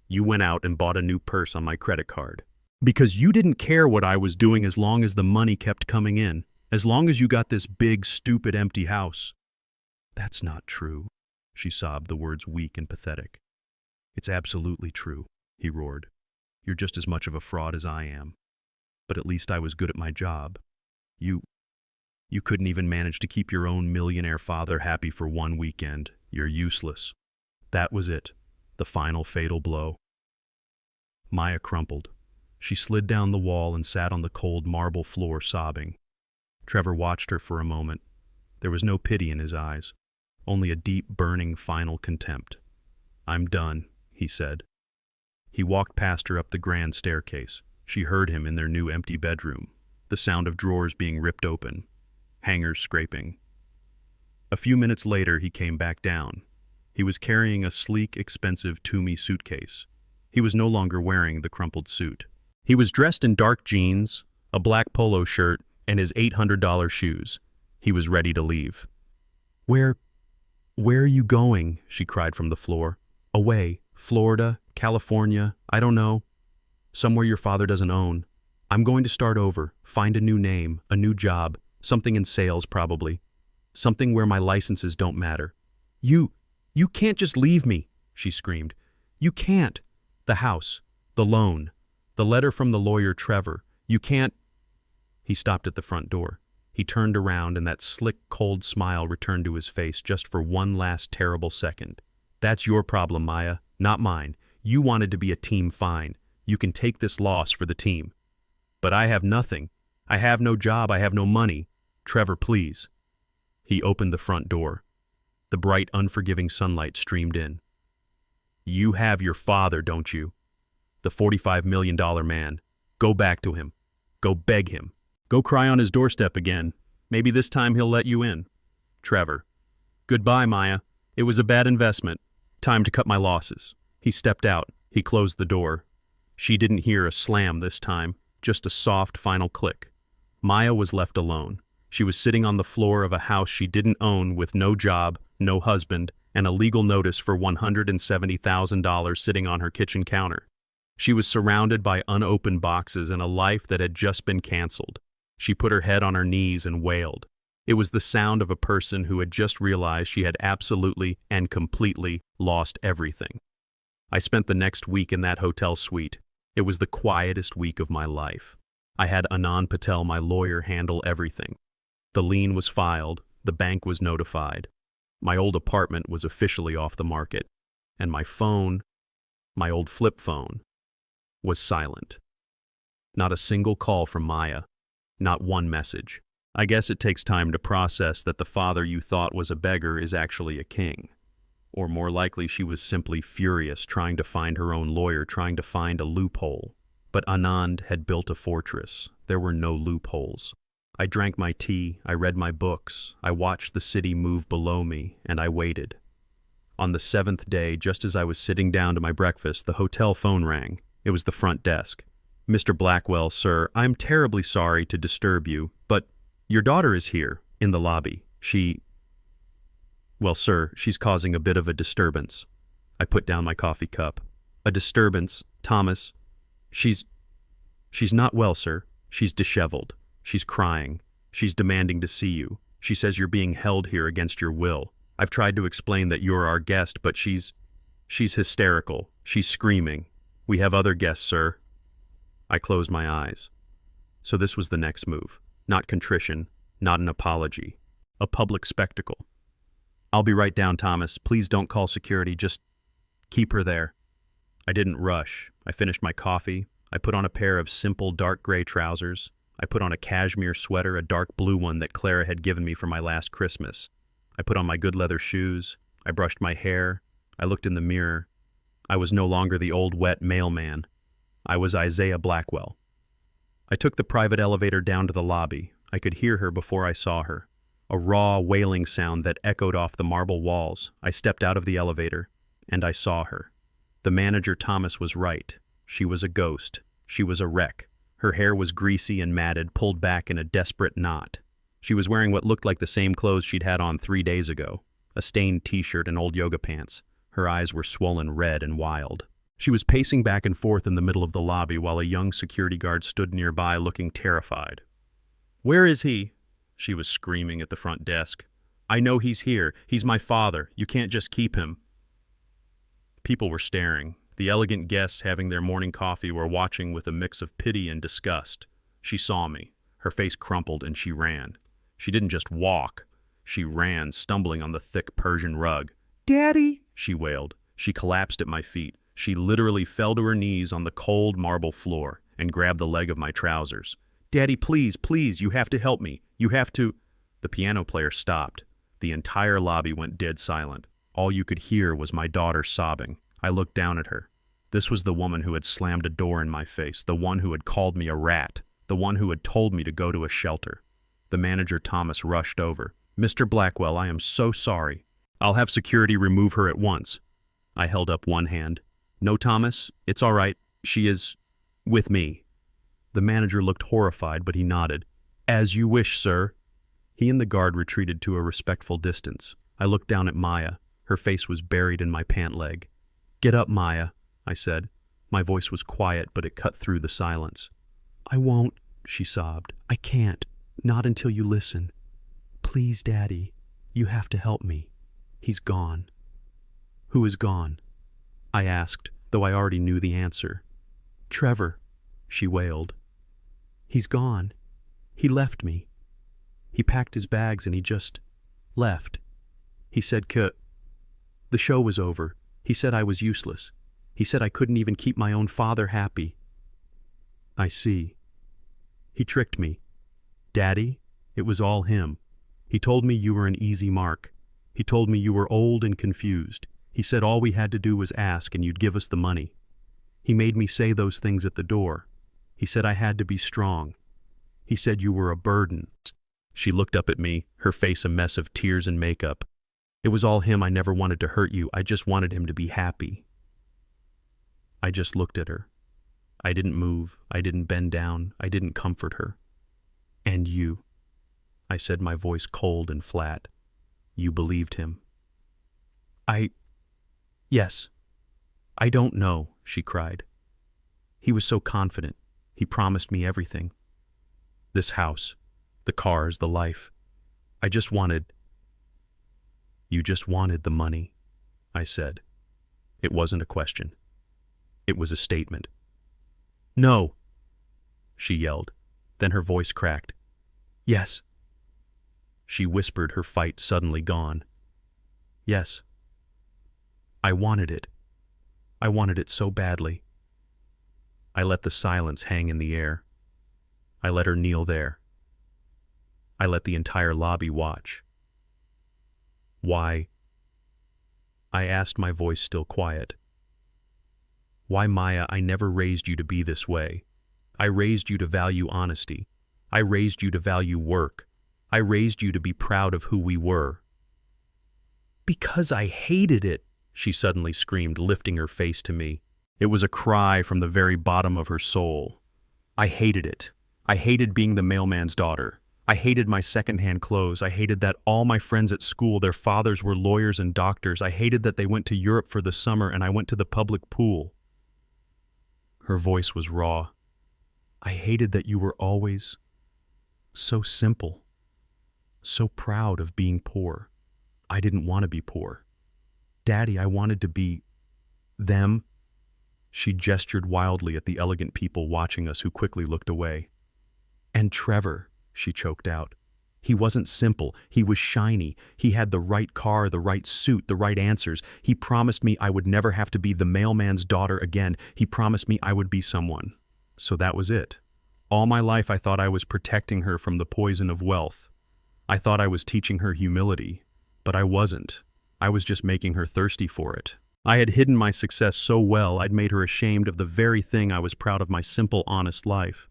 You went out and bought a new purse on my credit card. Because you didn't care what I was doing as long as the money kept coming in, as long as you got this big, stupid, empty house. That's not true, she sobbed, the words weak and pathetic. It's absolutely true, he roared. You're just as much of a fraud as I am. But at least I was good at my job. You You couldn't even manage to keep your own millionaire father happy for one weekend. You're useless. That was it. The final fatal blow. Maya crumpled. She slid down the wall and sat on the cold marble floor sobbing. Trevor watched her for a moment. There was no pity in his eyes, only a deep, burning, final contempt. "I'm done," he said. He walked past her up the grand staircase. She heard him in their new empty bedroom, the sound of drawers being ripped open, hangers scraping. A few minutes later, he came back down. He was carrying a sleek, expensive Toomey suitcase. He was no longer wearing the crumpled suit. He was dressed in dark jeans, a black polo shirt, and his $800 shoes. He was ready to leave. Where are you going?" she cried from the floor. "Away. Florida, California, I don't know. Somewhere your father doesn't own. I'm going to start over, find a new name, a new job, something in sales probably. Something where my licenses don't matter." You can't just leave me," she screamed. "You can't. The house, the loan, the letter from the lawyer Trevor. You can't." He stopped at the front door. He turned around and that slick, cold smile returned to his face just for one last terrible second. "That's your problem, Maya, not mine. You wanted to be a team, fine. You can take this loss for the team. But I have nothing. I have no job, I have no money. Trevor, please." He opened the front door. The bright, unforgiving sunlight streamed in. "You have your father, don't you? The $45 million man. Go back to him. Go beg him. Go cry on his doorstep again. Maybe this time he'll let you in. Trevor. Goodbye, Maya. It was a bad investment. Time to cut my losses." He stepped out. He closed the door. She didn't hear a slam this time, just a soft, final click. Maya was left alone. She was sitting on the floor of a house she didn't own with no job, no husband, and a legal notice for $170,000 sitting on her kitchen counter. She was surrounded by unopened boxes and a life that had just been canceled. She put her head on her knees and wailed. It was the sound of a person who had just realized she had absolutely and completely lost everything. I spent the next week in that hotel suite. It was the quietest week of my life. I had Anand Patel, my lawyer, handle everything. The lien was filed, the bank was notified. My old apartment was officially off the market, and my phone, my old flip phone, was silent. Not a single call from Maya, not one message. I guess it takes time to process that the father you thought was a beggar is actually a king. Or more likely, she was simply furious, trying to find her own lawyer, trying to find a loophole. But Anand had built a fortress. There were no loopholes. I drank my tea, I read my books, I watched the city move below me, and I waited. On the 7th day, just as I was sitting down to my breakfast, the hotel phone rang. It was the front desk. "Mr. Blackwell, sir, I'm terribly sorry to disturb you, but your daughter is here, in the lobby. Well, sir, she's causing a bit of a disturbance." I put down my coffee cup. "A disturbance, Thomas? She's not well, sir. She's disheveled. She's crying. She's demanding to see you. She says you're being held here against your will. I've tried to explain that you're our guest, but she's hysterical. She's screaming. We have other guests, sir." I closed my eyes. So this was the next move. Not contrition, not an apology. A public spectacle. "I'll be right down, Thomas. Please don't call security. Just keep her there." I didn't rush. I finished my coffee. I put on a pair of simple dark gray trousers. I put on a cashmere sweater, a dark blue one that Clara had given me for my last Christmas. I put on my good leather shoes. I brushed my hair. I looked in the mirror. I was no longer the old wet mailman. I was Isaiah Blackwell. I took the private elevator down to the lobby. I could hear her before I saw her. A raw, wailing sound that echoed off the marble walls. I stepped out of the elevator, and I saw her. The manager, Thomas, was right. She was a ghost. She was a wreck. Her hair was greasy and matted, pulled back in a desperate knot. She was wearing what looked like the same clothes she'd had on 3 days ago, a stained t-shirt and old yoga pants. Her eyes were swollen red and wild. She was pacing back and forth in the middle of the lobby while a young security guard stood nearby looking terrified. "Where is he?" she was screaming at the front desk. "I know he's here. He's my father. You can't just keep him." People were staring. The elegant guests having their morning coffee were watching with a mix of pity and disgust. She saw me. Her face crumpled and she ran. She didn't just walk. She ran, stumbling on the thick Persian rug. Daddy! She wailed. She collapsed at my feet. She literally fell to her knees on the cold marble floor and grabbed the leg of my trousers. Daddy, please, please, you have to help me. You have to. The piano player stopped. The entire lobby went dead silent. All you could hear was my daughter sobbing. I looked down at her. This was the woman who had slammed a door in my face, the one who had called me a rat, the one who had told me to go to a shelter. The manager, Thomas, rushed over. Mr. Blackwell, I am so sorry. I'll have security remove her at once. I held up one hand. No, Thomas, it's all right. She is with me. The manager looked horrified, but he nodded. As you wish, sir. He and the guard retreated to a respectful distance. I looked down at Maya. Her face was buried in my pant leg. Get up, Maya, I said. My voice was quiet, but it cut through the silence. I won't, she sobbed. I can't. Not until you listen. Please, Daddy, you have to help me. He's gone. Who is gone? I asked, though I already knew the answer. Trevor, she wailed. He's gone. He left me. He packed his bags and he just left. He said, The show was over. He said I was useless. He said I couldn't even keep my own father happy. I see. He tricked me. Daddy, it was all him. He told me you were an easy mark. He told me you were old and confused. He said all we had to do was ask and you'd give us the money. He made me say those things at the door. He said I had to be strong. He said you were a burden. She looked up at me, her face a mess of tears and makeup. It was all him. I never wanted to hurt you. I just wanted him to be happy. I just looked at her. I didn't move. I didn't bend down. I didn't comfort her. And you, I said, my voice cold and flat. You believed him. Yes. I don't know, she cried. He was so confident. He promised me everything. This house, the cars, the life. I just wanted... You just wanted the money, I said. It wasn't a question. It was a statement. No, she yelled. Then her voice cracked. Yes. She whispered, her fight suddenly gone. Yes. I wanted it. I wanted it so badly. I let the silence hang in the air. I let her kneel there. I let the entire lobby watch. Why? I asked, my voice still quiet. Why, Maya, I never raised you to be this way. I raised you to value honesty. I raised you to value work. I raised you to be proud of who we were. Because I hated it, she suddenly screamed, lifting her face to me. It was a cry from the very bottom of her soul. I hated it. I hated being the mailman's daughter. I hated my secondhand clothes. I hated that all my friends at school, their fathers were lawyers and doctors. I hated that they went to Europe for the summer and I went to the public pool. Her voice was raw. I hated that you were always so simple, so proud of being poor. I didn't want to be poor. Daddy, I wanted to be them. She gestured wildly at the elegant people watching us who quickly looked away. And Trevor, she choked out. He wasn't simple. He was shiny. He had the right car, the right suit, the right answers. He promised me I would never have to be the mailman's daughter again. He promised me I would be someone. So that was it. All my life I thought I was protecting her from the poison of wealth. I thought I was teaching her humility, but I wasn't. I was just making her thirsty for it. I had hidden my success so well I'd made her ashamed of the very thing I was proud of, my simple, honest life.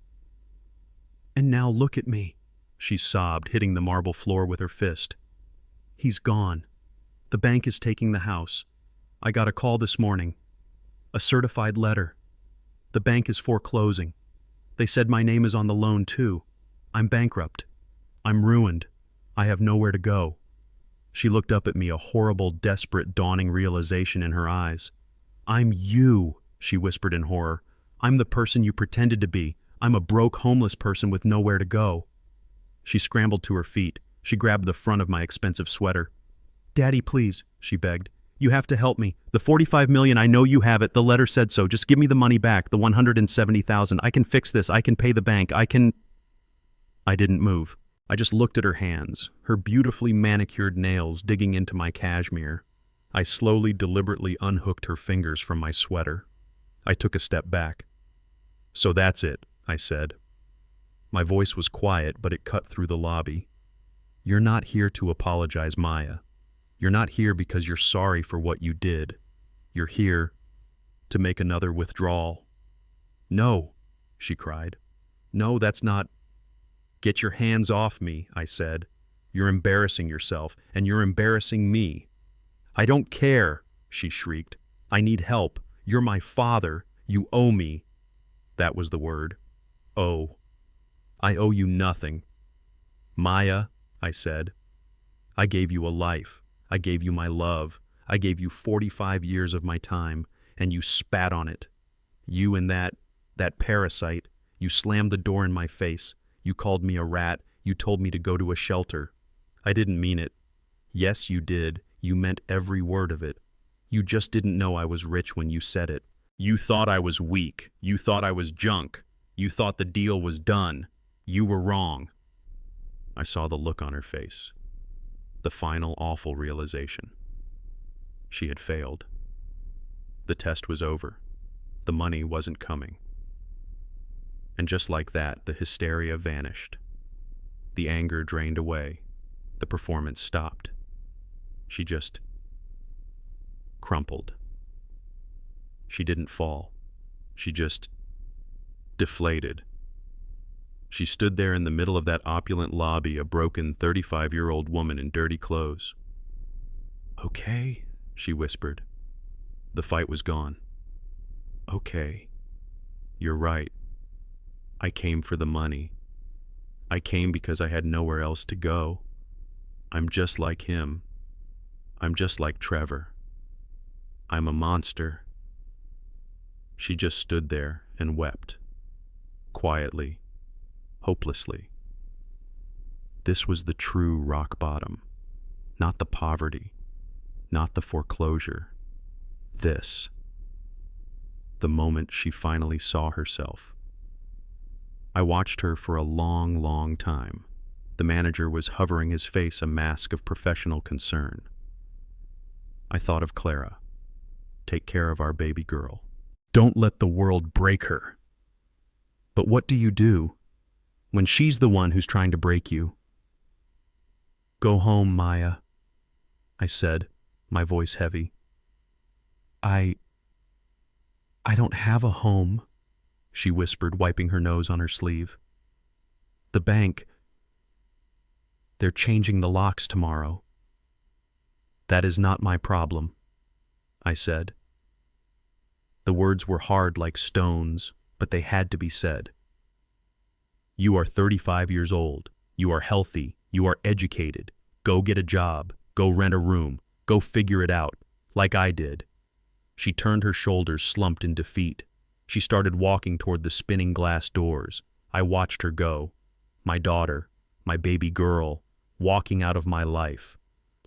And now look at me, she sobbed, hitting the marble floor with her fist. He's gone. The bank is taking the house. I got a call this morning. A certified letter. The bank is foreclosing. They said my name is on the loan too. I'm bankrupt. I'm ruined. I have nowhere to go. She looked up at me, a horrible, desperate, dawning realization in her eyes. I'm you, she whispered in horror. I'm the person you pretended to be. I'm a broke, homeless person with nowhere to go. She scrambled to her feet. She grabbed the front of my expensive sweater. Daddy, please, she begged. You have to help me. The $45 million, I know you have it. The letter said so. Just give me the money back, the $170,000. I can fix this. I can pay the bank. I didn't move. I just looked at her hands, her beautifully manicured nails digging into my cashmere. I slowly, deliberately unhooked her fingers from my sweater. I took a step back. "So that's it," I said. My voice was quiet, but it cut through the lobby. "You're not here to apologize, Maya. You're not here because you're sorry for what you did. You're here to make another withdrawal." "No," she cried. "No, that's not—" "Get your hands off me," I said. "You're embarrassing yourself, and you're embarrassing me." "I don't care," she shrieked. "I need help. You're my father. You owe me." That was the word. Owe. I owe you nothing. "Maya," I said, "I gave you a life. I gave you my love. I gave you 45 years of my time, and you spat on it. You and that parasite, you slammed the door in my face. You called me a rat. You told me to go to a shelter. I didn't mean it. Yes, you did. You meant every word of it. You just didn't know I was rich when you said it. You thought I was weak. You thought I was junk. You thought the deal was done. You were wrong." I saw the look on her face. The final awful realization. She had failed. The test was over. The money wasn't coming. And just like that, the hysteria vanished. The anger drained away. The performance stopped. She just crumpled. She didn't fall. She just deflated. She stood there in the middle of that opulent lobby, a broken 35-year-old woman in dirty clothes. "Okay," she whispered. The fight was gone. "Okay. You're right. I came for the money. I came because I had nowhere else to go. I'm just like him. I'm just like Trevor. I'm a monster." She just stood there and wept. Quietly. Hopelessly. This was the true rock bottom. Not the poverty. Not the foreclosure. This. The moment she finally saw herself. I watched her for a long, long time. The manager was hovering his face a mask of professional concern. I thought of Clara. Take care of our baby girl. Don't let the world break her. But what do you do when she's the one who's trying to break you? "Go home, Maya," I said, my voice heavy. I don't have a home," she whispered, wiping her nose on her sleeve. "The bank, they're changing the locks tomorrow." "That is not my problem," I said. The words were hard like stones, but they had to be said. "You are 35 years old. You are healthy. You are educated. Go get a job. Go rent a room. Go figure it out, like I did." She turned her shoulders, slumped in defeat. She started walking toward the spinning glass doors. I watched her go. My daughter, my baby girl, walking out of my life.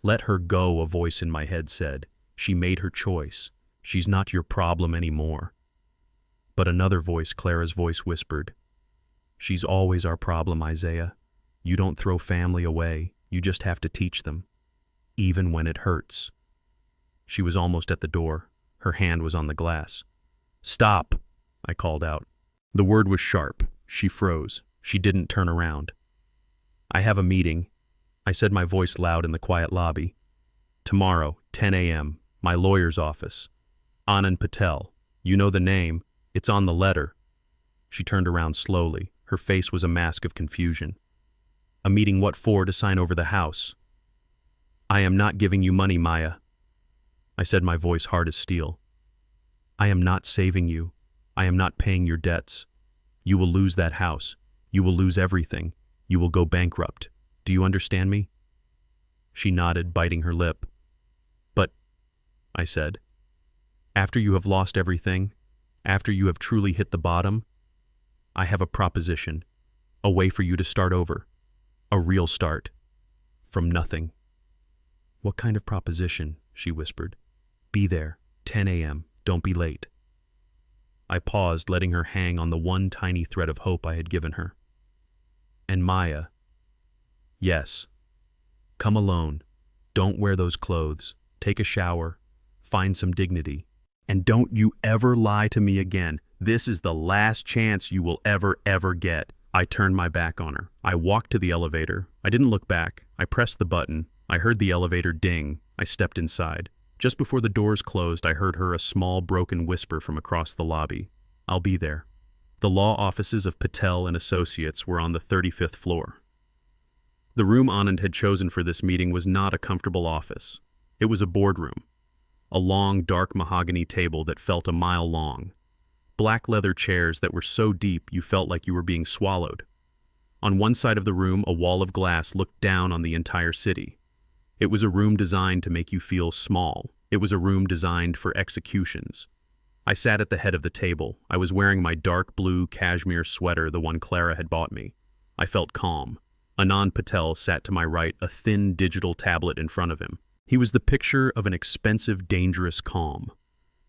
"Let her go," a voice in my head said. "She made her choice. She's not your problem anymore." But another voice, Clara's voice, whispered, "She's always our problem, Isaiah. You don't throw family away. You just have to teach them, even when it hurts." She was almost at the door. Her hand was on the glass. "Stop," I called out. The word was sharp. She froze. She didn't turn around. "I have a meeting," I said, my voice loud in the quiet lobby. "Tomorrow, 10 a.m., my lawyer's office. Anand Patel. You know the name. It's on the letter." She turned around slowly. Her face was a mask of confusion. "A meeting what for? To sign over the house?" "I am not giving you money, Maya," I said, my voice hard as steel. "I am not saving you. I am not paying your debts. You will lose that house. You will lose everything. You will go bankrupt. Do you understand me?" She nodded, biting her lip. "But," I said, "after you have lost everything, after you have truly hit the bottom, I have a proposition, a way for you to start over, a real start, from nothing." "What kind of proposition?" she whispered. "Be there, 10 a.m., don't be late." I paused, letting her hang on the one tiny thread of hope I had given her. "And Maya, Yes. Come alone. Don't wear those clothes. Take a shower. Find some dignity. And don't you ever lie to me again. This is the last chance you will ever get. I turned my back on her. I walked to the elevator. I didn't look back. I pressed the button. I heard the elevator ding. I stepped inside. Just before the doors closed, I heard her a small broken whisper from across the lobby. I'll be there. The law offices of Patel and Associates were on the 35th floor. The room Anand had chosen for this meeting was not a comfortable office. It was a boardroom. A long, dark mahogany table that felt a mile long. Black leather chairs that were so deep you felt like you were being swallowed. On one side of the room, a wall of glass looked down on the entire city. It was a room designed to make you feel small. It was a room designed for executions. I sat at the head of the table. I was wearing my dark blue cashmere sweater, the one Clara had bought me. I felt calm. Anand Patel sat to my right, a thin digital tablet in front of him. He was the picture of an expensive, dangerous calm.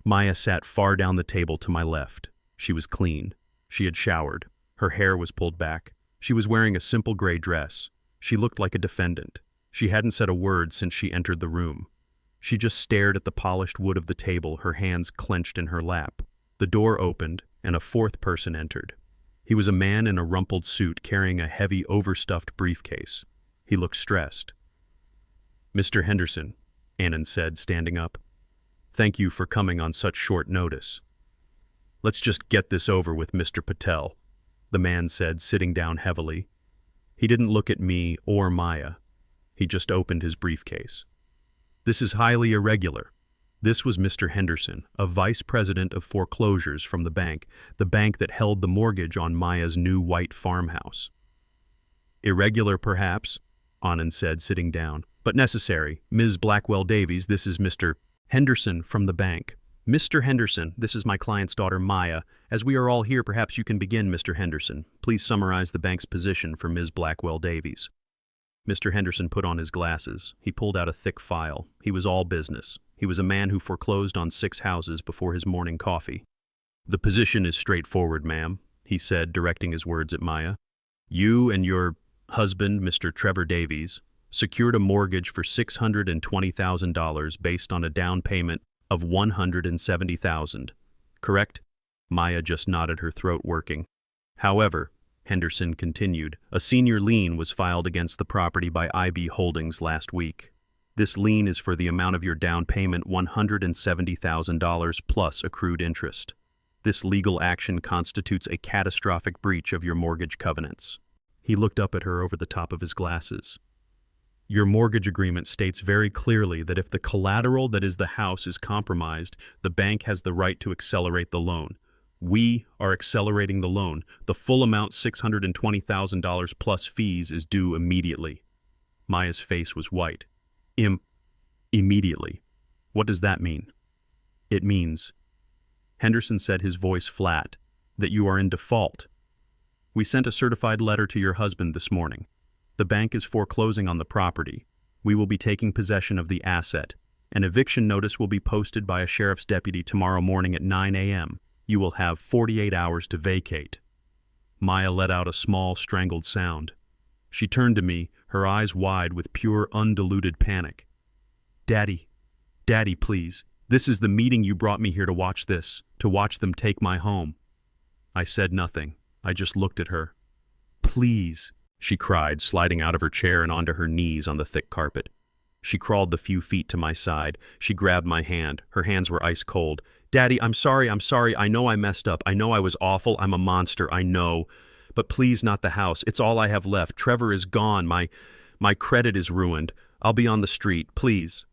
Maya sat far down the table to my left. She was clean. She had showered. Her hair was pulled back. She was wearing a simple gray dress. She looked like a defendant. She hadn't said a word since she entered the room. She just stared at the polished wood of the table, her hands clenched in her lap. The door opened, and a fourth person entered. He was a man in a rumpled suit carrying a heavy, overstuffed briefcase. He looked stressed. "Mr. Henderson," Anand said, standing up. "Thank you for coming on such short notice." "Let's just get this over with, Mr. Patel," the man said, sitting down heavily. He didn't look at me or Maya. He just opened his briefcase. "This is highly irregular." This was Mr. Henderson, a vice president of foreclosures from the bank that held the mortgage on Maya's new white farmhouse. "Irregular, perhaps," Anand said, sitting down, "but necessary. Ms. Blackwell-Davies, this is Mr. Henderson from the bank." "Mr. Henderson, this is my client's daughter, Maya. As we are all here, perhaps you can begin, Mr. Henderson. Please summarize the bank's position for Ms. Blackwell-Davies." Mr. Henderson put on his glasses. He pulled out a thick file. He was all business. He was a man who foreclosed on 6 houses before his morning coffee. "The position is straightforward, ma'am," he said, directing his words at Maya. "You and your husband, Mr. Trevor Davies, secured a mortgage for $620,000 based on a down payment of $170,000. Correct?" Maya just nodded, her throat working. "However," Henderson continued, "a senior lien was filed against the property by IB Holdings last week. This lien is for the amount of your down payment, $170,000 plus accrued interest. This legal action constitutes a catastrophic breach of your mortgage covenants." He looked up at her over the top of his glasses. "Your mortgage agreement states very clearly that if the collateral that is the house is compromised, the bank has the right to accelerate the loan. We are accelerating the loan. The full amount, $620,000 plus fees, is due immediately." Maya's face was white. Immediately. What does that mean?" "It means," Henderson said, his voice flat, "that you are in default. We sent a certified letter to your husband this morning. The bank is foreclosing on the property. We will be taking possession of the asset. An eviction notice will be posted by a sheriff's deputy tomorrow morning at 9 a.m. You will have 48 hours to vacate." Maya let out a small, strangled sound. She turned to me, her eyes wide with pure, undiluted panic. Daddy, please. This is the meeting you brought me here to watch this, to watch them take my home." I said nothing. I just looked at her. "Please," she cried, sliding out of her chair and onto her knees on the thick carpet. She crawled the few feet to my side. She grabbed my hand. Her hands were ice cold. "Daddy, I'm sorry. I know I messed up. I know I was awful. I'm a monster. I know. But please, not the house. It's all I have left. Trevor is gone. My credit is ruined. I'll be on the street. Please."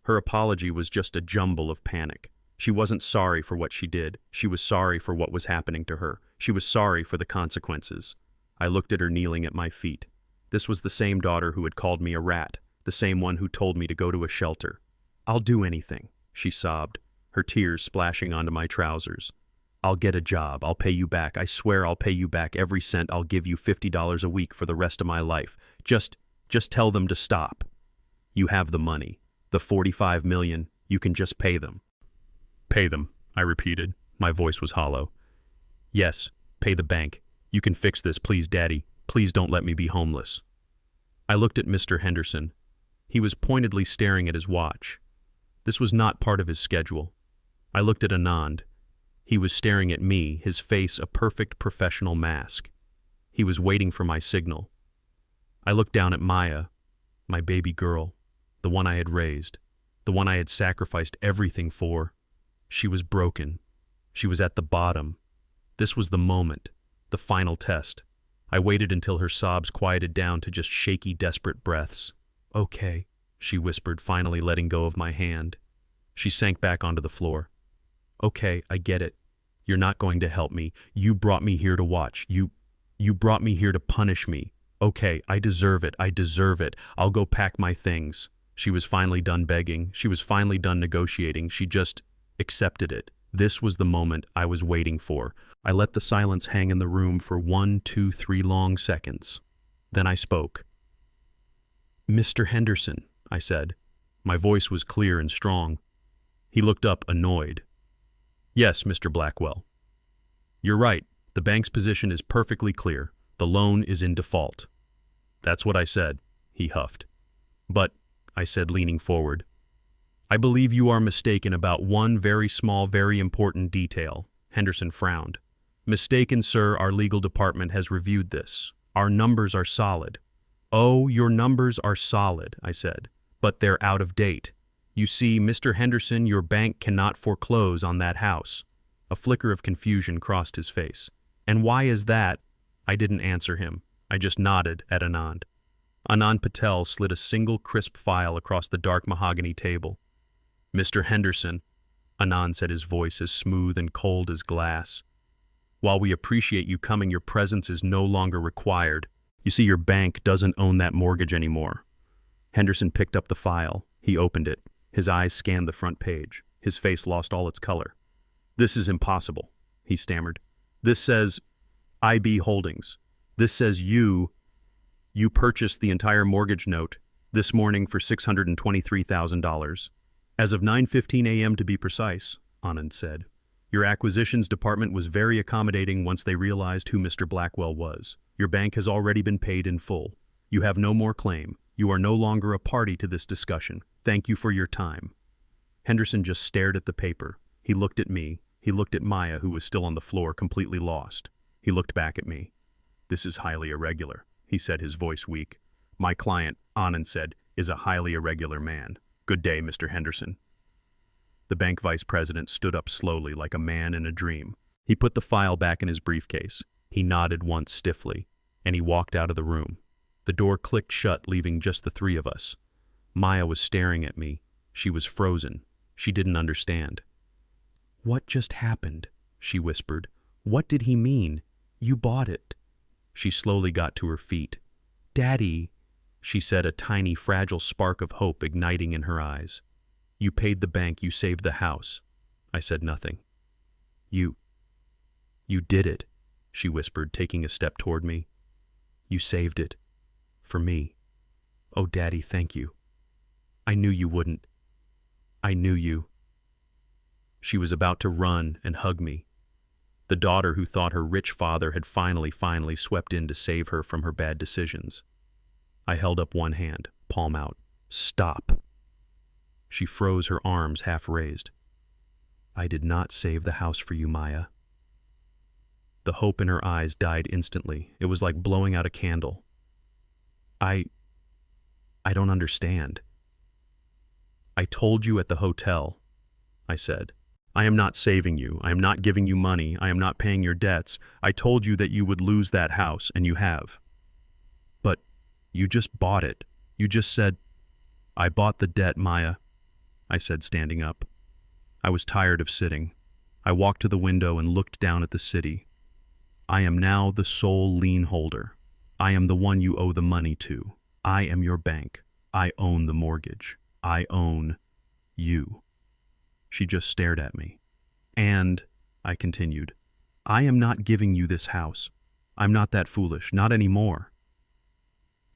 Her apology was just a jumble of panic. She wasn't sorry for what she did. She was sorry for what was happening to her. She was sorry for the consequences. I looked at her kneeling at my feet. This was the same daughter who had called me a rat, the same one who told me to go to a shelter. "I'll do anything," she sobbed, her tears splashing onto my trousers. "I'll get a job. I'll pay you back. I swear I'll pay you back every cent. I'll give you $50 a week for the rest of my life. Just tell them to stop. You have the money. The $45 million. You can just pay them." "Pay them," I repeated. My voice was hollow. "Yes, pay the bank. You can fix this, please, Daddy. Please don't let me be homeless." I looked at Mr. Henderson. He was pointedly staring at his watch. This was not part of his schedule. I looked at Anand. He was staring at me, his face a perfect professional mask. He was waiting for my signal. I looked down at Maya, my baby girl, the one I had raised, the one I had sacrificed everything for. She was broken. She was at the bottom. This was the moment, the final test. I waited until her sobs quieted down to just shaky, desperate breaths. "Okay," she whispered, finally letting go of my hand. She sank back onto the floor. "Okay, I get it. You're not going to help me. You brought me here to watch. You brought me here to punish me. Okay, I deserve it. I deserve it. I'll go pack my things." She was finally done begging. She was finally done negotiating. She just accepted it. This was the moment I was waiting for. I let the silence hang in the room for 1, 2, 3 long seconds. Then I spoke. "Mr. Henderson," I said. My voice was clear and strong. He looked up, annoyed. "Yes, Mr. Blackwell. You're right. The bank's position is perfectly clear. The loan is in default." "That's what I said," he huffed. "But," I said, leaning forward, "I believe you are mistaken about one very small, very important detail." Henderson frowned. "Mistaken, sir. Our legal department has reviewed this. Our numbers are solid." "Oh, your numbers are solid," I said, "but they're out of date. You see, Mr. Henderson, your bank cannot foreclose on that house." A flicker of confusion crossed his face. "And why is that?" I didn't answer him. I just nodded at Anand. Anand Patel slid a single crisp file across the dark mahogany table. "Mr. Henderson," Anand said, his voice as smooth and cold as glass, "while we appreciate you coming, your presence is no longer required. You see, your bank doesn't own that mortgage anymore." Henderson picked up the file. He opened it. His eyes scanned the front page. His face lost all its color. "This is impossible," he stammered. "This says IB Holdings. This says you purchased the entire mortgage note this morning for $623,000. As of 9:15 a.m. to be precise," Anand said. "Your acquisitions department was very accommodating once they realized who Mr. Blackwell was. Your bank has already been paid in full. You have no more claim. You are no longer a party to this discussion. Thank you for your time." Henderson just stared at the paper. He looked at me. He looked at Maya, who was still on the floor, completely lost. He looked back at me. "This is highly irregular," he said, his voice weak. "My client," Anand said, "is a highly irregular man. Good day, Mr. Henderson." The bank vice president stood up slowly, like a man in a dream. He put the file back in his briefcase. He nodded once stiffly, and he walked out of the room. The door clicked shut, leaving just the three of us. Maya was staring at me. She was frozen. She didn't understand. "What just happened?" she whispered. "What did he mean? You bought it." She slowly got to her feet. "Daddy," she said, a tiny, fragile spark of hope igniting in her eyes. "You paid the bank, you saved the house." I said nothing. You did it," she whispered, taking a step toward me. "You saved it. For me. Oh, Daddy, thank you. I knew you wouldn't. I knew you." She was about to run and hug me. The daughter who thought her rich father had finally swept in to save her from her bad decisions. I held up one hand, palm out. "Stop." She froze, her arms half raised. "I did not save the house for you, Maya." The hope in her eyes died instantly. It was like blowing out a candle. I don't understand." "I told you at the hotel," I said. "I am not saving you. I am not giving you money. I am not paying your debts. I told you that you would lose that house, and you have. But you just bought it. You just said—" "I bought the debt, Maya," I said, standing up. I was tired of sitting. I walked to the window and looked down at the city. "I am now the sole lien holder. I am the one you owe the money to. I am your bank. I own the mortgage. I own you." She just stared at me. "And," I continued, "I am not giving you this house. I'm not that foolish, not anymore."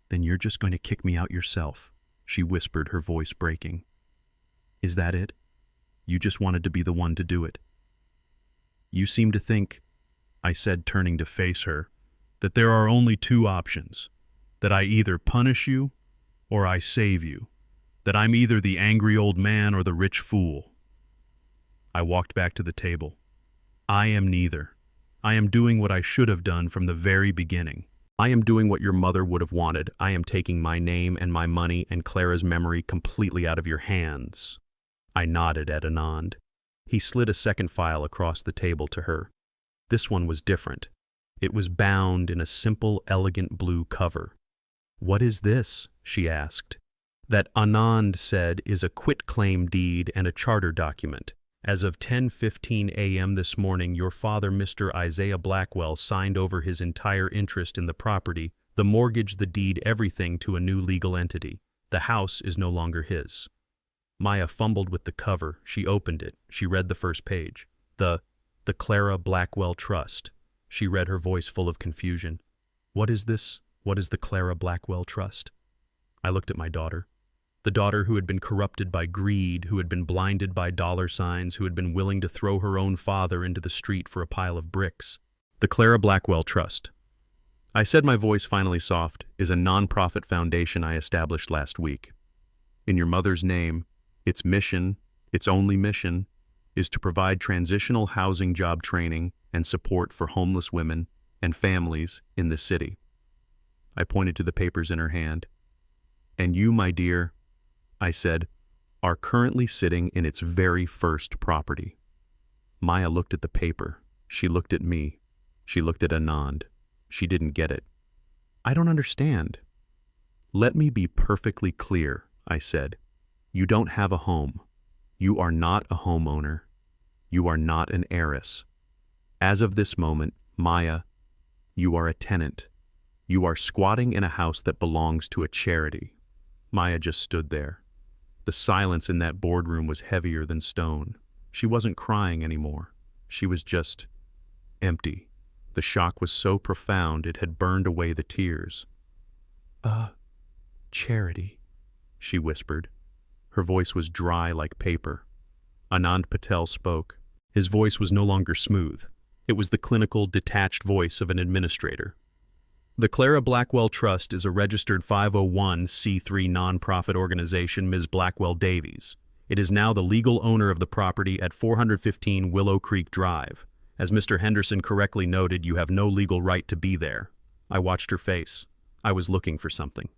"Then you're just going to kick me out yourself," she whispered, her voice breaking. "Is that it? You just wanted to be the one to do it?" "You seem to think," I said, turning to face her, "that there are only two options. that I either punish you or I save you, that I'm either the angry old man or the rich fool. I walked back to the table. I am neither. I am doing what I should have done from the very beginning. I am doing what your mother would have wanted. I am taking my name and my money and Clara's memory completely out of your hands. I nodded at Anand. He slid a second file across the table to her. This one was different. It was bound in a simple, elegant blue cover. "What is this?" she asked. That, Anand said, is a quitclaim deed and a charter document. As of 10:15 a.m. this morning, your father, Mr. Isaiah Blackwell, signed over his entire interest in the property, the mortgage, the deed, everything to a new legal entity. The house is no longer his. Maya fumbled with the cover. She opened it. She read the first page. The Clara Blackwell Trust. She read, her voice full of confusion. "What is this? What is the Clara Blackwell Trust?" I looked at my daughter. The daughter who had been corrupted by greed, who had been blinded by dollar signs, who had been willing to throw her own father into the street for a pile of bricks. The Clara Blackwell Trust, I said, my voice finally soft, is a non-profit foundation I established last week. In your mother's name, its mission, its only mission, is to provide transitional housing job training and support for homeless women and families in the city. I pointed to the papers in her hand. "And you, my dear," I said, "are currently sitting in its very first property." Maya looked at the paper. She looked at me. She looked at Anand. She didn't get it. "I don't understand." "Let me be perfectly clear," I said. "You don't have a home. You are not a homeowner. You are not an heiress. As of this moment, Maya, you are a tenant. You are squatting in a house that belongs to a charity." Maya just stood there. The silence in that boardroom was heavier than stone. She wasn't crying anymore. She was just empty. The shock was so profound it had burned away the tears. Charity," she whispered. Her voice was dry like paper. Anand Patel spoke. His voice was no longer smooth. It was the clinical, detached voice of an administrator. "The Clara Blackwell Trust is a registered 501c3 nonprofit organization, Ms. Blackwell Davies. It is now the legal owner of the property at 415 Willow Creek Drive. As Mr. Henderson correctly noted, you have no legal right to be there." I watched her face. I was looking for something.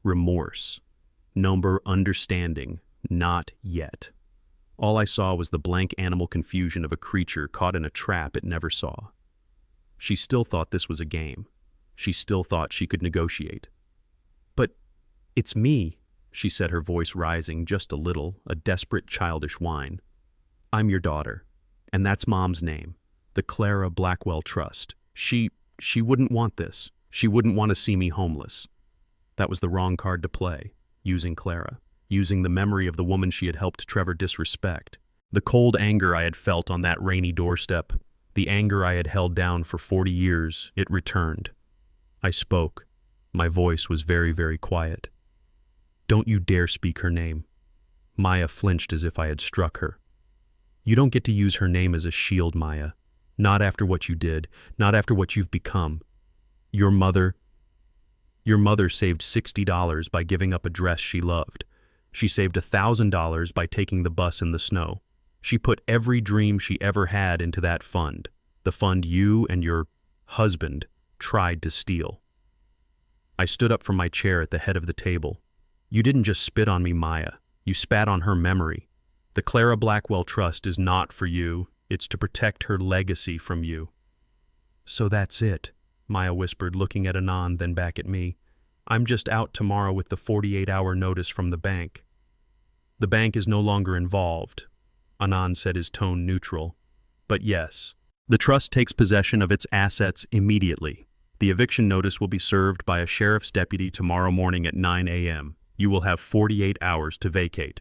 Remorse. Number understanding. Not yet. All I saw was the blank animal confusion of a creature caught in a trap it never saw. She still thought this was a game. She still thought she could negotiate. "But it's me," she said, her voice rising just a little, a desperate, childish whine. "I'm your daughter, and that's Mom's name, the Clara Blackwell Trust. She wouldn't want this. She wouldn't want to see me homeless." That was the wrong card to play, using Clara, using the memory of the woman she had helped Trevor disrespect. The cold anger I had felt on that rainy doorstep, the anger I had held down for 40 years, it returned. I spoke. My voice was very, very quiet. "Don't you dare speak her name." Maya flinched as if I had struck her. "You don't get to use her name as a shield, Maya. Not after what you did, not after what you've become. Your mother saved $60 by giving up a dress she loved. She saved $1,000 by taking the bus in the snow. She put every dream she ever had into that fund, the fund you and your husband tried to steal." I stood up from my chair at the head of the table. "You didn't just spit on me, Maya. You spat on her memory. The Clara Blackwell Trust is not for you. It's to protect her legacy from you." "So that's it," Maya whispered, looking at Anand, then back at me. "I'm just out tomorrow with the 48-hour notice from the bank." "The bank is no longer involved," Anand said, his tone neutral. "But yes, the trust takes possession of its assets immediately. The eviction notice will be served by a sheriff's deputy tomorrow morning at 9 a.m. You will have 48 hours to vacate."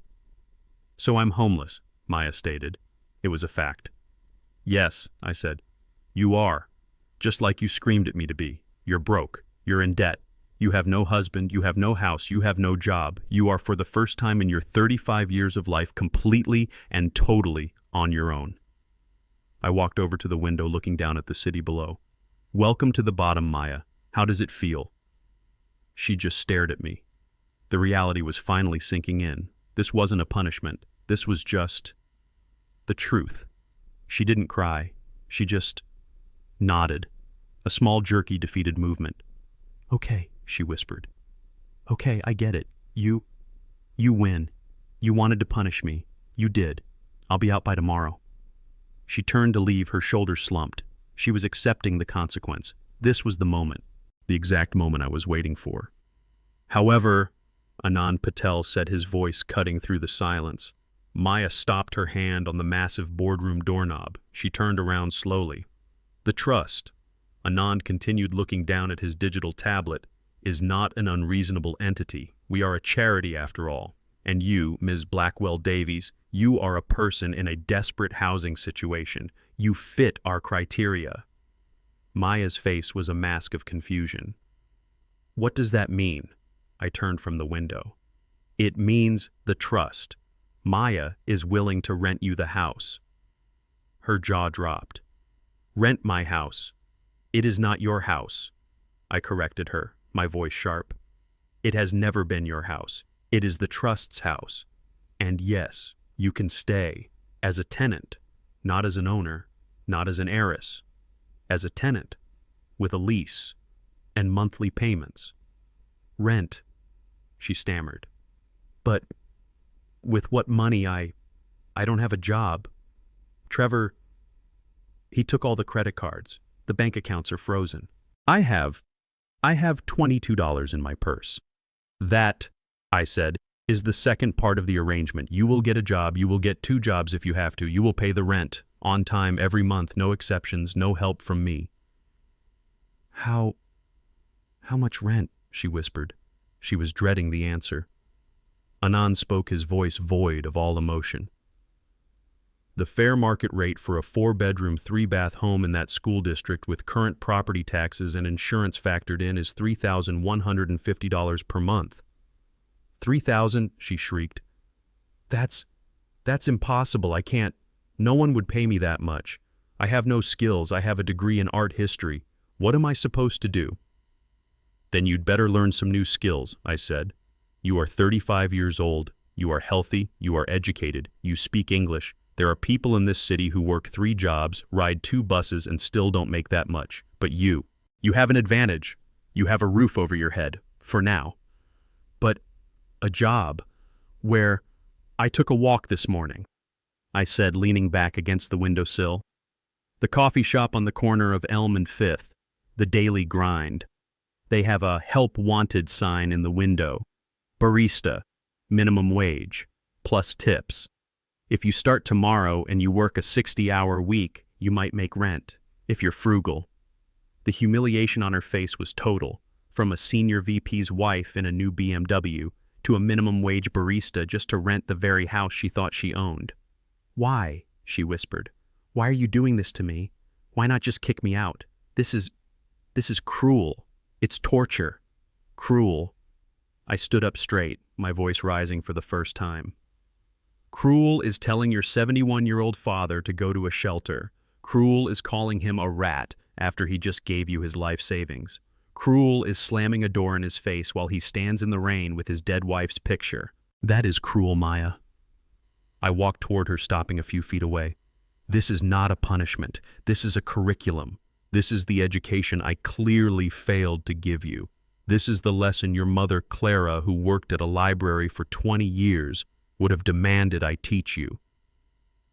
"So I'm homeless," Maya stated. It was a fact. "Yes," I said. "You are. Just like you screamed at me to be. You're broke. You're in debt. You have no husband. You have no house. You have no job. You are, for the first time in your 35 years of life, completely and totally on your own." I walked over to the window, looking down at the city below. "Welcome to the bottom, Maya. How does it feel?" She just stared at me. The reality was finally sinking in. This wasn't a punishment. This was just the truth. She didn't cry. She just nodded. A small, jerky, defeated movement. "Okay," she whispered. "Okay, I get it. You win. You wanted to punish me. You did. I'll be out by tomorrow." She turned to leave, her shoulders slumped. She was accepting the consequence. This was the moment, the exact moment I was waiting for. "However," Anand Patel said, his voice cutting through the silence. Maya stopped her hand on the massive boardroom doorknob. She turned around slowly. "The trust," Anand continued, looking down at his digital tablet, "is not an unreasonable entity. We are a charity after all. And you, Ms. Blackwell Davies, you are a person in a desperate housing situation. You fit our criteria." Maya's face was a mask of confusion. "What does that mean?" I turned from the window. "It means the trust. Maya is willing to rent you the house." Her jaw dropped. "Rent my house. It is not your house," I corrected her, my voice sharp. "It has never been your house. It is the trust's house. And yes, you can stay as a tenant, not as an owner, not as an heiress, as a tenant, with a lease and monthly payments." "Rent," she stammered. "But with what money? I don't have a job. Trevor, he took all the credit cards. The bank accounts are frozen. I have $22 in my purse." "That," I said, "is the second part of the arrangement. You will get a job. You will get 2 jobs if you have to. You will pay the rent on time every month, no exceptions, no help from me." How much rent?" she whispered. She was dreading the answer. Anand spoke, his voice void of all emotion. "The fair market rate for a 4-bedroom, 3-bath home in that school district with current property taxes and insurance factored in is $3,150 per month." "3,000?" she shrieked. That's impossible. I can't. No one would pay me that much. I have no skills. I have a degree in art history. What am I supposed to do?" "Then you'd better learn some new skills," I said. "You are 35 years old. You are healthy. You are educated. You speak English. There are people in this city who work 3 jobs, ride 2 buses, and still don't make that much. But you have an advantage. You have a roof over your head, for now. But a job where I took a walk this morning," I said, leaning back against the windowsill. "The coffee shop on the corner of Elm and 5th, the Daily Grind. They have a help wanted sign in the window. Barista, minimum wage, plus tips. If you start tomorrow and you work a 60-hour week, you might make rent, if you're frugal." The humiliation on her face was total, from a senior VP's wife in a new BMW to a minimum wage barista just to rent the very house she thought she owned. "Why?" she whispered. "Why are you doing this to me? Why not just kick me out? This is cruel. It's torture. Cruel." I stood up straight, my voice rising for the first time. "Cruel is telling your 71-year-old father to go to a shelter. Cruel is calling him a rat after he just gave you his life savings. Cruel is slamming a door in his face while he stands in the rain with his dead wife's picture. That is cruel, Maya." I walked toward her, stopping a few feet away. "This is not a punishment. This is a curriculum. This is the education I clearly failed to give you. This is the lesson your mother, Clara, who worked at a library for 20 years, would have demanded I teach you."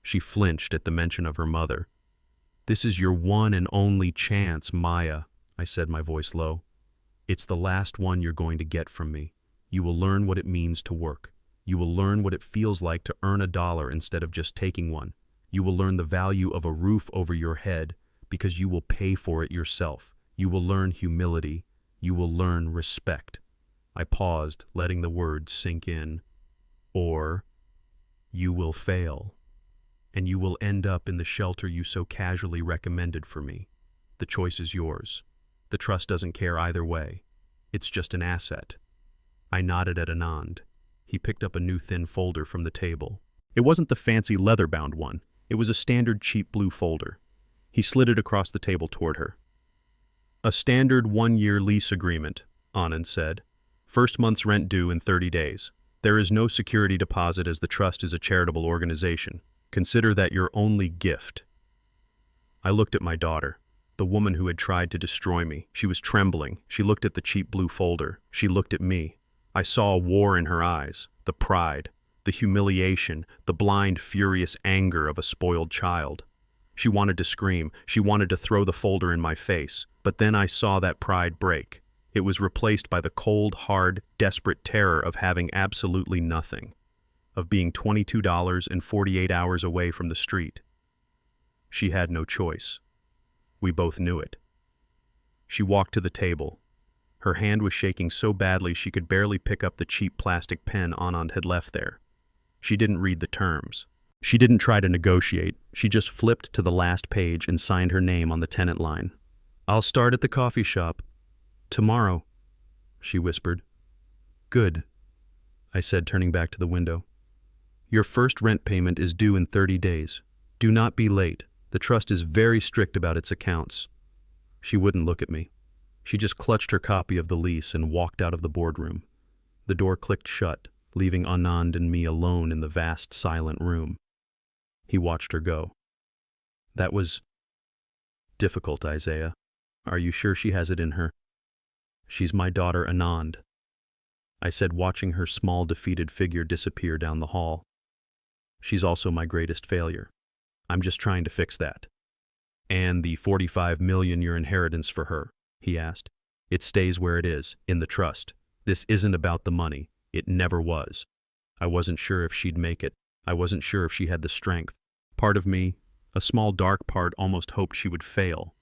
She flinched at the mention of her mother. "This is your one and only chance, Maya," I said, my voice low. "It's the last one you're going to get from me. You will learn what it means to work. You will learn what it feels like to earn $1 instead of just taking one. You will learn the value of a roof over your head because you will pay for it yourself. You will learn humility. You will learn respect." I paused, letting the words sink in. "Or you will fail, and you will end up in the shelter you so casually recommended for me. The choice is yours. The trust doesn't care either way. It's just an asset." I nodded at Anand. He picked up a new thin folder from the table. It wasn't the fancy leather-bound one. It was a standard cheap blue folder. He slid it across the table toward her. "A standard 1-year lease agreement," Anand said. First month's rent due in 30 days. There is no security deposit as the trust is a charitable organization. Consider that your only gift. I looked at my daughter, the woman who had tried to destroy me. She was trembling. She looked at the cheap blue folder. She looked at me. I saw a war in her eyes, the pride, the humiliation, the blind, furious anger of a spoiled child. She wanted to scream. She wanted to throw the folder in my face. But then I saw that pride break. It was replaced by the cold, hard, desperate terror of having absolutely nothing, of being $22 and 48 hours away from the street. She had no choice. We both knew it. She walked to the table. Her hand was shaking so badly she could barely pick up the cheap plastic pen Anand had left there. She didn't read the terms. She didn't try to negotiate. She just flipped to the last page and signed her name on the tenant line. "I'll start at the coffee shop tomorrow," she whispered. "Good," I said, turning back to the window. "Your first rent payment is due in 30 days. Do not be late. The trust is very strict about its accounts." She wouldn't look at me. She just clutched her copy of the lease and walked out of the boardroom. The door clicked shut, leaving Anand and me alone in the vast, silent room. He watched her go. "That was difficult, Isaiah. Are you sure she has it in her?" "She's my daughter, Anand," I said, watching her small, defeated figure disappear down the hall. "She's also my greatest failure. I'm just trying to fix that." "And the $45 million your inheritance for her?" he asked. "It stays where it is, in the trust. This isn't about the money. It never was." I wasn't sure if she'd make it. I wasn't sure if she had the strength. Part of me, a small dark part, almost hoped she would fail.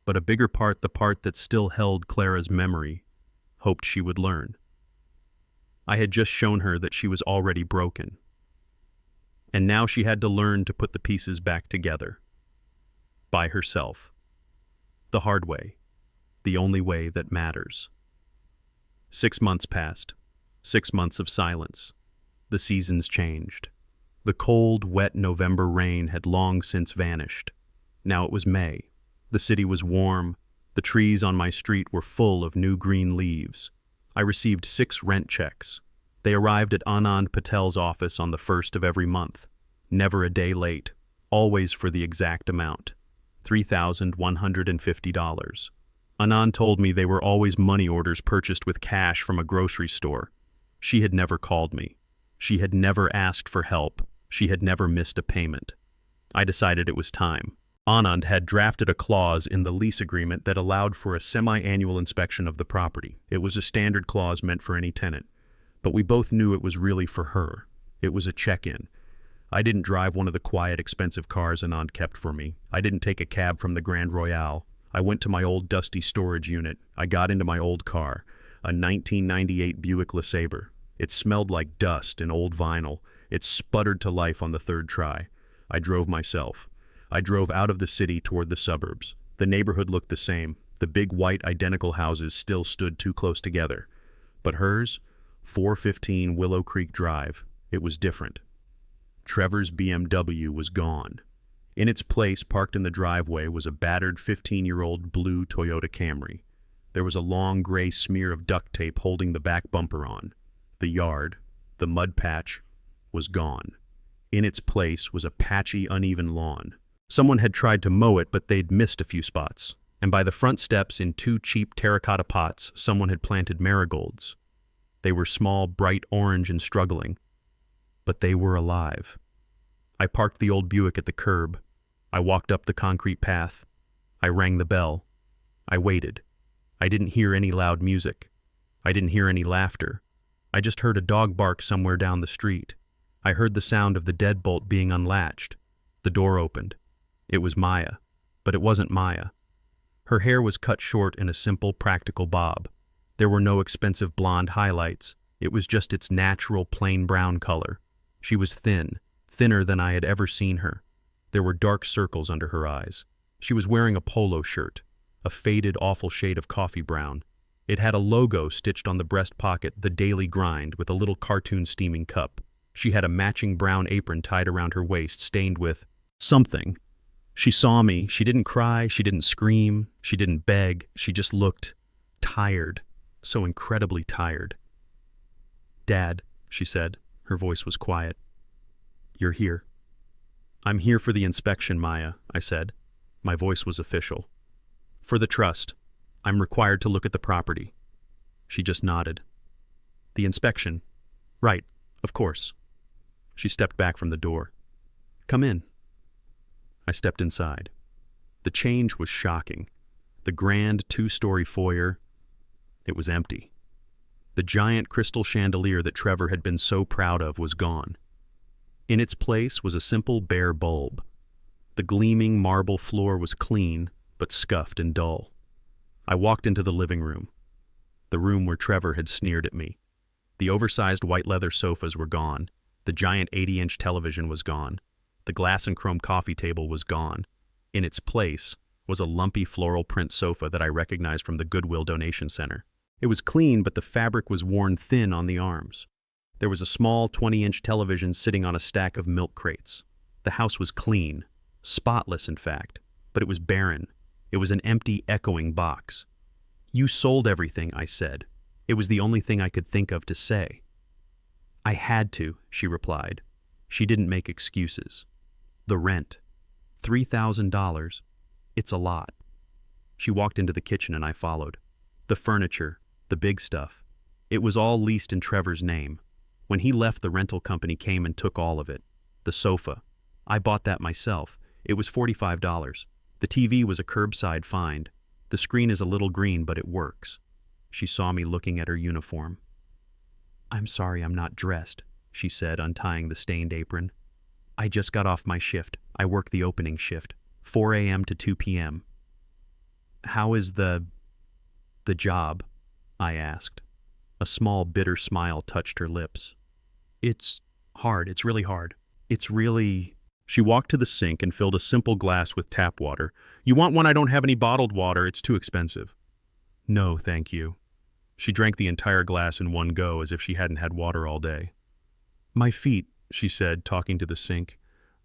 But a bigger part, the part that still held Clara's memory, hoped she would learn. I had just shown her that she was already broken. And now she had to learn to put the pieces back together. By herself. The hard way. The only way that matters. 6 months passed. 6 months of silence. The seasons changed. The cold, wet November rain had long since vanished. Now it was May. The city was warm. The trees on my street were full of new green leaves. I received 6 rent checks. They arrived at Anand Patel's office on the 1st of every month. Never a day late. Always for the exact amount. $3,150. Anand told me they were always money orders purchased with cash from a grocery store. She had never called me. She had never asked for help. She had never missed a payment. I decided it was time. Anand had drafted a clause in the lease agreement that allowed for a semi-annual inspection of the property. It was a standard clause meant for any tenant. But we both knew it was really for her. It was a check-in. I didn't drive one of the quiet, expensive cars Anand kept for me. I didn't take a cab from the Grand Royale. I went to my old dusty storage unit. I got into my old car, a 1998 Buick LeSabre. It smelled like dust and old vinyl. It sputtered to life on the 3rd try. I drove myself. I drove out of the city toward the suburbs. The neighborhood looked the same. The big white identical houses still stood too close together. But hers, 415 Willow Creek Drive, it was different. Trevor's BMW was gone. In its place, parked in the driveway, was a battered 15-year-old blue Toyota Camry. There was a long gray smear of duct tape holding the back bumper on. The yard, the mud patch, was gone. In its place was a patchy, uneven lawn. Someone had tried to mow it, but they'd missed a few spots. And by the front steps, in 2 cheap terracotta pots, someone had planted marigolds. They were small, bright orange and struggling. But they were alive. I parked the old Buick at the curb. I walked up the concrete path. I rang the bell. I waited. I didn't hear any loud music. I didn't hear any laughter. I just heard a dog bark somewhere down the street. I heard the sound of the deadbolt being unlatched. The door opened. It was Maya. But it wasn't Maya. Her hair was cut short in a simple, practical bob. There were no expensive blonde highlights. It was just its natural, plain brown color. She was thin, thinner than I had ever seen her. There were dark circles under her eyes. She was wearing a polo shirt, a faded, awful shade of coffee brown. It had a logo stitched on the breast pocket, The Daily Grind, with a little cartoon steaming cup. She had a matching brown apron tied around her waist, stained with something. She saw me. She didn't cry. She didn't scream. She didn't beg. She just looked tired. so incredibly tired. "Dad," she said. Her voice was quiet. "You're here." "I'm here for the inspection, Maya," I said. My voice was official. "For the trust. I'm required to look at the property." She just nodded. "The inspection? Right, of course." She stepped back from the door. "Come in." I stepped inside. The change was shocking. The grand two-story foyer, it was empty. The giant crystal chandelier that Trevor had been so proud of was gone. In its place was a simple bare bulb. The gleaming marble floor was clean, but scuffed and dull. I walked into the living room, the room where Trevor had sneered at me. The oversized white leather sofas were gone. The giant 80-inch television was gone. The glass and chrome coffee table was gone. In its place was a lumpy floral print sofa that I recognized from the Goodwill donation center. It was clean, but the fabric was worn thin on the arms. There was a small 20-inch television sitting on a stack of milk crates. The house was clean, spotless in fact, but it was barren. It was an empty, echoing box. "You sold everything," I said. It was the only thing I could think of to say. "I had to," she replied. She didn't make excuses. "The rent. $3,000. It's a lot." She walked into the kitchen and I followed. The furniture, the big stuff. It was all leased in Trevor's name. When he left, the rental company came and took all of it. The sofa. I bought that myself. It was $45. The TV was a curbside find. The screen is a little green, but it works. She saw me looking at her uniform. "I'm sorry I'm not dressed," she said, untying the stained apron. "I just got off my shift. I work the opening shift, 4 a.m. to 2 p.m. "How is the job?" I asked. A small, bitter smile touched her lips. "It's hard. It's really hard. It's really..." She walked to the sink and filled a simple glass with tap water. "You want one? I don't have any bottled water. It's too expensive." "No, thank you." She drank the entire glass in one go as if she hadn't had water all day. "My feet," she said, talking to the sink.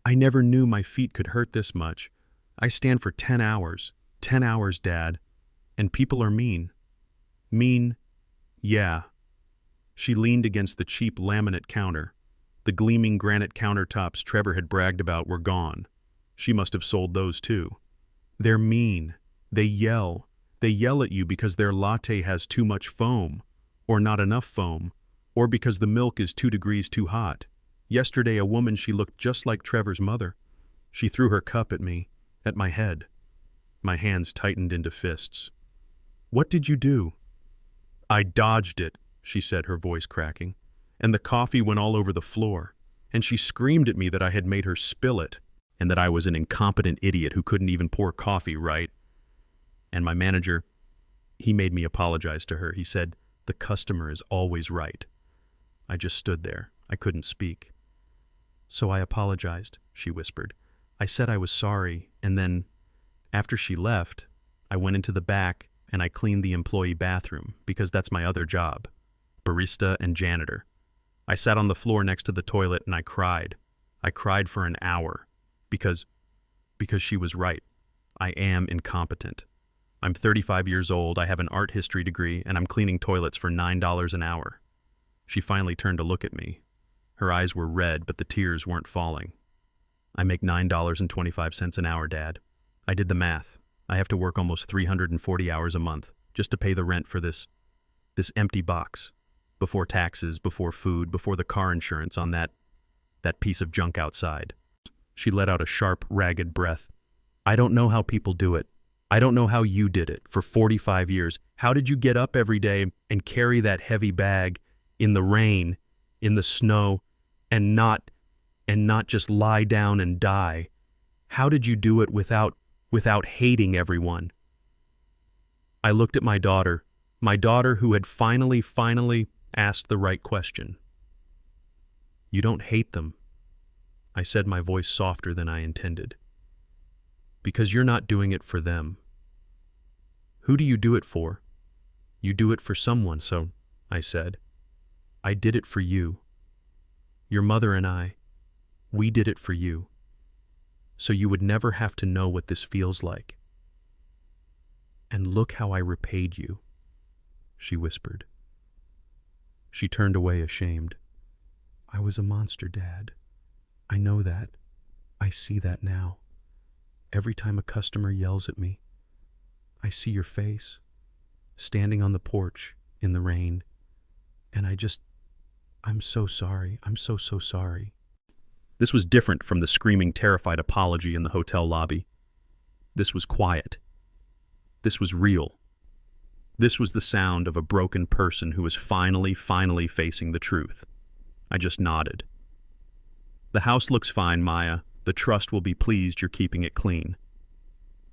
"I never knew my feet could hurt this much. I stand for 10 hours. 10 hours, Dad. And people are mean." "Mean? Yeah." She leaned against the cheap laminate counter. The gleaming granite countertops Trevor had bragged about were gone. She must have sold those too. "They're mean. They yell. They yell at you because their latte has too much foam, or not enough foam, or because the milk is 2 degrees too hot. Yesterday, a woman, she looked just like Trevor's mother. She threw her cup at me, at my head." My hands tightened into fists. "What did you do?" "I dodged it," she said, her voice cracking. "And the coffee went all over the floor. And she screamed at me that I had made her spill it, and that I was an incompetent idiot who couldn't even pour coffee right. And my manager, he made me apologize to her. He said, 'The customer is always right.'" I just stood there. I couldn't speak. "So I apologized," she whispered. "I said I was sorry, and then, after she left, I went into the back and I cleaned the employee bathroom, because that's my other job, barista and janitor. I sat on the floor next to the toilet and I cried. I cried for an hour, because she was right. I am incompetent. I'm 35 years old, I have an art history degree, and I'm cleaning toilets for $9 an hour." She finally turned to look at me. Her eyes were red, but the tears weren't falling. "I make $9.25 an hour, Dad. I did the math. I have to work almost 340 hours a month just to pay the rent for this empty box. Before taxes, before food, before the car insurance on that piece of junk outside." She let out a sharp, ragged breath. "I don't know how people do it. I don't know how you did it for 45 years. How did you get up every day and carry that heavy bag in the rain, in the snow, and not just lie down and die? How did you do it without hating everyone?" I looked at my daughter who had finally asked the right question. "You don't hate them," I said, my voice softer than I intended. "Because you're not doing it for them. Who do you do it for? You do it for someone, so," I said. "I did it for you. Your mother and I, we did it for you. So you would never have to know what this feels like. And look how I repaid you." she whispered. She turned away ashamed. I was a monster, Dad. I know that. I see that now. Every time a customer yells at me, I see your face, standing on the porch in the rain, and I'm so sorry. I'm so sorry. This was different from the screaming, terrified apology in the hotel lobby. This was quiet. This was real. This was the sound of a broken person who was finally facing the truth. I just nodded. The house looks fine, Maya. The trust will be pleased you're keeping it clean.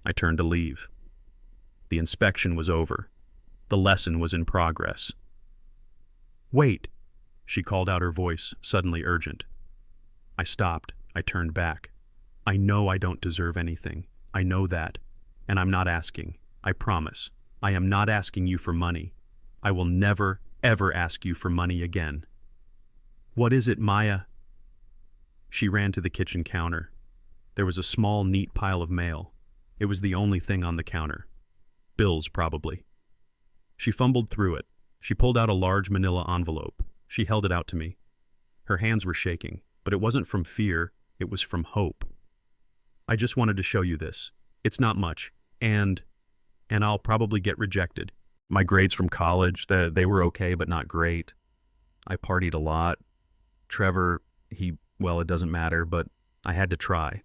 I turned to leave. The inspection was over. The lesson was in progress. Wait, she called out, her voice suddenly urgent. I stopped. I turned back. I know I don't deserve anything. I know that. And I'm not asking. I promise. I am not asking you for money. I will never, ever ask you for money again. What is it, Maya? She ran to the kitchen counter. There was a small, neat pile of mail. It was the only thing on the counter. Bills, probably. She fumbled through it. She pulled out a large manila envelope. She held it out to me. Her hands were shaking, but it wasn't from fear, it was from hope. I just wanted to show you this. It's not much, and I'll probably get rejected. My grades from college, they were okay, but not great. I partied a lot. Trevor, well, it doesn't matter, but I had to try.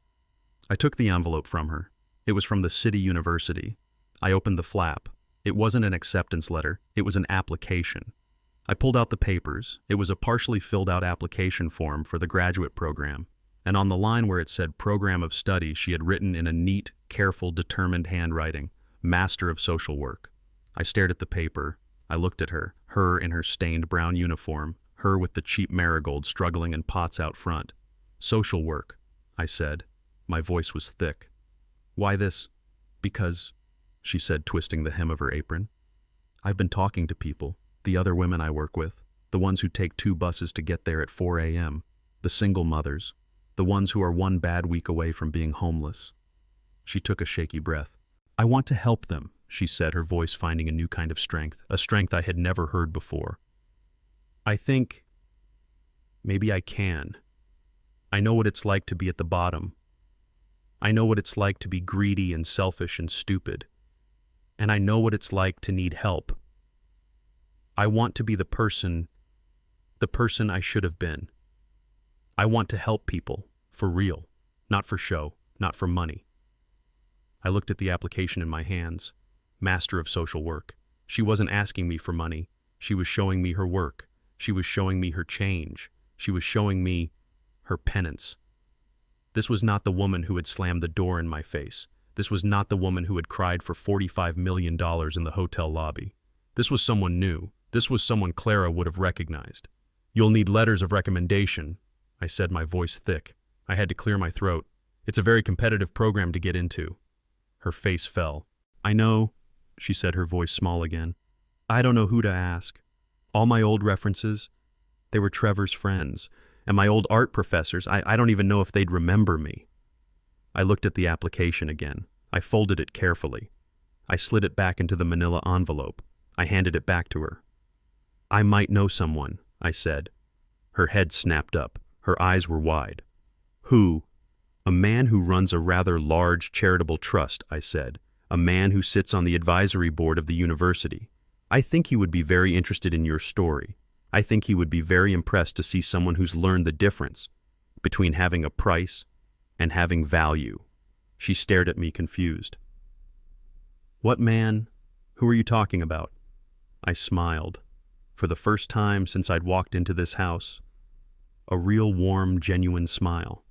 I took the envelope from her. It was from the city university. I opened the flap. It wasn't an acceptance letter. It was an application. I pulled out the papers. It was a partially filled out application form for the graduate program. And on the line where it said Program of Study, she had written in a neat, careful, determined handwriting, Master of Social Work. I stared at the paper. I looked at her in her stained brown uniform, her with the cheap marigold struggling in pots out front. Social work, I said. My voice was thick. Why this? Because, she said, twisting the hem of her apron. I've been talking to people, the other women I work with, the ones who take 2 buses to get there at 4 a.m., the single mothers, the ones who are one bad week away from being homeless. She took a shaky breath. I want to help them, she said, her voice finding a new kind of strength, a strength I had never heard before. I think maybe I can. I know what it's like to be at the bottom. I know what it's like to be greedy and selfish and stupid. And I know what it's like to need help. I want to be the person I should have been. I want to help people, for real, not for show, not for money. I looked at the application in my hands. Master of Social Work. She wasn't asking me for money. She was showing me her work. She was showing me her change. She was showing me her penance. This was not the woman who had slammed the door in my face. This was not the woman who had cried for $45 million in the hotel lobby. This was someone new. This was someone Clara would have recognized. You'll need letters of recommendation, I said, my voice thick. I had to clear my throat. It's a very competitive program to get into. Her face fell. I know, she said, her voice small again. I don't know who to ask. All my old references, they were Trevor's friends. And my old art professors, I don't even know if they'd remember me. I looked at the application again. I folded it carefully. I slid it back into the manila envelope. I handed it back to her. I might know someone, I said. Her head snapped up. Her eyes were wide. Who? A man who runs a rather large charitable trust, I said. A man who sits on the advisory board of the university. I think he would be very interested in your story. I think he would be very impressed to see someone who's learned the difference between having a price and having value. She stared at me confused. What man? Who are you talking about? I smiled. For the first time since I'd walked into this house. A real warm, genuine smile.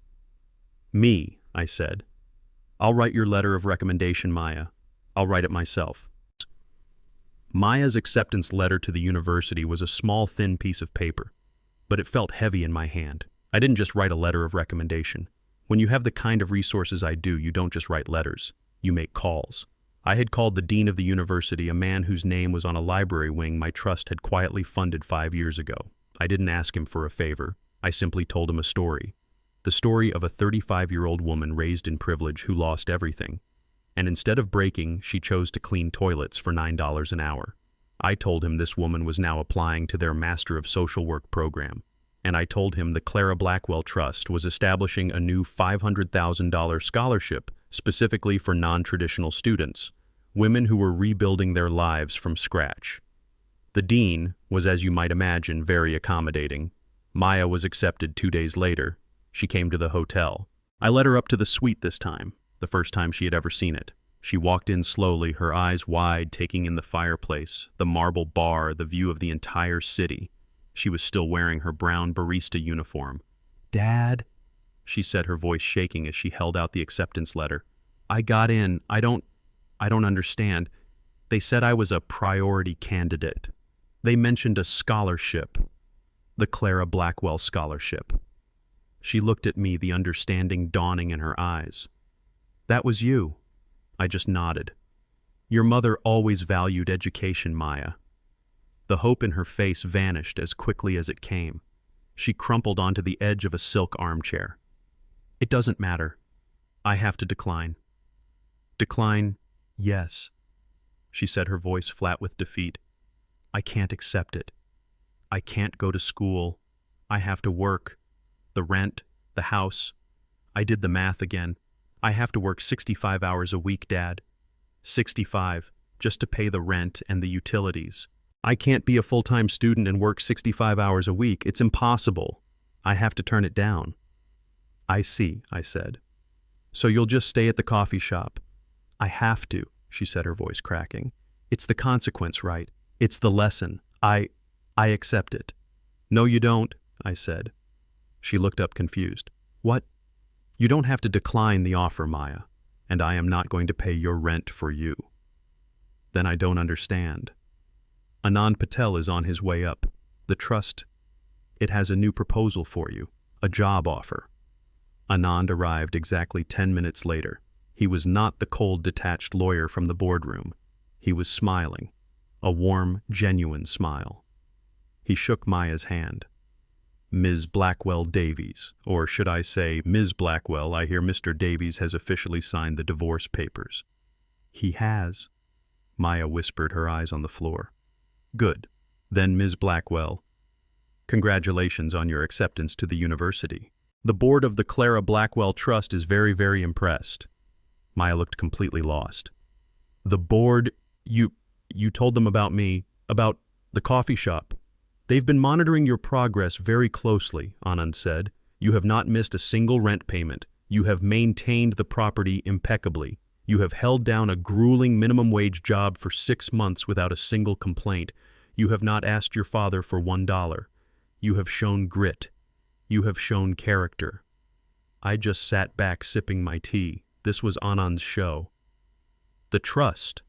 Me, I said. I'll write your letter of recommendation, Maya. I'll write it myself. Maya's acceptance letter to the university was a small, thin piece of paper, but it felt heavy in my hand. I didn't just write a letter of recommendation. When you have the kind of resources I do, you don't just write letters. You make calls. I had called the dean of the university, a man whose name was on a library wing my trust had quietly funded 5 years ago. I didn't ask him for a favor. I simply told him a story. The story of a 35-year-old woman raised in privilege who lost everything. And instead of breaking, she chose to clean toilets for $9 an hour. I told him this woman was now applying to their Master of Social Work program, and I told him the Clara Blackwell Trust was establishing a new $500,000 scholarship specifically for non-traditional students, women who were rebuilding their lives from scratch. The dean was, as you might imagine, very accommodating. Maya was accepted 2 days later. She came to the hotel. I led her up to the suite this time, the first time she had ever seen it. She walked in slowly, her eyes wide, taking in the fireplace, the marble bar, the view of the entire city. She was still wearing her brown barista uniform. "Dad," she said, her voice shaking as she held out the acceptance letter. "I got in. I don't understand. They said I was a priority candidate. They mentioned a scholarship. The Clara Blackwell Scholarship." She looked at me, the understanding dawning in her eyes. "That was you." I just nodded. "Your mother always valued education, Maya." The hope in her face vanished as quickly as it came. She crumpled onto the edge of a silk armchair. "It doesn't matter. I have to decline." "Decline? Yes," she said, her voice flat with defeat. "I can't accept it. I can't go to school. I have to work. The rent, the house. I did the math again. I have to work 65 hours a week, Dad. 65, just to pay the rent and the utilities. I can't be a full-time student and work 65 hours a week. It's impossible. I have to turn it down." "I see," I said. "So you'll just stay at the coffee shop?" "I have to," she said, her voice cracking. "It's the consequence, right? It's the lesson. I accept it." "No, you don't," I said. She looked up confused. "What?" "You don't have to decline the offer, Maya, and I am not going to pay your rent for you." "Then I don't understand." "Anand Patel is on his way up. The trust, it has a new proposal for you, a job offer." Anand arrived exactly 10 minutes later. He was not the cold, detached lawyer from the boardroom. He was smiling, a warm, genuine smile. He shook Maya's hand. "Ms. Blackwell Davies, or should I say Ms. Blackwell, I hear Mr. Davies has officially signed the divorce papers." "He has," Maya whispered, her eyes on the floor. "Good. Then, Ms. Blackwell, congratulations on your acceptance to the university. The board of the Clara Blackwell Trust is very, very impressed." Maya looked completely lost. "The board, you told them about me, about the coffee shop. They've been monitoring your progress very closely," Anand said. "You have not missed a single rent payment. You have maintained the property impeccably. You have held down a grueling minimum wage job for 6 months without a single complaint. You have not asked your father for $1. You have shown grit. You have shown character." I just sat back sipping my tea. This was Anand's show. "The trust,"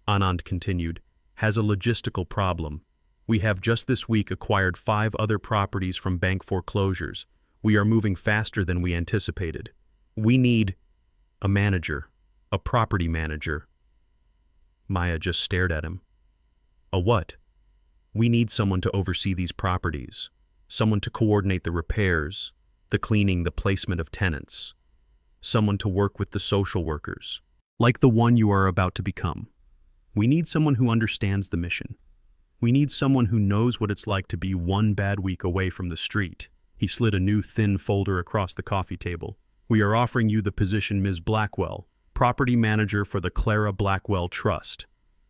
Anand continued, "has a logistical problem. We have just this week acquired 5 other properties from bank foreclosures. We are moving faster than we anticipated. We need a manager, a property manager." Maya just stared at him. "A what?" "We need someone to oversee these properties, someone to coordinate the repairs, the cleaning, the placement of tenants, someone to work with the social workers, like the one you are about to become. We need someone who understands the mission. We need someone who knows what it's like to be one bad week away from the street." He slid a new thin folder across the coffee table. "We are offering you the position, Ms. Blackwell, property manager for the Clara Blackwell Trust."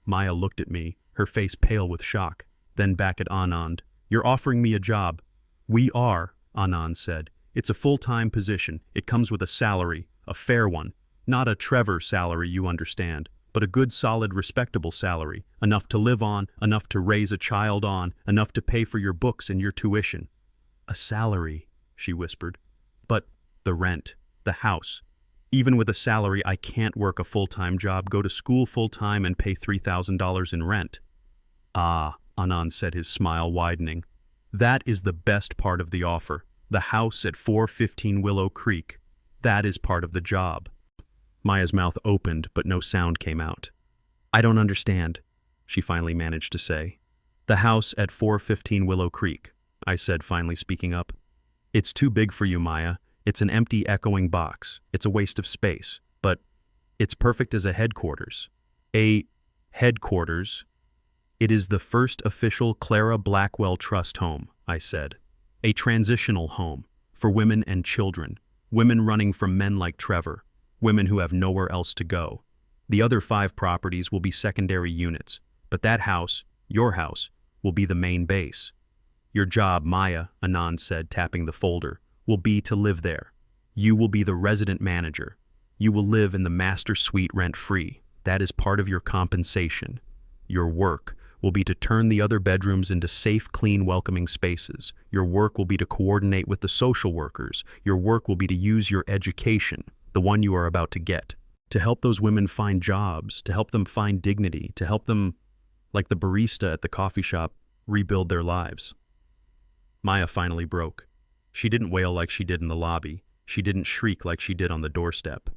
Maya looked at me, her face pale with shock, then back at Anand. "You're offering me a job." "We are," Anand said. "It's a full-time position. It comes with a salary, a fair one. Not a Trevor salary, you understand, but a good, solid, respectable salary, enough to live on, enough to raise a child on, enough to pay for your books and your tuition." "A salary," she whispered. "But the rent, the house. Even with a salary, I can't work a full-time job, go to school full-time, and pay $3,000 in rent." "Ah," Anand said, his smile widening. "That is the best part of the offer. The house at 415 Willow Creek. That is part of the job." Maya's mouth opened, but no sound came out. "I don't understand," she finally managed to say. "The house at 415 Willow Creek," I said, finally speaking up. "It's too big for you, Maya. It's an empty, echoing box. It's a waste of space. But it's perfect as a headquarters." "A headquarters?" It is the first official Clara Blackwell Trust home, I said. A transitional home for women and children, women running from men like Trevor, women who have nowhere else to go. The other 5 properties will be secondary units, but that house, your house, will be the main base. Your job, Maya, Anand said, tapping the folder, will be to live there. You will be the resident manager. You will live in the master suite rent-free. That is part of your compensation. Your work will be to turn the other bedrooms into safe, clean, welcoming spaces. Your work will be to coordinate with the social workers. Your work will be to use your education, the one you are about to get, to help those women find jobs, to help them find dignity, to help them, like the barista at the coffee shop, rebuild their lives. Maya finally broke. She didn't wail like she did in the lobby. She didn't shriek like she did on the doorstep.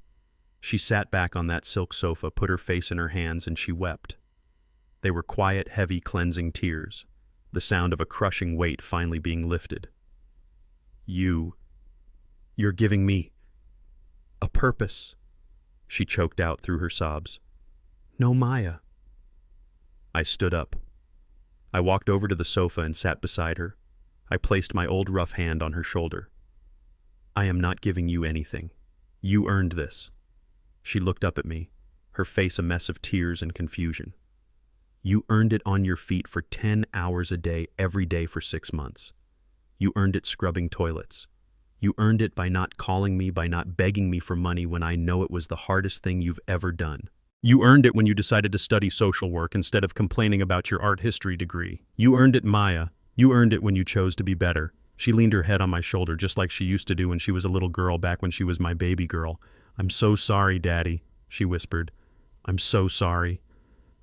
She sat back on that silk sofa, put her face in her hands, and she wept. They were quiet, heavy, cleansing tears, the sound of a crushing weight finally being lifted. You're giving me a purpose, she choked out through her sobs. No, Maya. I stood up. I walked over to the sofa and sat beside her. I placed my old rough hand on her shoulder. I am not giving you anything. You earned this. She looked up at me, her face a mess of tears and confusion. You earned it on your feet for 10 hours a day, every day for 6 months. You earned it scrubbing toilets. You earned it by not calling me, by not begging me for money when I know it was the hardest thing you've ever done. You earned it when you decided to study social work instead of complaining about your art history degree. You earned it, Maya. You earned it when you chose to be better. She leaned her head on my shoulder just like she used to do when she was a little girl back when she was my baby girl. I'm so sorry, Daddy, she whispered. I'm so sorry.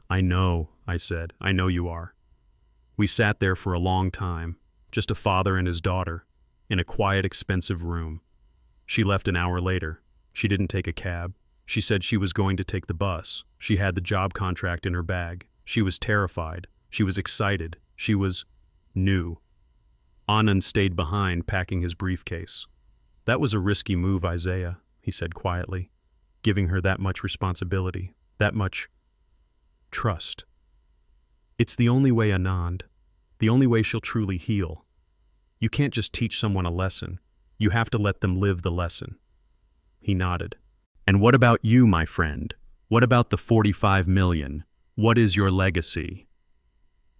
I know, I said. I know you are. We sat there for a long time, just a father and his daughter, in a quiet, expensive room. She left an hour later. She didn't take a cab. She said she was going to take the bus. She had the job contract in her bag. She was terrified. She was excited. She was new. Anand stayed behind, packing his briefcase. That was a risky move, Isaiah, he said quietly, giving her that much responsibility, that much trust. It's the only way, Anand, the only way she'll truly heal. You can't just teach someone a lesson. You have to let them live the lesson. He nodded. And what about you, my friend? What about the 45 million? What is your legacy?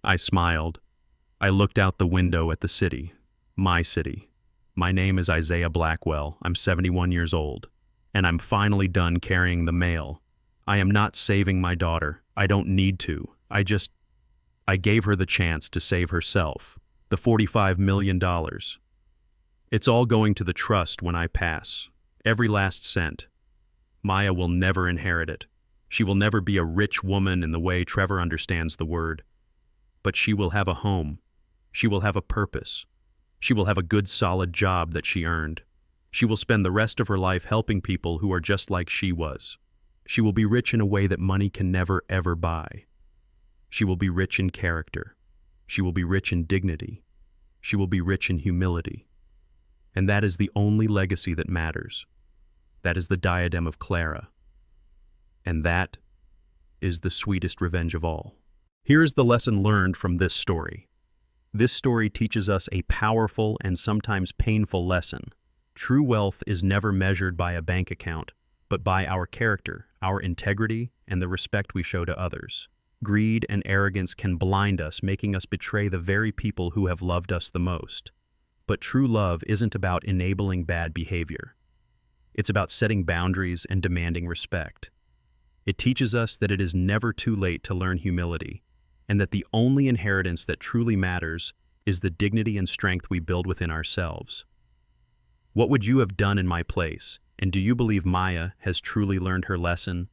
I smiled. I looked out the window at the city, my city. My name is Isaiah Blackwell. I'm 71 years old, and I'm finally done carrying the mail. I am not saving my daughter. I don't need to. I gave her the chance to save herself. The $45 million. It's all going to the trust when I pass. Every last cent. Maya will never inherit it. She will never be a rich woman in the way Trevor understands the word. But she will have a home. She will have a purpose. She will have a good, solid job that she earned. She will spend the rest of her life helping people who are just like she was. She will be rich in a way that money can never, ever buy. She will be rich in character. She will be rich in dignity. She will be rich in humility. And that is the only legacy that matters. That is the diadem of Clara. And that is the sweetest revenge of all. Here is the lesson learned from this story. This story teaches us a powerful and sometimes painful lesson. True wealth is never measured by a bank account, but by our character, our integrity, and the respect we show to others. Greed and arrogance can blind us, making us betray the very people who have loved us the most. But true love isn't about enabling bad behavior. It's about setting boundaries and demanding respect. It teaches us that it is never too late to learn humility, and that the only inheritance that truly matters is the dignity and strength we build within ourselves. What would you have done in my place? And do you believe Maya has truly learned her lesson?